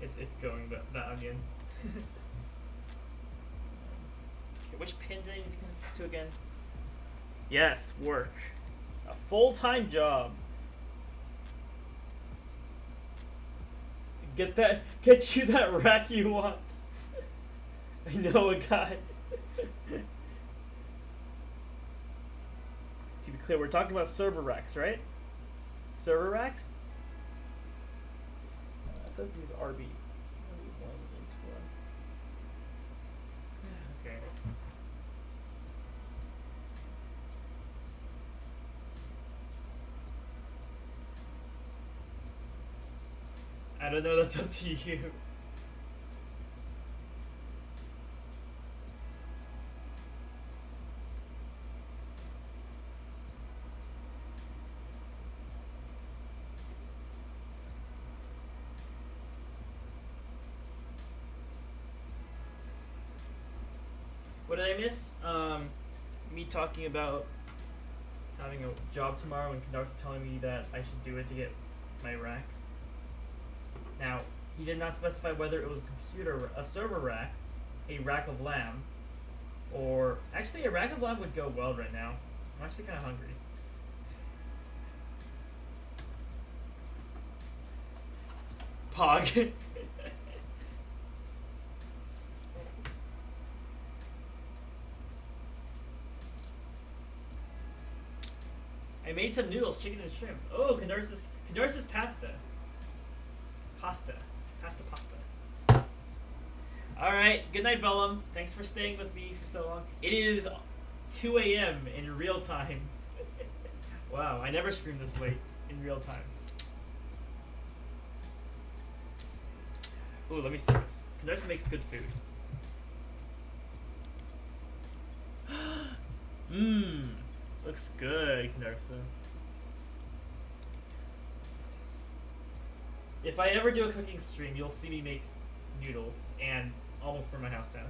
A: It's going. The Onion. Okay, which pin did I need to connect this to again? Yes, work. A full-time job. Get you that rack you want. I know a guy. To be clear, we're talking about server racks, right? Server racks? It says use RB. Okay. I don't know, that's up to you. What did I miss? Me talking about having a job tomorrow and Kendar's telling me that I should do it to get my rack. Now, he did not specify whether it was a server rack, a rack of lamb, or actually a rack of lamb would go well right now. I'm actually kind of hungry. Pog. I made some noodles, chicken and shrimp. Oh, Kendar's pasta. Pasta. Alright, good night, Vellum. Thanks for staying with me for so long. It is 2 a.m. in real time. Wow, I never stream this late in real time. Ooh, let me see this. Kendar's makes good food. Mmm. Looks good, Kendarsa. If I ever do a cooking stream, you'll see me make noodles and almost burn my house down.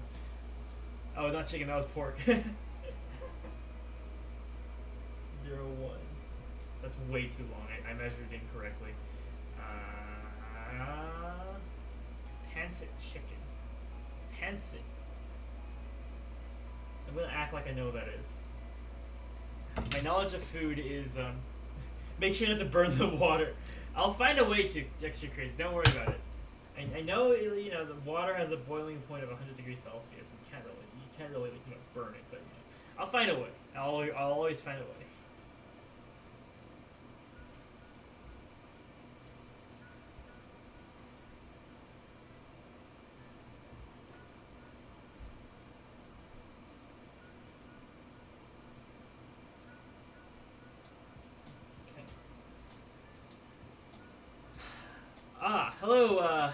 A: Oh, not chicken, that was pork. 0-1. That's way too long. I measured incorrectly. Pancit chicken. Pancit. I'm gonna act like I know what that is. My knowledge of food is, make sure not to burn the water. I'll find a way to, extra crazy. Don't worry about it. I know, you know, the water has a boiling point of 100 degrees Celsius. You can't really, you know, burn it, but you know, I'll find a way. I'll always find a way. Hello,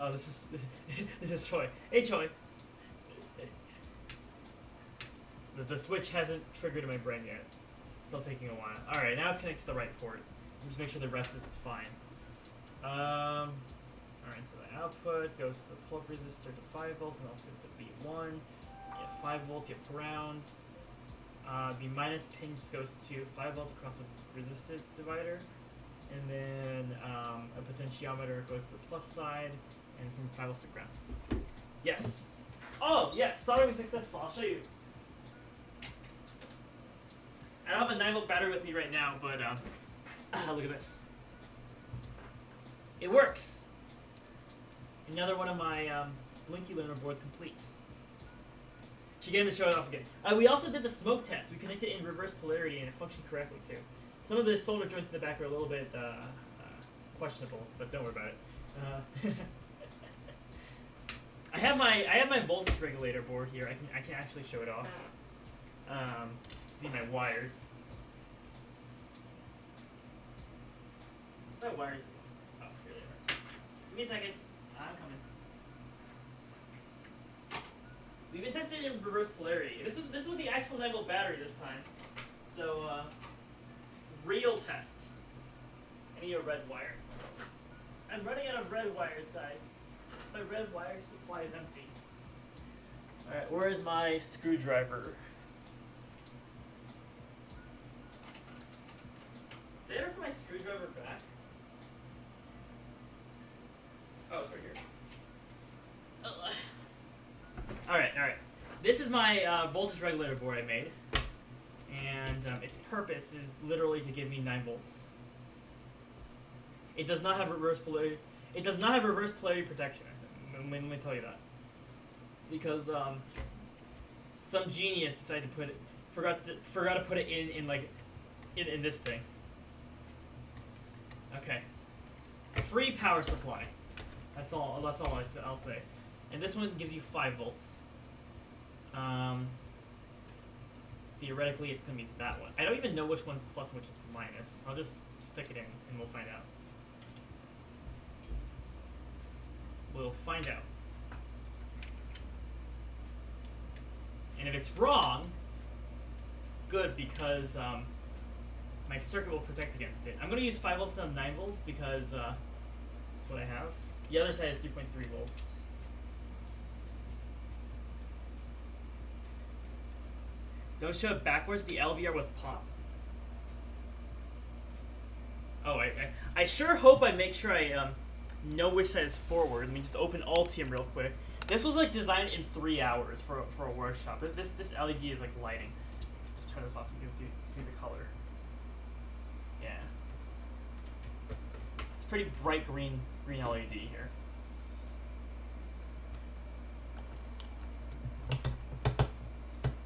A: oh, this is Choi. Hey, Choi. The switch hasn't triggered in my brain yet. It's still taking a while. Alright, now it's connected to the right port. Just make sure the rest is fine. Alright, so the output goes to the pull-up resistor to 5 volts and also goes to B1. You have 5 volts, you have ground. B minus pin just goes to 5 volts across a resistor divider. And then a potentiometer goes to the plus side, and from 5 volts to ground. Yes! Oh, yes! Soldering successful. I'll show you. I don't have a 9-volt battery with me right now, but look at this. It works! Another one of my Blinky Learner boards complete. Should get him to show it off again. We also did the smoke test. We connected it in reverse polarity, and it functioned correctly, too. Some of the solder joints in the back are a little bit questionable, but don't worry about it. I have my voltage regulator board here. I can actually show it off. Just need my wires. My wires. Oh, here they are. Give me a second. I'm coming. We've been testing it in reverse polarity. This was the actual 9-volt battery this time. So. Real test. I need a red wire. I'm running out of red wires, guys. My red wire supply is empty. Alright, where is my screwdriver? Did I ever put my screwdriver back? Oh, it's right here. Alright. This is my voltage regulator board I made. And its purpose is literally to give me 9 volts. It does not have reverse polarity. It does not have reverse polarity protection. Let me tell you that, because some genius decided to put it, forgot to put it in this thing. Okay. Free power supply. That's all I'll say. And this one gives you 5 volts. Theoretically, it's going to be that one. I don't even know which one's plus and which is minus. I'll just stick it in, and we'll find out. We'll find out. And if it's wrong, it's good because my circuit will protect against it. I'm going to use 5 volts instead of 9 volts because that's what I have. The other side is 3.3 volts. Don't show it backwards. The LVR with pop. Oh, I sure hope I make sure I know which side is forward. Let me just open Altium real quick. This was like designed in 3 hours for a workshop. This LED is like lighting. Just turn this off. You can see the color. Yeah. It's pretty bright green LED here.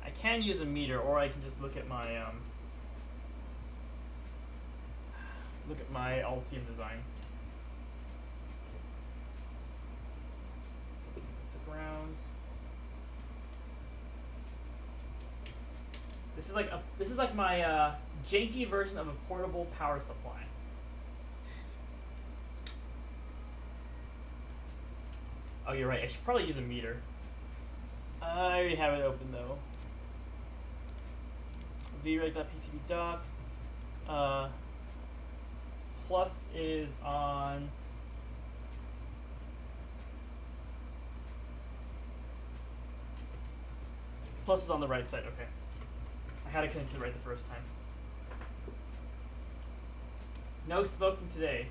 A: I can use a meter, or I can just look at my Altium design. This to ground. This is like my janky version of a portable power supply. Oh, you're right. I should probably use a meter. I already have it open though. vreg.pcb doc. Plus is on. Plus is on the right side. Okay. I had to connect to the right the first time. No smoking today.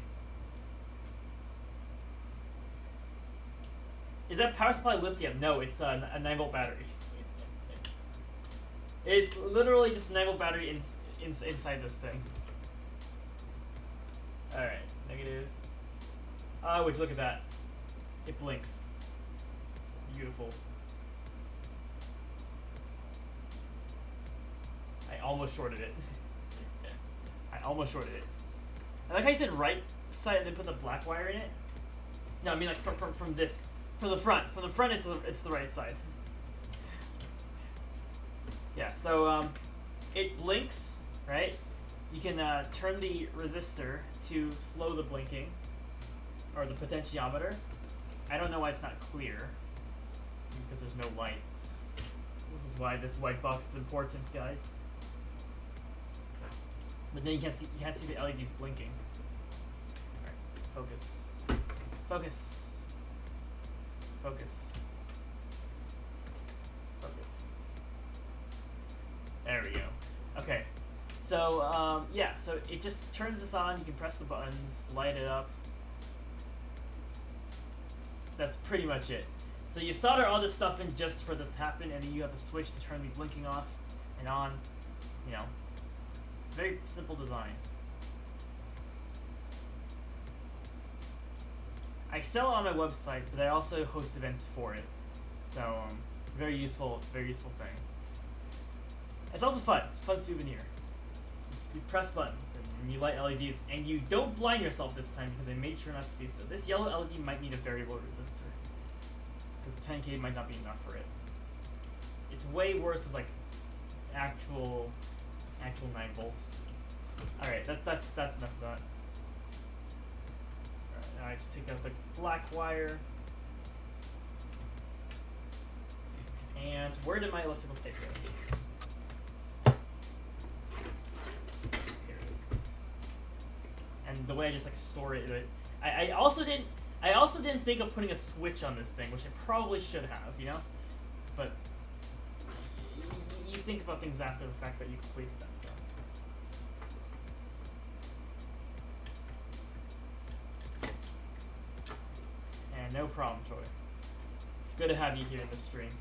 A: Is that power supply lithium? No, it's a 9-volt battery. It's literally just a 9-volt battery inside this thing. Alright, negative. Would you look at that? It blinks. Beautiful. I almost shorted it. I almost shorted it. I like how you said right side and then put the black wire in it. No, I mean like from this. From the front. From the front, it's the right side. Yeah, so it blinks, right? You can turn the resistor to slow the blinking, or the potentiometer. I don't know why it's not clear, because there's no light. This is why this white box is important, guys. But then you can't see the LEDs blinking. All right, focus, focus. Focus. Focus. There we go. Okay. So, yeah. So it just turns this on. You can press the buttons, light it up. That's pretty much it. So you solder all this stuff in just for this to happen, and then you have a switch to turn the blinking off and on. You know, very simple design. I sell it on my website, but I also host events for it. So, very useful thing. It's also fun souvenir. You press buttons and you light LEDs, and you don't blind yourself this time because I made sure not to do so. This yellow LED might need a very low resistor because the 10K might not be enough for it. It's way worse with like actual 9 volts. All right, that's enough of that. I just take out the black wire. And where did my electrical tape go? Here it is. And the way I just like store it, I also didn't think of putting a switch on this thing, which I probably should have, you know? But you think about things after the fact that you completed them, so. No problem, Troy. Good to have you here in the stream.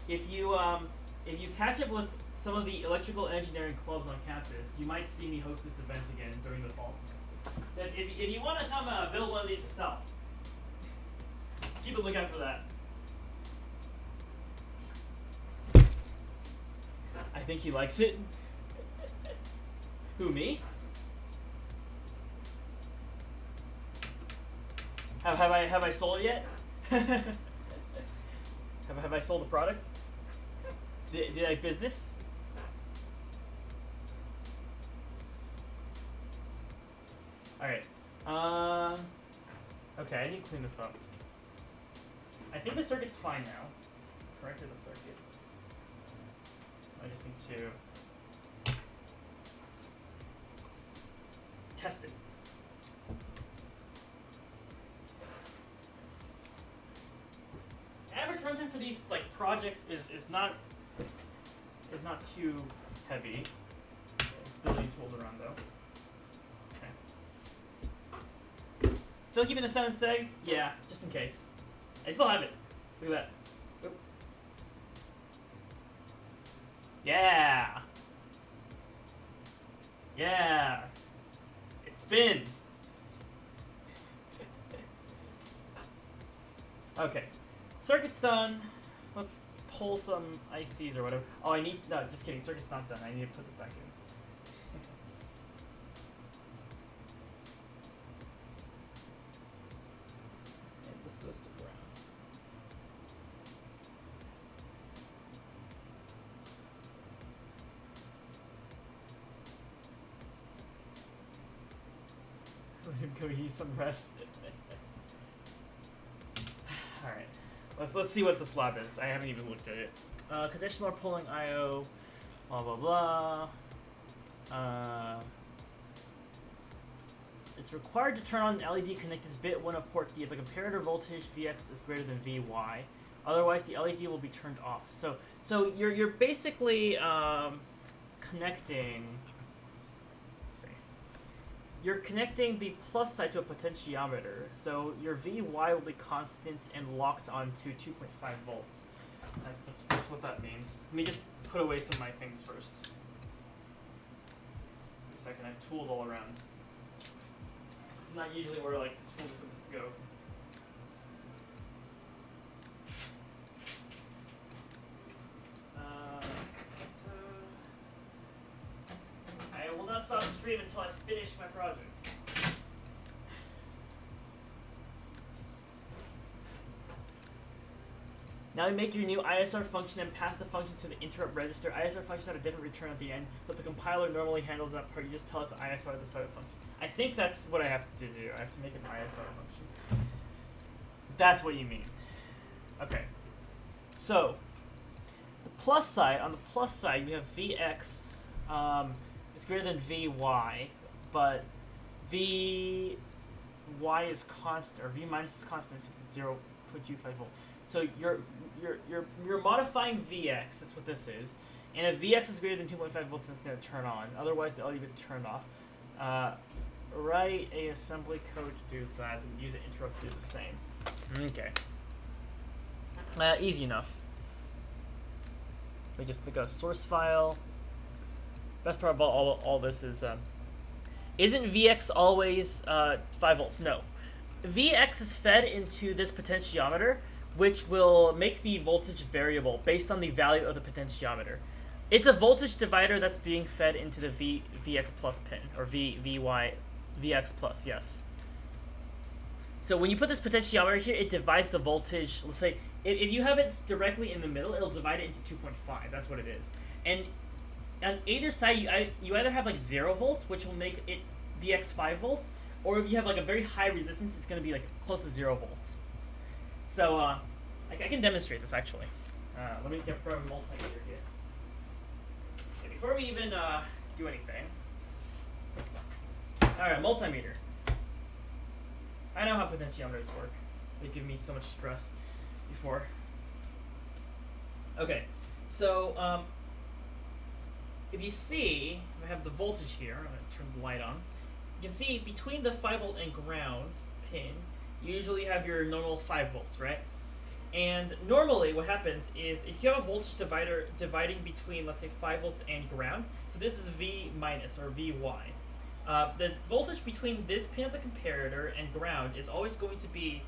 A: If you catch up with some of the electrical engineering clubs on campus, you might see me host this event again during the fall semester. If you want to come build one of these yourself, just keep a lookout for that. I think he likes it. Who, me? Have I sold it yet? have I sold the product? Did I business? All right. Okay, I need to clean this up. I think the circuit's fine now. Corrected the circuit. I just need to test it. Average runtime for these like projects is not too heavy. Building tools around though. Okay. Still keeping the 7 seg? Yeah, just in case. I still have it. Look at that. Oop. Yeah. Yeah. It spins. Okay. Circuit's done. Let's pull some ICs or whatever. Oh, I need... No, just kidding. Circuit's not done. I need to put this back in. And this goes to ground. Go use some rest. Alright. Let's see what this lab is. I haven't even looked at it. Conditional pulling IO, blah blah blah. It's required to turn on an LED connected to bit 1 of port D if the comparator voltage Vx is greater than Vy. Otherwise, the LED will be turned off. So you're basically connecting. Let's see. You're connecting the plus side to a potentiometer, so your Vy will be constant and locked onto 2.5 volts. That's what that means. Let me just put away some of my things first. So I can have tools all around. It's not usually where like the tools are supposed to go. I will not stop stream until I finish my projects. Now you make your new ISR function and pass the function to the interrupt register. ISR function had a different return at the end, but the compiler normally handles that part. You just tell it to ISR at the start of the function. I think that's what I have to do. I have to make an ISR function. That's what you mean. Okay. So, the plus side, on the plus side, you have Vx, it's greater than Vy, but Vy is constant, or V minus is constant, it's 0.25 volts. So you're modifying Vx, that's what this is, and if Vx is greater than 2.5 volts, it's going to turn on. Otherwise, the LED will be turned off. Write a assembly code to do that, and use an interrupt to do the same. Okay. Easy enough. We just make a source file. Best part about all this is, isn't Vx always 5 volts? No. Vx is fed into this potentiometer, which will make the voltage variable based on the value of the potentiometer. It's a voltage divider that's being fed into the Vx plus pin, or Vx plus, yes. So when you put this potentiometer here, it divides the voltage. Let's say, if you have it directly in the middle, it'll divide it into 2.5. That's what it is. And on either side, you either have like 0 volts, which will make it Vx 5 volts, or if you have like a very high resistance, it's going to be like close to 0 volts. So I can demonstrate this actually. Let me get a multimeter here. Okay, before we even do anything. Alright, multimeter. I know how potentiometers work. They give me so much stress before. Okay, so if you see, I have the voltage here. I'm going to turn the light on. You can see between the 5 volt and ground pin, you usually have your normal 5 volts, right? And normally what happens is if you have a voltage divider dividing between, let's say, 5 volts and ground, so this is V minus or Vy. The voltage between this pin of the comparator and ground is always going to be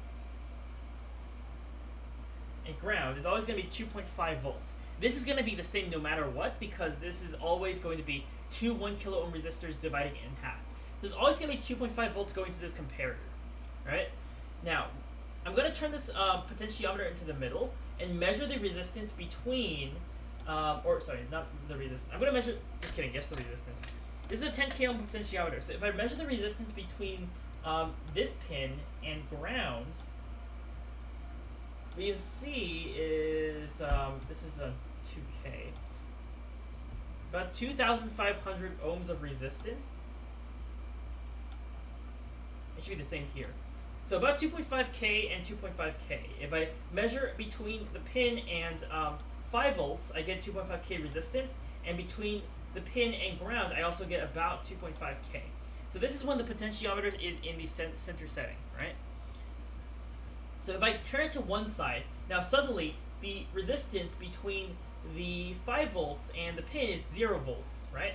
A: 2.5 volts. This is going to be the same no matter what, because this is always going to be two 1 kilo ohm resistors dividing it in half. There's always going to be 2.5 volts going to this comparator, right? Now, I'm going to turn this potentiometer into the middle and measure the resistance between, sorry, not the resistance. I'm going to measure, just kidding, yes, the resistance. This is a 10 k ohm potentiometer. So if I measure the resistance between this pin and ground, we can see is, this is a 2K, about 2,500 ohms of resistance. It should be the same here. So about 2.5K and 2.5K. If I measure between the pin and 5 volts, I get 2.5K resistance, and between the pin and ground, I also get about 2.5K. So this is when the potentiometer is in the center setting, right? So if I turn it to one side, now suddenly the resistance between the 5 volts and the pin is 0 volts, right?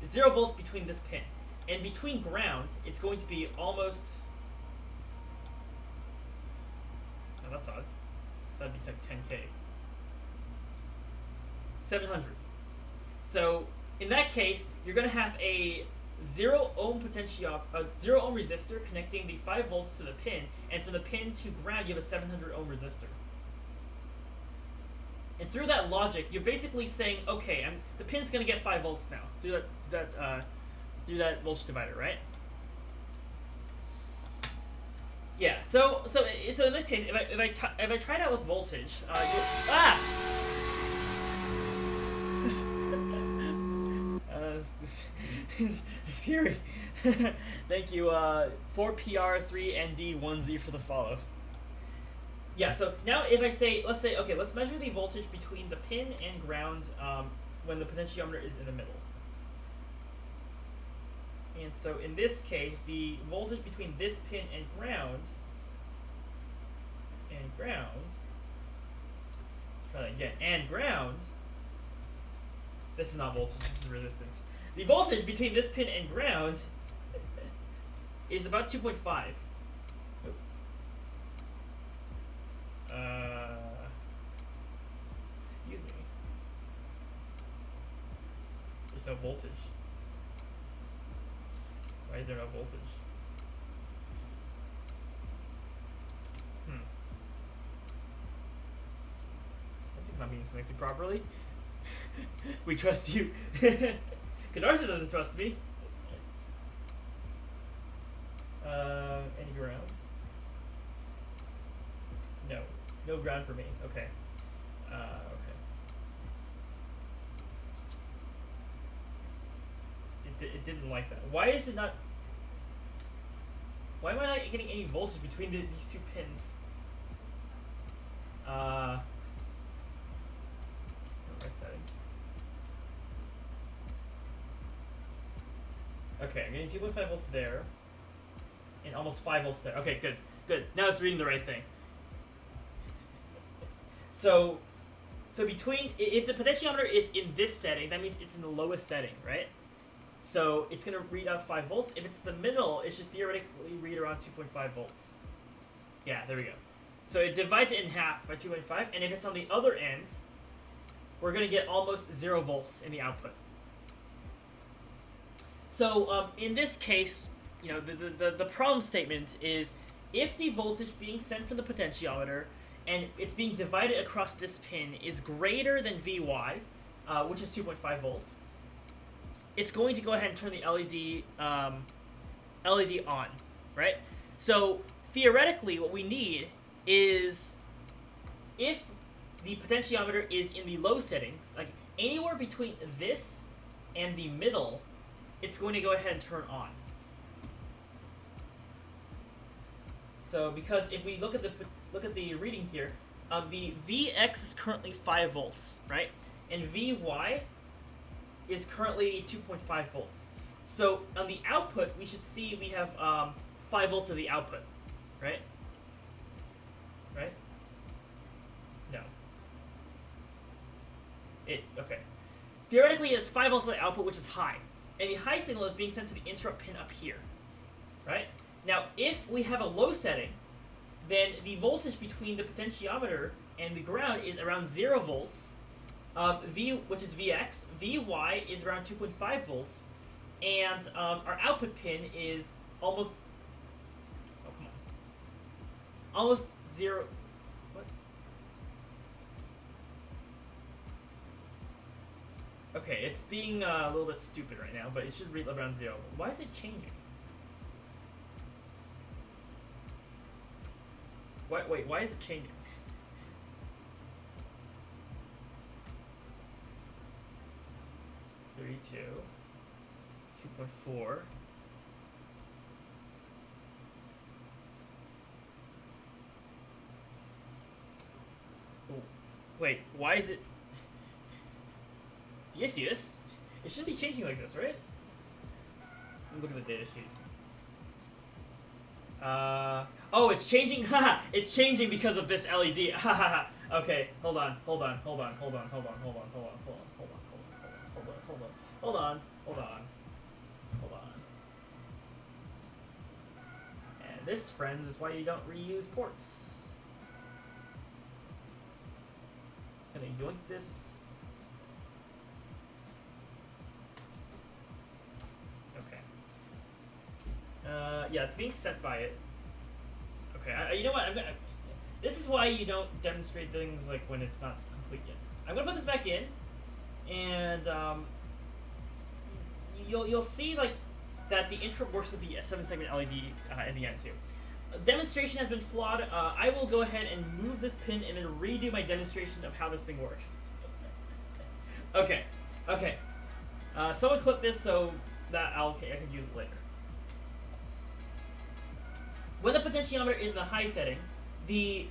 A: It's 0 volts between this pin. And between ground, it's going to be almost... Oh, that's odd. That'd be like 10K. 700. So in that case, you're going to have a 0 ohm resistor connecting the 5 volts to the pin, and from the pin to ground, you have a 700 ohm resistor. And through that logic, you're basically saying, okay, the pin's going to get 5 volts now through that voltage divider, right? Yeah. So in this case, if I try it out with voltage, Siri. Thank you. 4PR3ND1Z for the follow. Yeah, so now if I say, let's say, okay, let's measure the voltage between the pin and ground when the potentiometer is in the middle. And so in this case, the voltage between this pin and ground, let's try that again, and ground, this is not voltage, this is resistance. The voltage between this pin and ground is about 2.5. Excuse me. There's no voltage. Why is there no voltage? Something's not being connected properly. We trust you. Canarsa doesn't trust me. Any ground? No. No ground for me. Okay. Okay. It didn't like that. Why is it not... Why am I not getting any voltage between these two pins? Right setting. Okay, I'm getting 2.5 volts there. And almost 5 volts there. Okay, good. Good. Now it's reading the right thing. So between... If the potentiometer is in this setting, that means it's in the lowest setting, right? So it's going to read out 5 volts. If it's the middle, it should theoretically read around 2.5 volts. Yeah, there we go. So it divides it in half by 2.5, and if it's on the other end, we're going to get almost 0 volts in the output. So in this case, you know, the problem statement is if the voltage being sent from the potentiometer and it's being divided across this pin is greater than Vy, which is 2.5 volts, it's going to go ahead and turn the LED on, right? So theoretically, what we need is if the potentiometer is in the low setting, like anywhere between this and the middle, it's going to go ahead and turn on. So because if we look at the reading here, the Vx is currently 5 volts, right? And Vy is currently 2.5 volts. So on the output, we should see we have 5 volts of the output, right? Right? No. Okay. Theoretically, it's 5 volts of the output, which is high. And the high signal is being sent to the interrupt pin up here, right? Now, if we have a low setting, then the voltage between the potentiometer and the ground is around 0 volts, which is Vx. Vy is around 2.5 volts, and our output pin is almost... Oh, come on. Almost 0... What? Okay, it's being a little bit stupid right now, but it should read around 0. Why is it changing? Wait, why is it changing? (32), 2.4. Wait, why is it... Do you see this? It shouldn't be changing like this, right? Look at the data sheet. Oh, it's changing. Haha, it's changing because of this LED. Haha. Okay, hold on. And this, friends, is why you don't reuse ports. It's gonna yoink this. Okay. Yeah, it's being set by it. Okay, you know what? This is why you don't demonstrate things like when it's not complete yet. I'm gonna put this back in, and you'll see like that the interrupt works with the 7-segment LED in the end too. Demonstration has been flawed. I will go ahead and move this pin and then redo my demonstration of how this thing works. Okay. Someone clip this so that I can use it later. When the potentiometer is in the high setting, the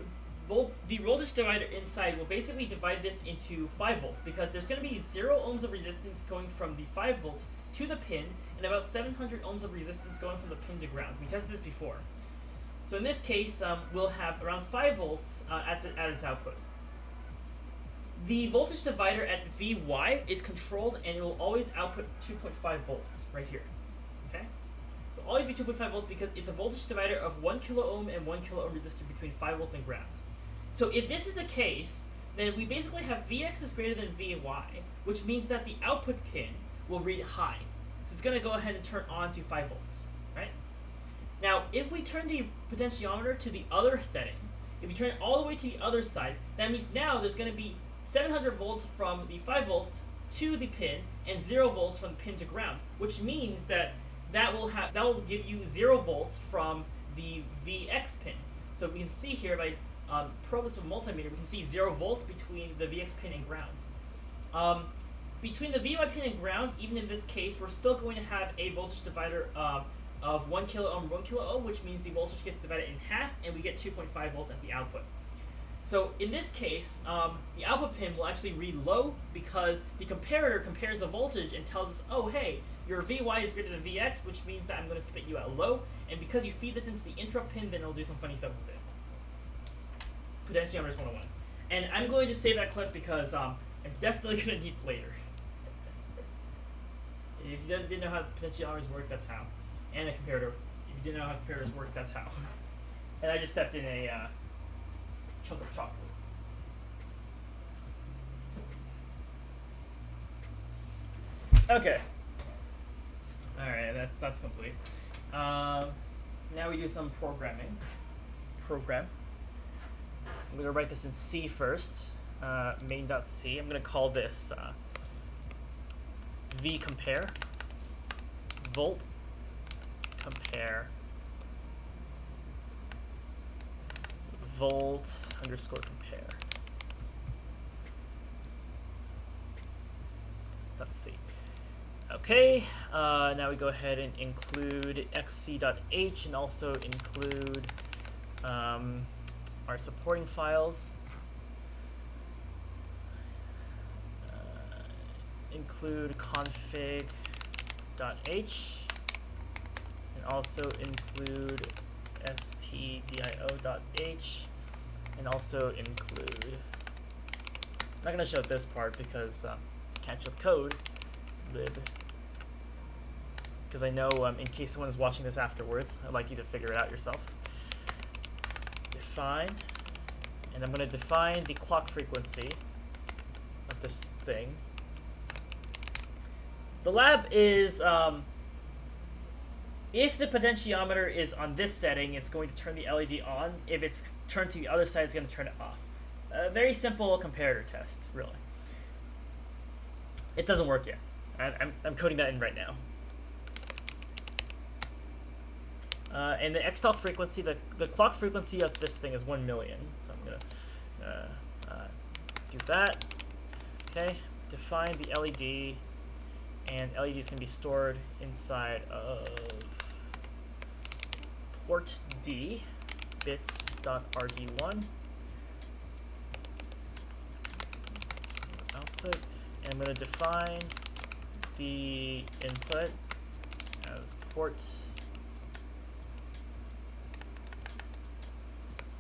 A: voltage divider inside will basically divide this into 5 volts because there's going to be 0 ohms of resistance going from the 5 volt to the pin and about 700 ohms of resistance going from the pin to ground. We tested this before. So in this case, we'll have around 5 volts at its output. The voltage divider at Vy is controlled and it will always output 2.5 volts right here. Okay? So always be 2.5 volts because it's a voltage divider of 1 kilo ohm and 1 kilo ohm resistor between 5 volts and ground. So if this is the case, then we basically have Vx is greater than Vy, which means that the output pin will read high. So it's going to go ahead and turn on to 5 volts, right? Now, if we turn the potentiometer to the other setting, if we turn it all the way to the other side, that means now there's going to be 700 volts from the 5 volts to the pin and 0 volts from the pin to ground, which means that that will give you 0 volts from the Vx pin. So we can see here, if I probe this with a multimeter, we can see 0 volts between the Vx pin and ground. Between the Vy pin and ground, even in this case, we're still going to have a voltage divider of 1 kilo ohm, 1 kilo ohm, which means the voltage gets divided in half, and we get 2.5 volts at the output. So in this case, the output pin will actually read low because the comparator compares the voltage and tells us, oh hey, your Vy is greater than Vx, which means that I'm going to spit you out low, and because you feed this into the interrupt pin, then it'll do some funny stuff with it. Potentiometers 101. And I'm going to save that clip because I'm definitely going to need it later. If you didn't know how potentiometers work, that's how. And a comparator. If you didn't know how comparators work, that's how. And I just stepped in a chunk of chocolate. Okay. Alright, that's complete. Now we do some programming. I'm going to write this in C first. Main.c. I'm going to call this vCompare. Volt compare volt underscore compare. Let's see. Okay, now we go ahead and include xc.h and also include our supporting files. Include config.h and also include stdio.h and also include, I'm not going to show this part because can't show the code, lib, because I know in case someone is watching this afterwards, I'd like you to figure it out yourself. Define, and I'm going to define the clock frequency of this thing. The lab is, if the potentiometer is on this setting, it's going to turn the LED on. If it's turned to the other side, it's going to turn it off. A very simple comparator test, really. It doesn't work yet. I'm coding that in right now. And the Xtal frequency, the clock frequency of this thing is 1 million. So I'm going to do that. Okay, define the LED. And LEDs can be stored inside of port D bits.rd1 output, and I'm going to define the input as port.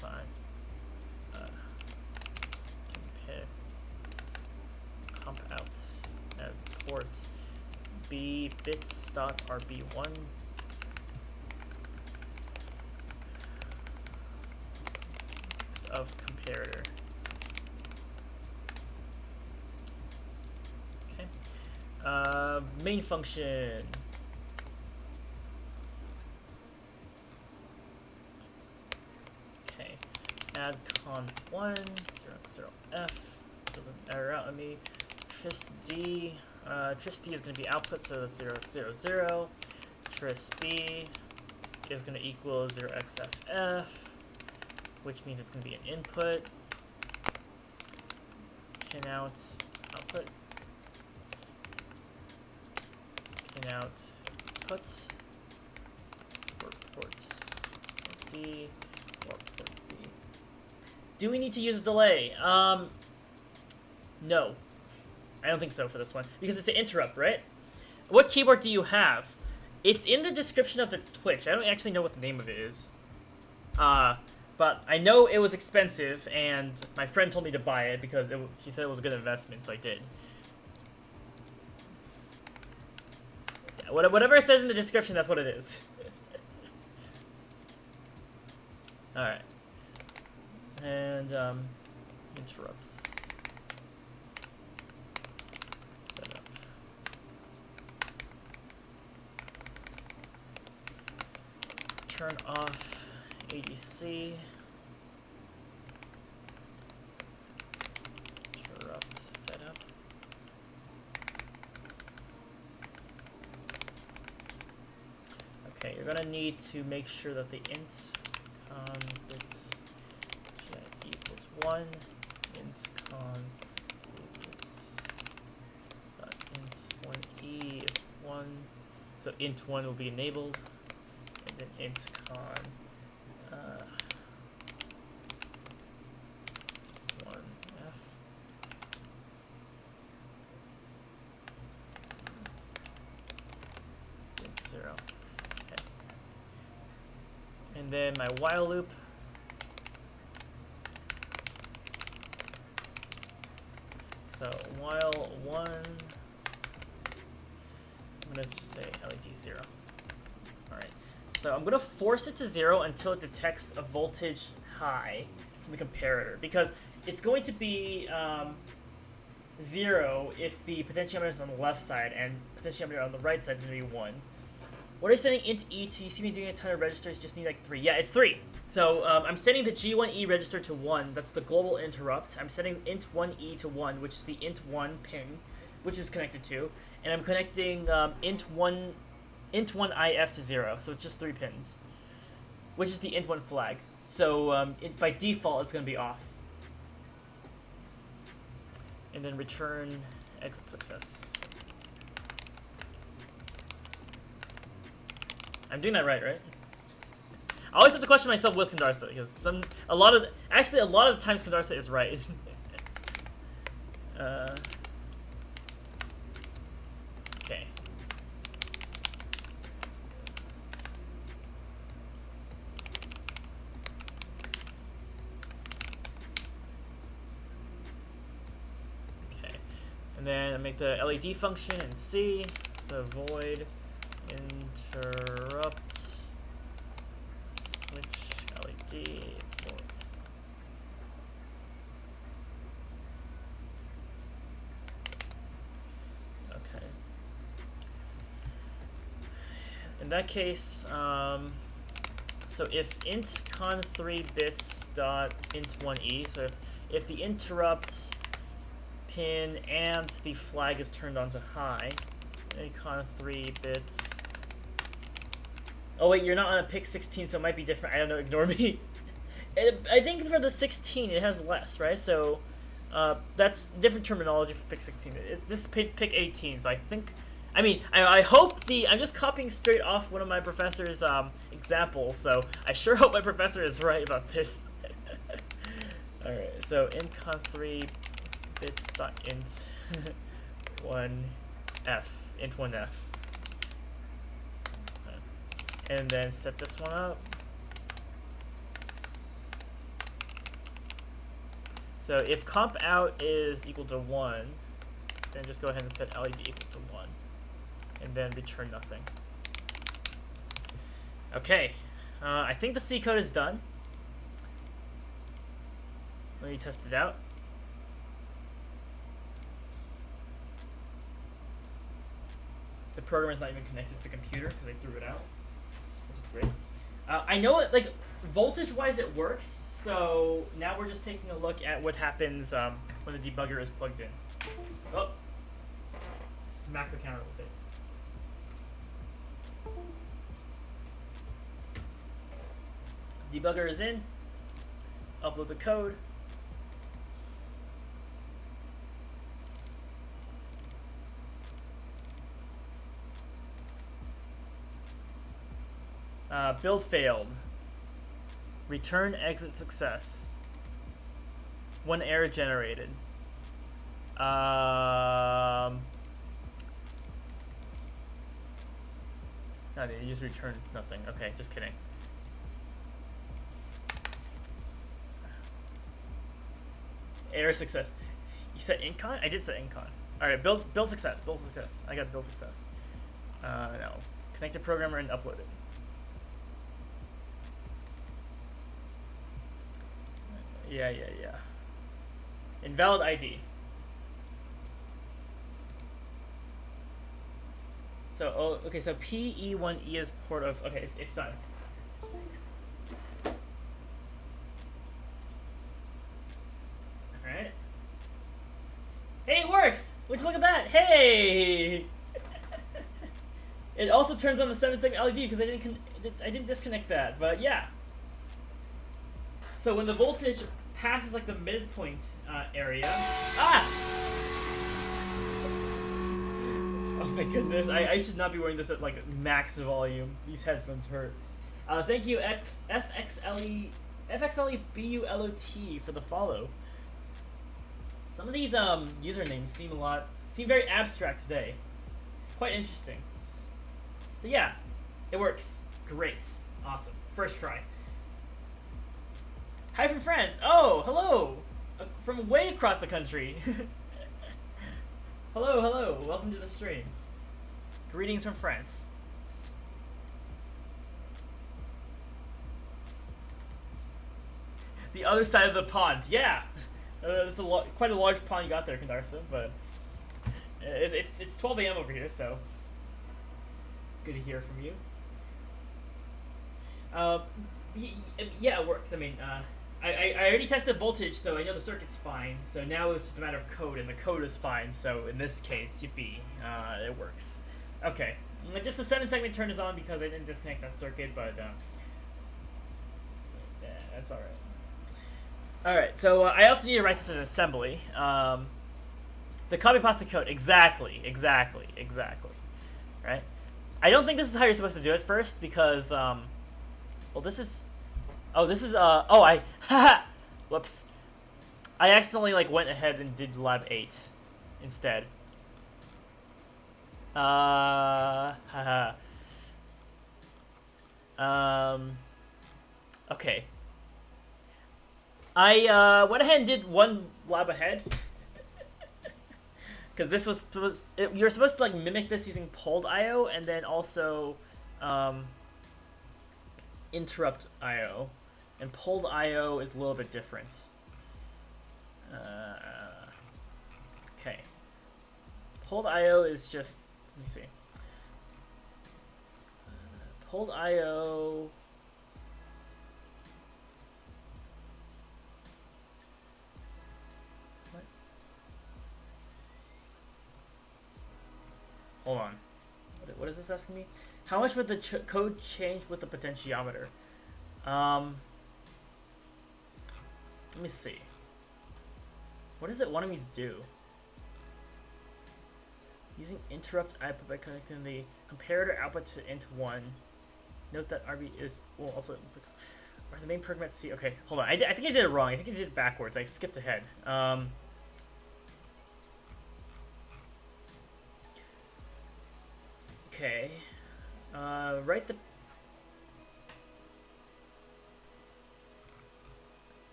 A: Fine. Compare comp out as port b bits dot rb1 of comparator. Okay. Main function. Okay. Add const1 0x0f. This doesn't error out on me. Tris d. Tris d is going to be output, so that's 0x00. Tris b is going to equal 0xff, which means it's going to be an input. Pin out output. Pin out put for port D or port B. Do we need to use a delay? No. I don't think so for this one, because it's an interrupt, right? What keyboard do you have? It's in the description of the Twitch. I don't actually know what the name of it is. But I know it was expensive, and my friend told me to buy it because she said it was a good investment, so I did. Yeah, whatever it says in the description, that's what it is. Alright. And, interrupts. Setup. Turn off ADC. Interrupt setup. Okay, you're gonna need to make sure that the int con bits equals 1, int con bits dot int 1e is 1, so int 1 will be enabled, and then int con 1f is 0. Okay. And then my while loop. So while 1, I'm gonna just say LED 0. Alright. So I'm gonna force it to 0 until it detects a voltage high from the comparator, because it's going to be 0 if the potentiometer is on the left side and potentiometer on the right side is going to be 1. What are you setting int e to? You see me doing a ton of registers, just need like 3. Yeah, it's 3. So I'm setting the G1E register to 1. That's the global interrupt. I'm setting int 1E to 1, which is the int 1 pin, which is connected to. And I'm connecting int 1IF to 0. So it's just 3 pins, which is the int 1 flag. So by default, it's going to be off. And then return exit success. I'm doing that right? I always have to question myself with Condarsa, because a lot of the times Condarsa is right. Okay. Okay. And then I make the LED function in C. So void interrupt switch LED port. Okay. In that case, so if int con 3 bits dot int 1e, so if the interrupt pin and the flag is turned on to high, int con 3 bits. Oh wait, you're not on a PIC 16, so it might be different. I don't know, ignore me. I think for the 16, it has less, right? So that's different terminology for PIC 16. This is PIC 18, so I think... I hope I'm just copying straight off one of my professor's examples, so I sure hope my professor is right about this. Alright, so int con 3 bits dot int 1F, int 1F. And then set this one up. So if comp out is equal to 1, then just go ahead and set LED equal to 1. And then return nothing. Okay, I think the C code is done. Let me test it out. The program is not even connected to the computer because I threw it out, which is great. I know it, like, voltage-wise it works, so now we're just taking a look at what happens when the debugger is plugged in. Oh, smack the counter with it. Debugger is in. Upload the code. Build failed. Return exit success. One error generated. No, you just returned nothing. Okay, just kidding. Error success. You said incon? I did say incon. All right, build success. Build success. I got build success. No. Connect to programmer and upload it. Yeah. Invalid ID. So, okay, so PE1E is port of, okay, it's done. Alright. Hey, it works! Would you look at that? Hey! It also turns on the 7-segment LED because I didn't disconnect that, but yeah. So when the voltage passes like the midpoint area, oh my goodness, I should not be wearing this at like max volume. These headphones hurt. Thank you FXLEBULOT for the follow. Some of these usernames seem very abstract today. Quite interesting. So yeah, it works. Great. Awesome. First try. Hi from France. Oh, hello. From way across the country. Hello. Welcome to the stream. Greetings from France. The other side of the pond. Yeah. It's quite a large pond you got there, Kandarsa, but it's 12 a.m. over here, so good to hear from you. Yeah, it works. I mean, I already tested voltage, so I know the circuit's fine. So now it's just a matter of code, and the code is fine. So in this case, yippee, it works. Okay, just the 7-segment turn is on because I didn't disconnect that circuit, but yeah, that's all right. All right, so I also need to write this in assembly. The copy pasta code, exactly. Right? I don't think this is how you're supposed to do it first because, well, this is. Whoops. I accidentally went ahead and did lab 8 instead. Okay. I went ahead and did one lab ahead. Because this was you're supposed to mimic this using pulled IO and then also interrupt IO. And pulled IO is a little bit different. Okay. Pulled IO is just, let me see. Pulled IO. What? Hold on. What is this asking me? How much would the code change with the potentiometer? Let me see. What is it wanting me to do? Using interrupt output by connecting the comparator output to int1. Note that RB is also or the main program at C. Okay, hold on. I think I did it wrong. I think I did it backwards. I skipped ahead. Okay. Write the...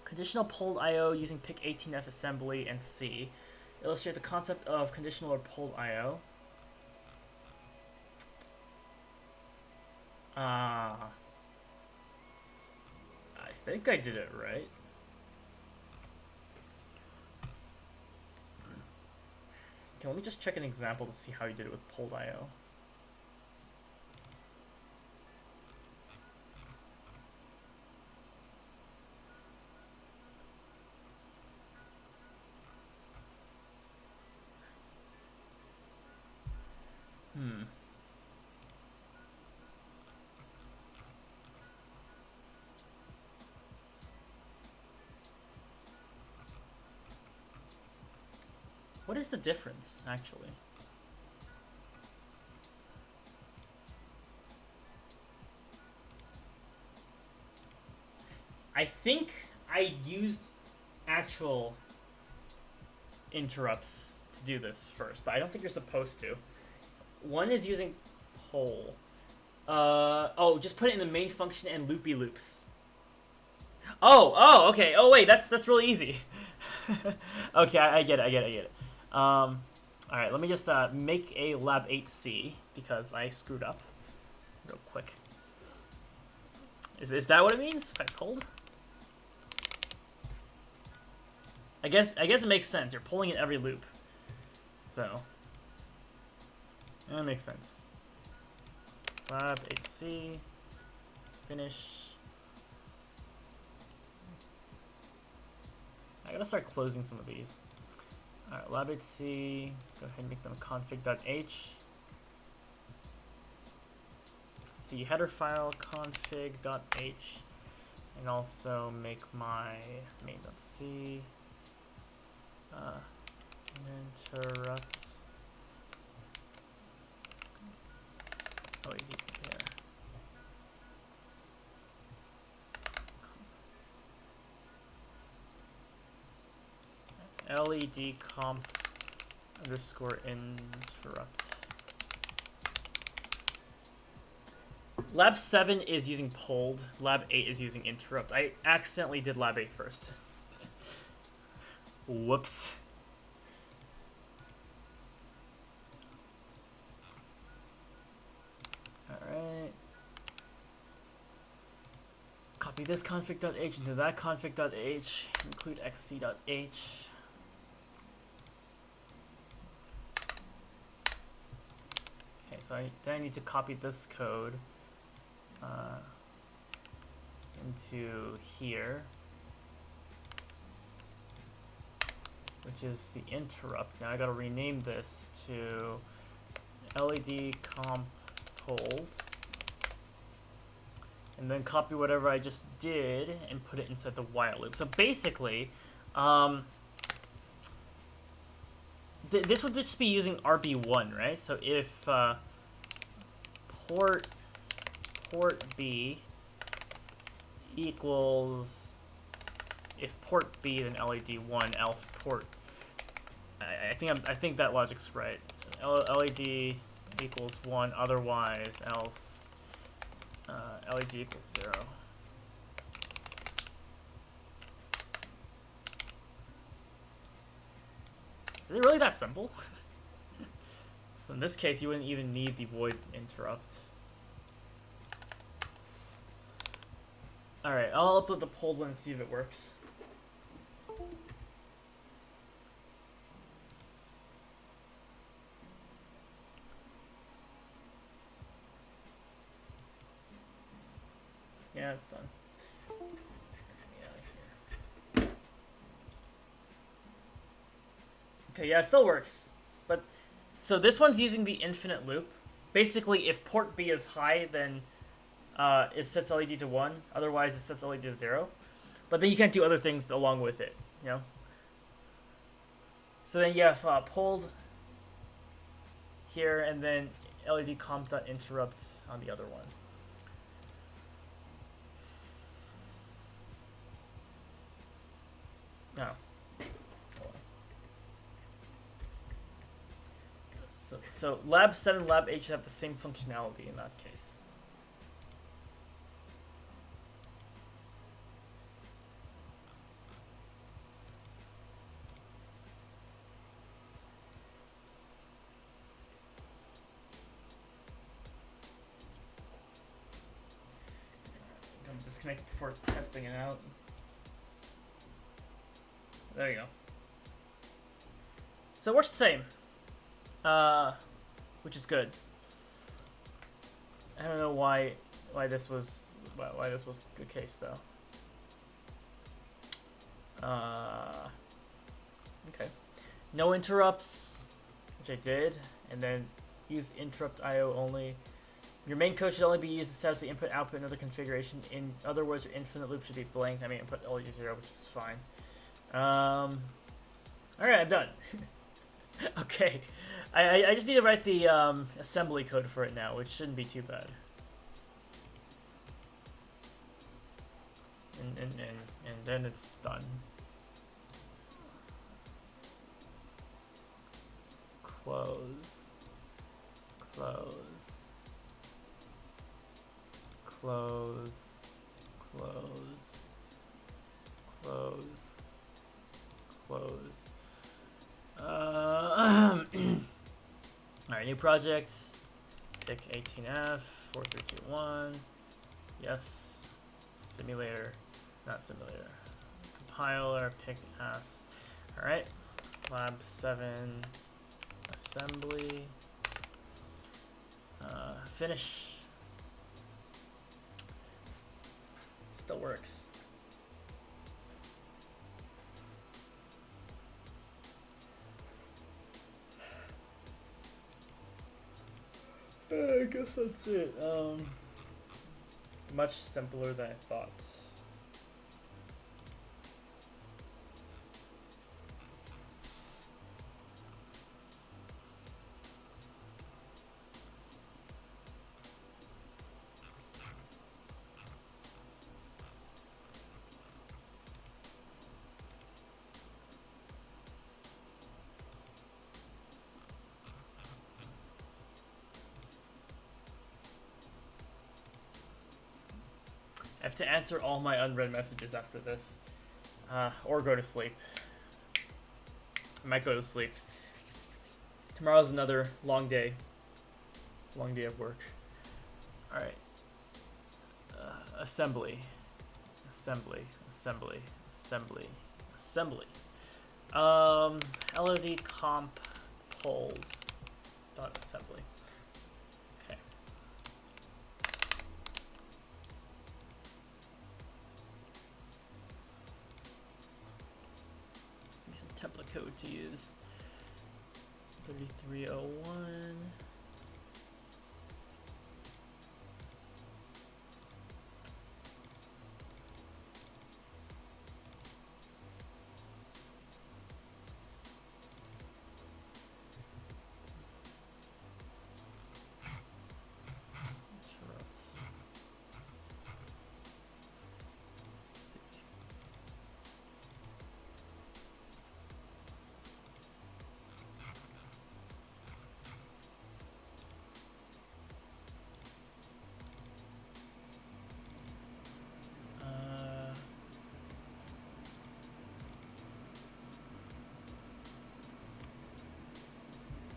A: Conditional pulled I/O using PIC18F assembly and C. Illustrate the concept of conditional or pulled I/O. I think I did it right. Okay, let me just check an example to see how you did it with pulled I/O. What is the difference, actually? I think I used actual interrupts to do this first, but I don't think you're supposed to. One is using poll. Oh, just put it in the main function and loopy loops. Oh, okay. Oh, wait, that's really easy. Okay, I get it. All right, let me just make a lab 8C because I screwed up real quick. Is that what it means? If I pulled? I guess it makes sense. You're pulling in every loop, so that makes sense. Lab 8C, finish. I gotta start closing some of these. All right, lab 8C. Go ahead and make them config.h. C header file config.h, and also make my main.c. Interrupt LED here. LED comp underscore interrupt. Lab 7 is using pulled. Lab 8 is using interrupt. I accidentally did lab 8 first. Whoops. Alright. Copy this config.h into that config.h. Include xc.h. Okay, so then I need to copy this code into here, which is the interrupt. Now I gotta rename this to LED comp pulled, and then copy whatever I just did and put it inside the while loop. So basically, this would just be using RB1, right? So if port B equals, if port B, then LED 1, else port. I think that logic's right. LED equals 1, otherwise else LED equals 0. Is it really that simple? So in this case, you wouldn't even need the void interrupt. Alright, I'll upload the pulled one and see if it works. Yeah, it's done. Get me out of here. Okay, yeah, it still works. But so this one's using the infinite loop. Basically, if port B is high, then it sets LED to 1. Otherwise, it sets LED to 0. But then you can't do other things along with it, you know? So then you have pulled here, and then LED comp.interrupt on the other one. Oh. So Lab 7 and Lab 8 should have the same functionality in that case. I'm gonna disconnect before testing it out. There you go. So it works the same, which is good. I don't know why this was the case though. Okay, no interrupts, which I did, and then use interrupt IO only. Your main code should only be used to set up the input, output, and other configuration. In other words, your infinite loop should be blank. I mean, input only 0, which is fine. All right, I'm done. Okay, I just need to write the assembly code for it now, which shouldn't be too bad. And then it's done. Close. Close. Close. Close. Close. Close. Alright, new project. Pick 18F, 4321. Yes. Simulator. Not simulator. Compiler, pick S. Alright. Lab 7. Assembly. Finish. Still works. I guess that's it. Much simpler than I thought. I have to answer all my unread messages after this, or go to sleep. I might go to sleep. Tomorrow's another long day of work. All right. Assembly. LOD comp hold dot assembly. Okay. Some template code to use. 3301.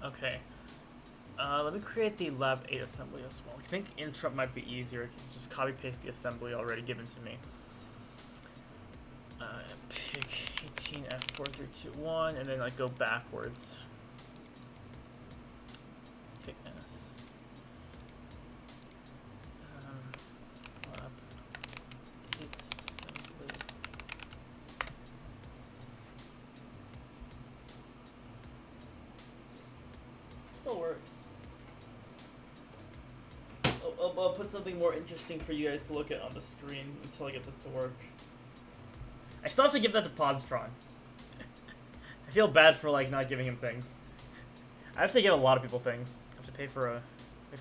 A: Okay. Let me create the Lab 8 assembly as well. I think interrupt might be easier. I can just copy paste the assembly already given to me. Pick 18F4321 and then like go backwards. Pick S. Lab 8 assembly. Still works. I'll put something more interesting for you guys to look at on the screen until I get this to work. I still have to give that to Positron. I feel bad for like not giving him things. I have to give a lot of people things. I have to pay for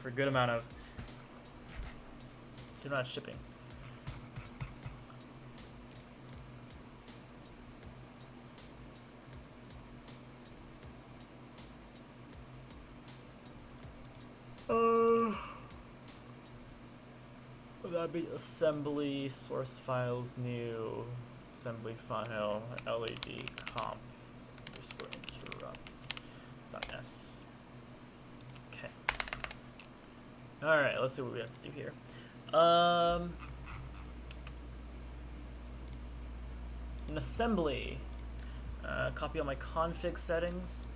A: a good amount of shipping. bit assembly, source files, new, assembly file, LED comp, underscore interrupt.s. Okay. Alright, let's see what we have to do here. In assembly, copy all my config settings,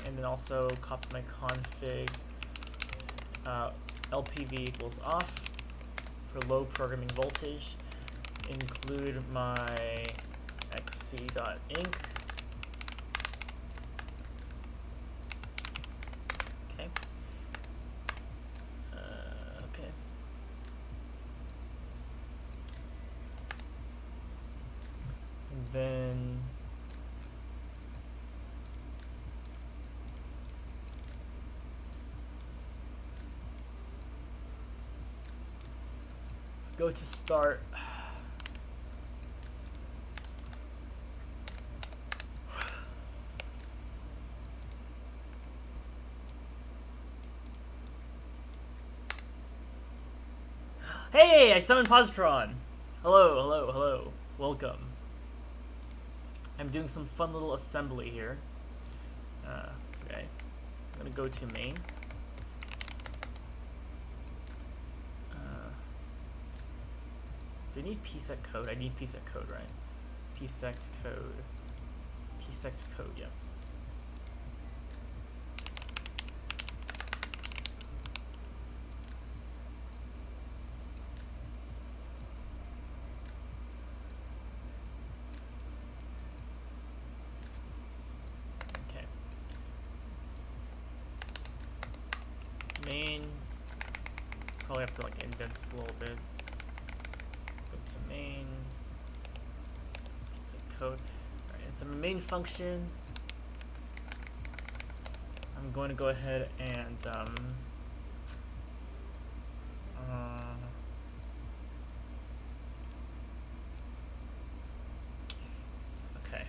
A: and then also copy my config LPV equals off for low programming voltage. Include my xc.inc. Okay. Okay. And then go to start. Hey, I summoned Positron. Hello, hello, hello. Welcome. I'm doing some fun little assembly here. Okay. I'm gonna go to main. Do I need psect code? I need psect code, right? Psect code. Psect code, yes. Okay. Main. Probably have to like indent this a little bit. To main, it's a code. All right, it's a main function. I'm going to go ahead and okay.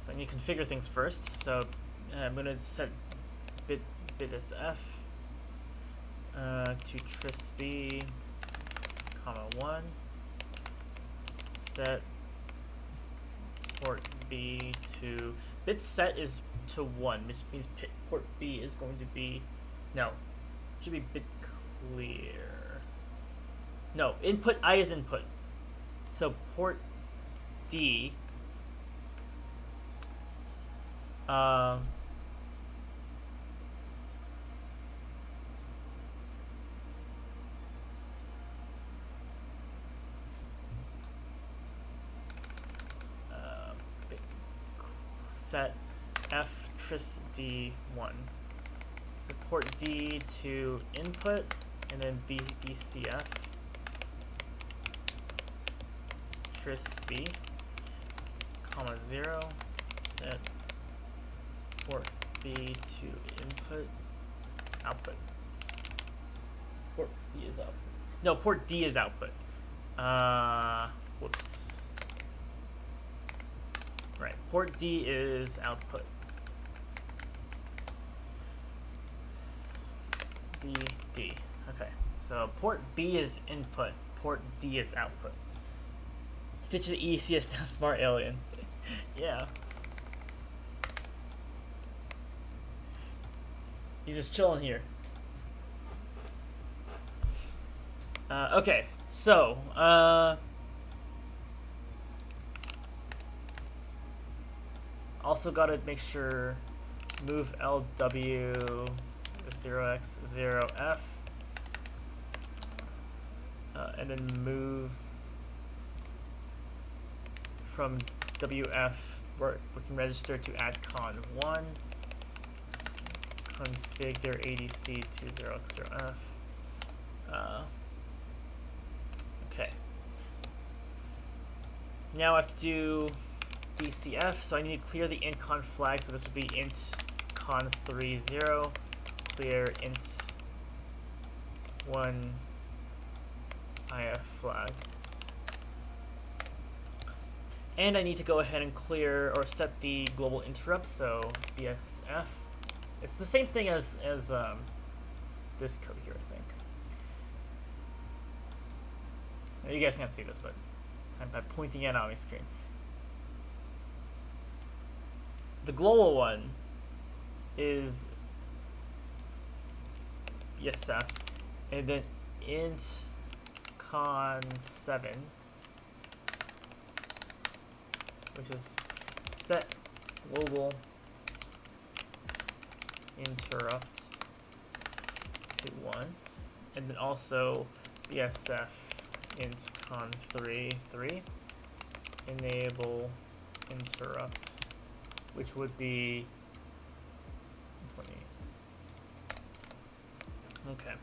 A: So I need to configure things first. So I'm going to set bit as f to trisb, comma 1. Set port B to bit set is to 1, which means port B is going to be should be bit clear. No, input I is input. So port D set f tris d1. So port D to input, and then BCF tris B, comma 0. Set port B to input, output. Port B is output. No, port D is output. Whoops. Right, port D is output. D. Okay, so port B is input, port D is output. Stitch the ECS now, smart alien. Yeah. He's just chilling here. Okay, so, also gotta make sure move LW 0x0f, and then move from WF working register to add con 1, config their ADC to 0x0f. Okay. Now I have to do BCF, so I need to clear the int con flag, so this would be int con 30, clear int 1 IF flag. And I need to go ahead and clear or set the global interrupt, so BSF. It's the same thing as this code here, I think. You guys can't see this, but I'm pointing it out on my screen. The global one is BSF, and then int con7, which is set global interrupt to 1, and then also BSF int con3 3 enable interrupt, which would be 20. Okay.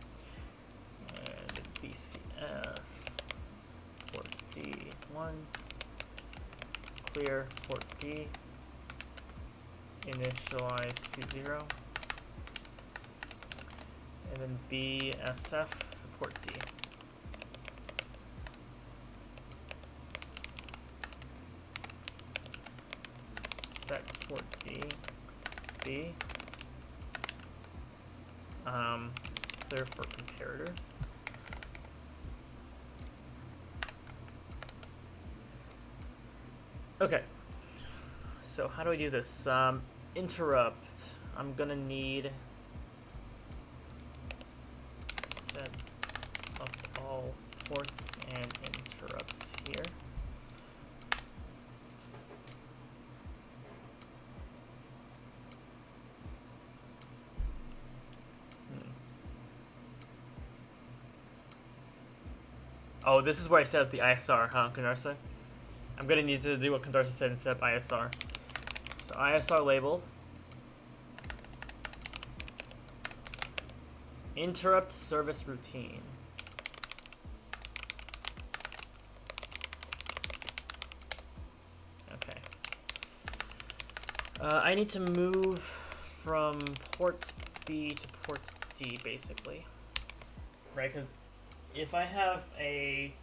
A: And BCF port D1 clear port D initialize to 0, and then BSF port D. Set port D, B, clear for comparator. Okay, so how do I do this? Interrupt, I'm gonna need set up all ports and interrupts here. Oh, this is where I set up the ISR, huh, Condarsa? I'm gonna need to do what Condarsa said and set up ISR. So ISR label. Interrupt service routine. Okay. I need to move from port B to port D, basically. Right, because if I have a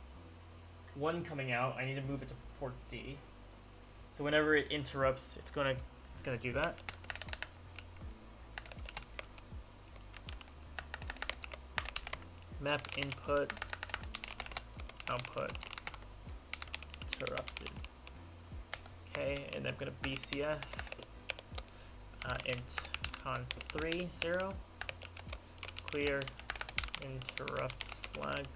A: 1 coming out, I need to move it to port D. So whenever it interrupts, it's gonna do that. Map input, output, interrupted. Okay, and I'm gonna BCF int con3 0 clear interrupt flag.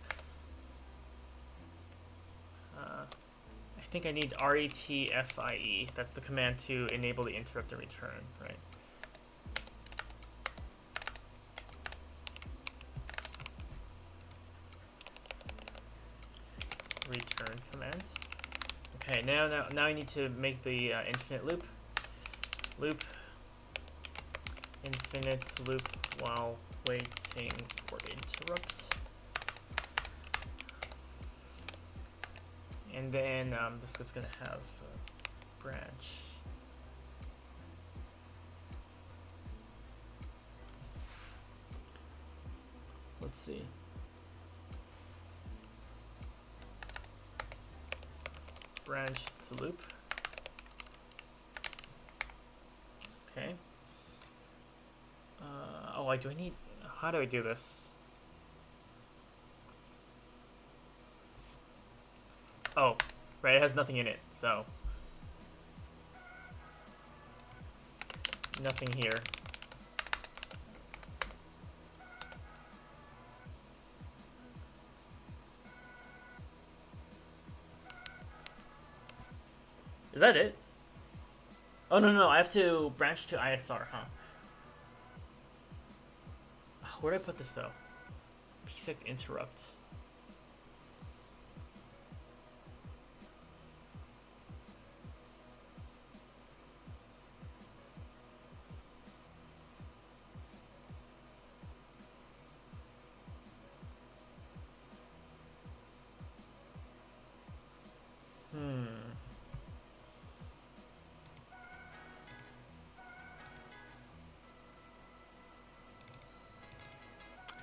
A: I think I need retfie. That's the command to enable the interrupt and return, right? Return command. Okay, now I need to make the infinite loop. Loop infinite loop while waiting for interrupts. And then this is going to have a branch. Let's see. Branch to loop. Okay. Oh, do I need... How do I do this? Oh, right, it has nothing in it, so nothing here. Is that it? Oh, no, I have to branch to ISR, huh? Where do I put this, though? PCB interrupt.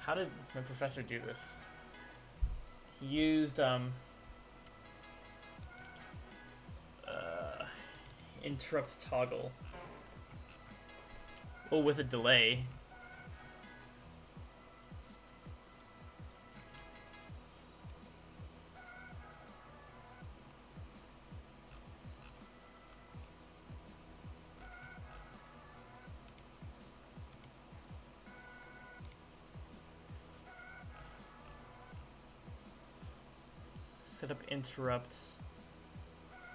A: How did my professor do this? He used interrupt toggle. Oh, with a delay. Set up interrupts.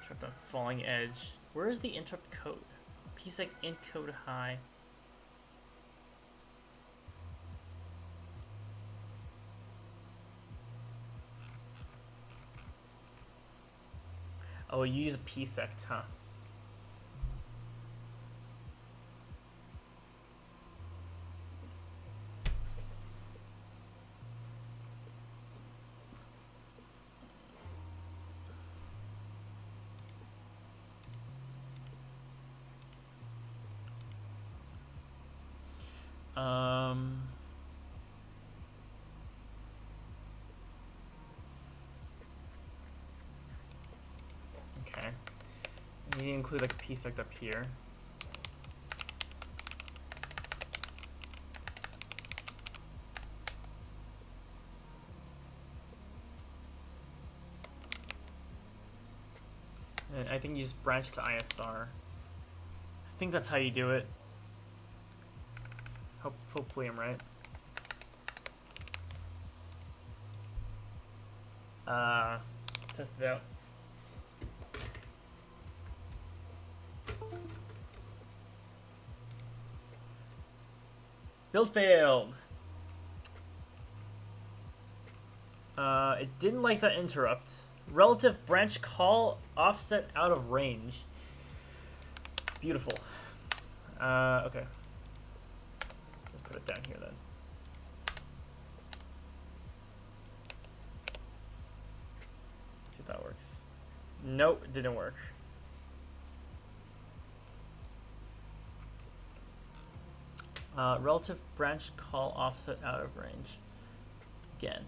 A: Interrupt on falling edge. Where is the interrupt code? PSEC int code high. Oh, you use a PSEC, huh? Okay. You need to include like a PSEC up here. And I think you just branch to ISR. I think that's how you do it. Hopefully I'm right. Test it out. Build failed. It didn't like that interrupt. Relative branch call offset out of range. Beautiful. Okay. Let's put it down here then. Let's see if that works. Nope, it didn't work. Relative branch call offset out of range. Again.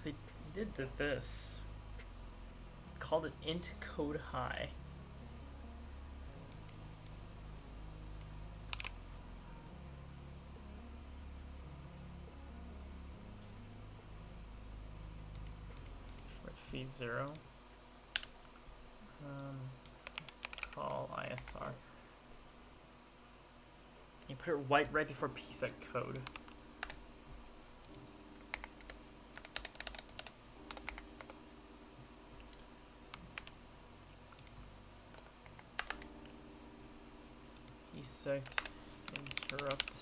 A: They did this. Called it int code high. For fee 0. Call ISR. You put it right before PSEC code. PSEC interrupt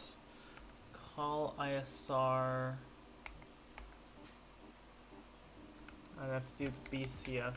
A: call ISR. I'd have to do the BCF.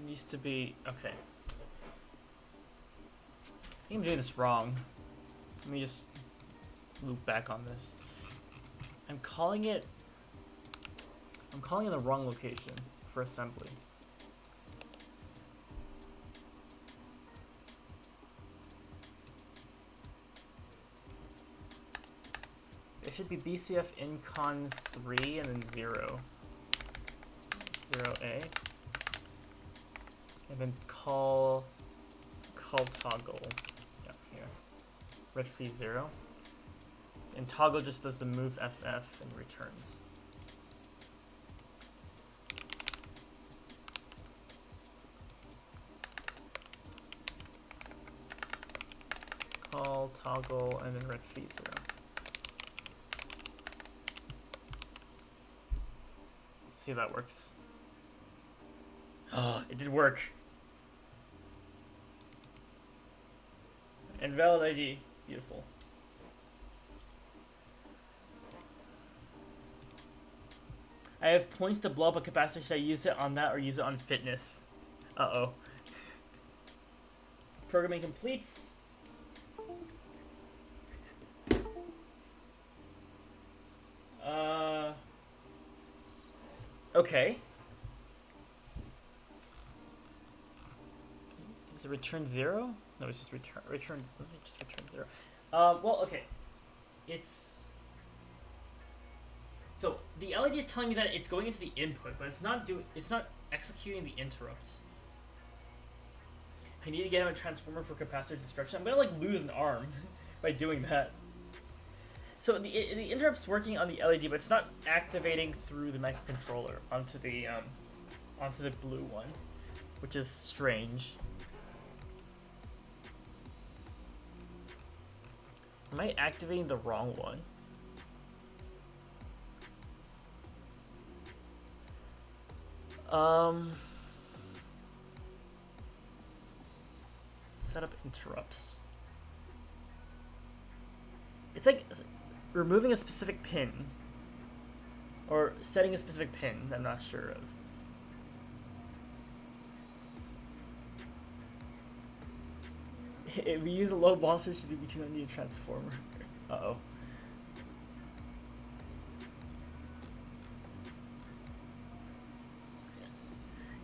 A: Used to be okay. I think I'm doing this wrong. Let me just loop back on this. I'm calling it in the wrong location for assembly. It should be BCF incon 3 and then 0. 0A. And then call toggle. Yeah, here. Red fee 0. and toggle just does the move FF and returns. Call toggle and then red feed 0. Let's see if that works. Oh, it did work. And valid ID, beautiful. I have points to blow up a capacitor. Should I use it on that or use it on fitness? Uh-oh. Programming complete. Okay. Is it return 0? No, it's just returns 0. Well, okay. So the LED is telling me that it's going into the input, but it's not executing the interrupt. I need to get him a transformer for capacitor destruction. I'm gonna like lose an arm by doing that. So the interrupt's working on the LED, but it's not activating through the microcontroller onto the blue one, which is strange. Am I activating the wrong one? Set up interrupts. It's like removing a specific pin or setting a specific pin that I'm not sure of. If we use a low voltage, we do not need a transformer. Uh-oh.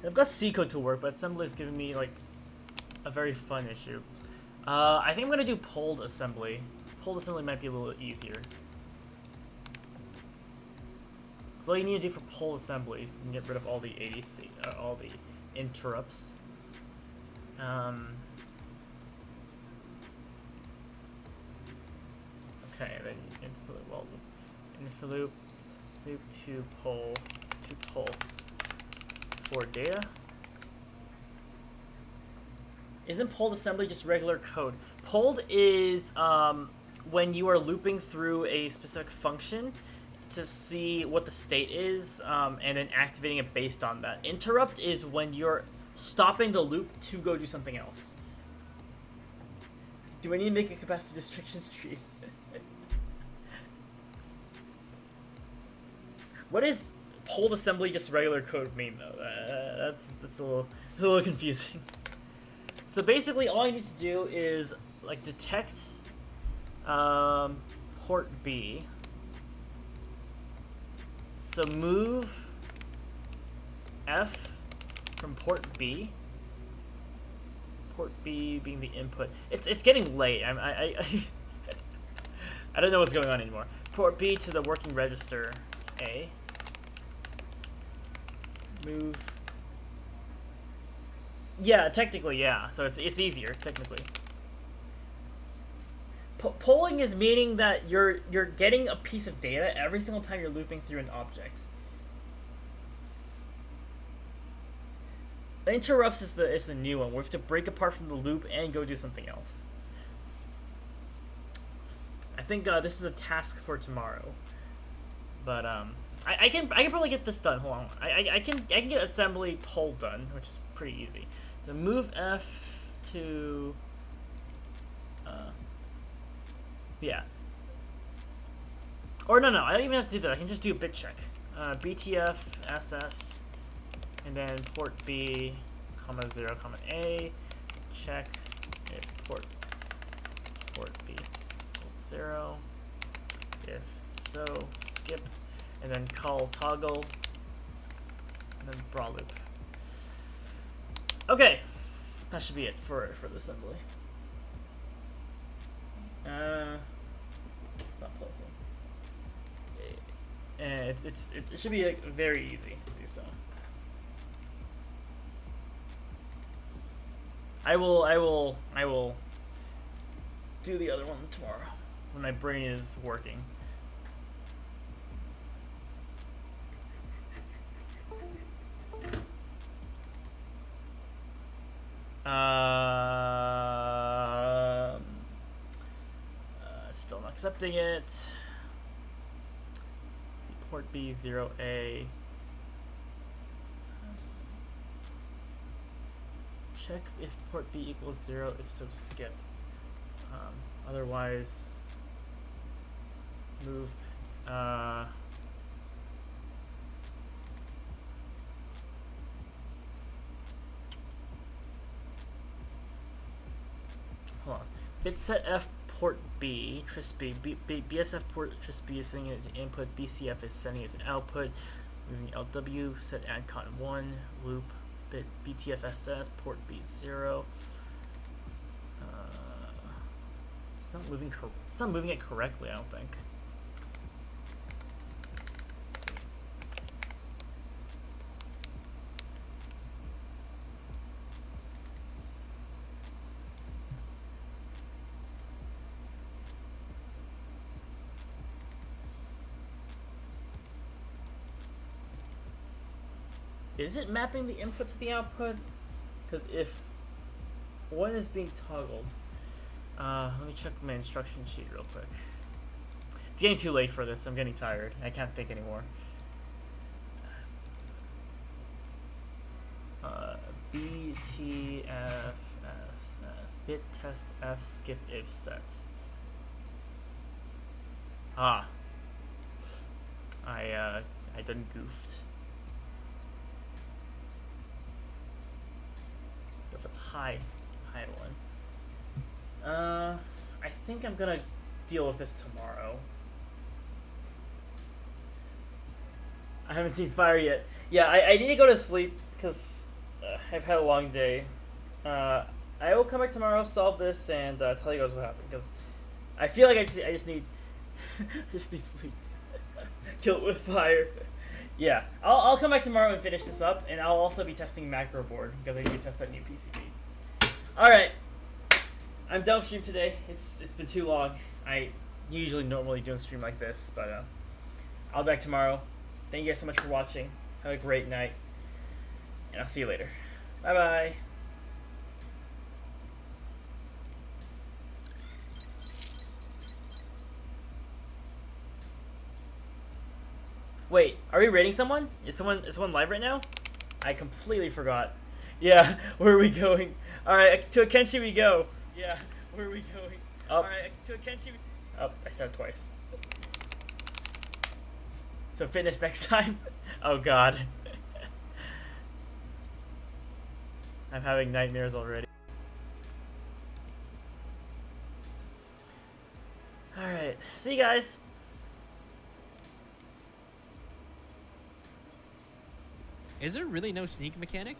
A: I've got C code to work, but assembly is giving me like a very fun issue. I think I'm gonna do pulled assembly. Pulled assembly might be a little easier. So all you need to do for pulled assembly is you can get rid of all the ADC, all the interrupts. Okay, then infer loop to pull for data. Isn't pulled assembly just regular code? Pulled is when you are looping through a specific function to see what the state is, and then activating it based on that. Interrupt is when you're stopping the loop to go do something else. Do I need to make a capacitive destructions tree? What does pulled assembly just regular code mean though? That's a little confusing. So basically, all I need to do is like detect port B. So move F from port B. Port B being the input. It's getting late. I don't know what's going on anymore. Port B to the working register A. Move. Yeah, technically, yeah. So it's easier technically. Polling is meaning that you're getting a piece of data every single time you're looping through an object. Interrupts is the new one. We have to break apart from the loop and go do something else. I think this is a task for tomorrow. But I can probably get this done. Hold on. I can get assembly poll done, which is pretty easy. So move F to yeah. Or no, I don't even have to do that. I can just do a bit check. BTF SS and then port B, comma 0, comma A. Check if port B equals 0. If so, skip. And then call toggle, and then bra loop. Okay, that should be it for the assembly. Not plugged in. It should be like very easy to do so. I will do the other one tomorrow. when my brain is working. Still not accepting it. Let's see, port B 0A. Check if port B equals 0. If so, skip. Otherwise, move. Hold on. Bit set F port B, tris B, BSF port tris B is sending it to input, BCF is sending it to output, moving LW, set add con 1, loop, bit BTFSS, port B0. It's not moving it's not moving it correctly, I don't think. Let's see. Is it mapping the input to the output? Because if one is being toggled, let me check my instruction sheet real quick. It's getting too late for this. I'm getting tired. I can't think anymore. BTFSS bit test F skip if set. I done goofed. If it's high one. I think I'm gonna deal with this tomorrow. I haven't seen fire yet. Yeah, I need to go to sleep because I've had a long day. I will come back tomorrow, solve this, and tell you guys what happened because I feel like I just need just need sleep. Kill it with fire. Yeah, I'll come back tomorrow and finish this up, and I'll also be testing macro board because I need to test that new PCB. All right. I'm done with stream today. It's been too long. I usually normally don't stream like this, but I'll be back tomorrow. Thank you guys so much for watching. Have a great night, and I'll see you later. Bye bye. Wait, are we rating someone? Is someone live right now? I completely forgot. Yeah, where are we going? All right, to Akenshi we go. Yeah, where are we going? All right, to Akenshi. Oh, I said it twice. So fitness next time. Oh God. I'm having nightmares already. All right, see you guys.
B: Is there really no sneak mechanic?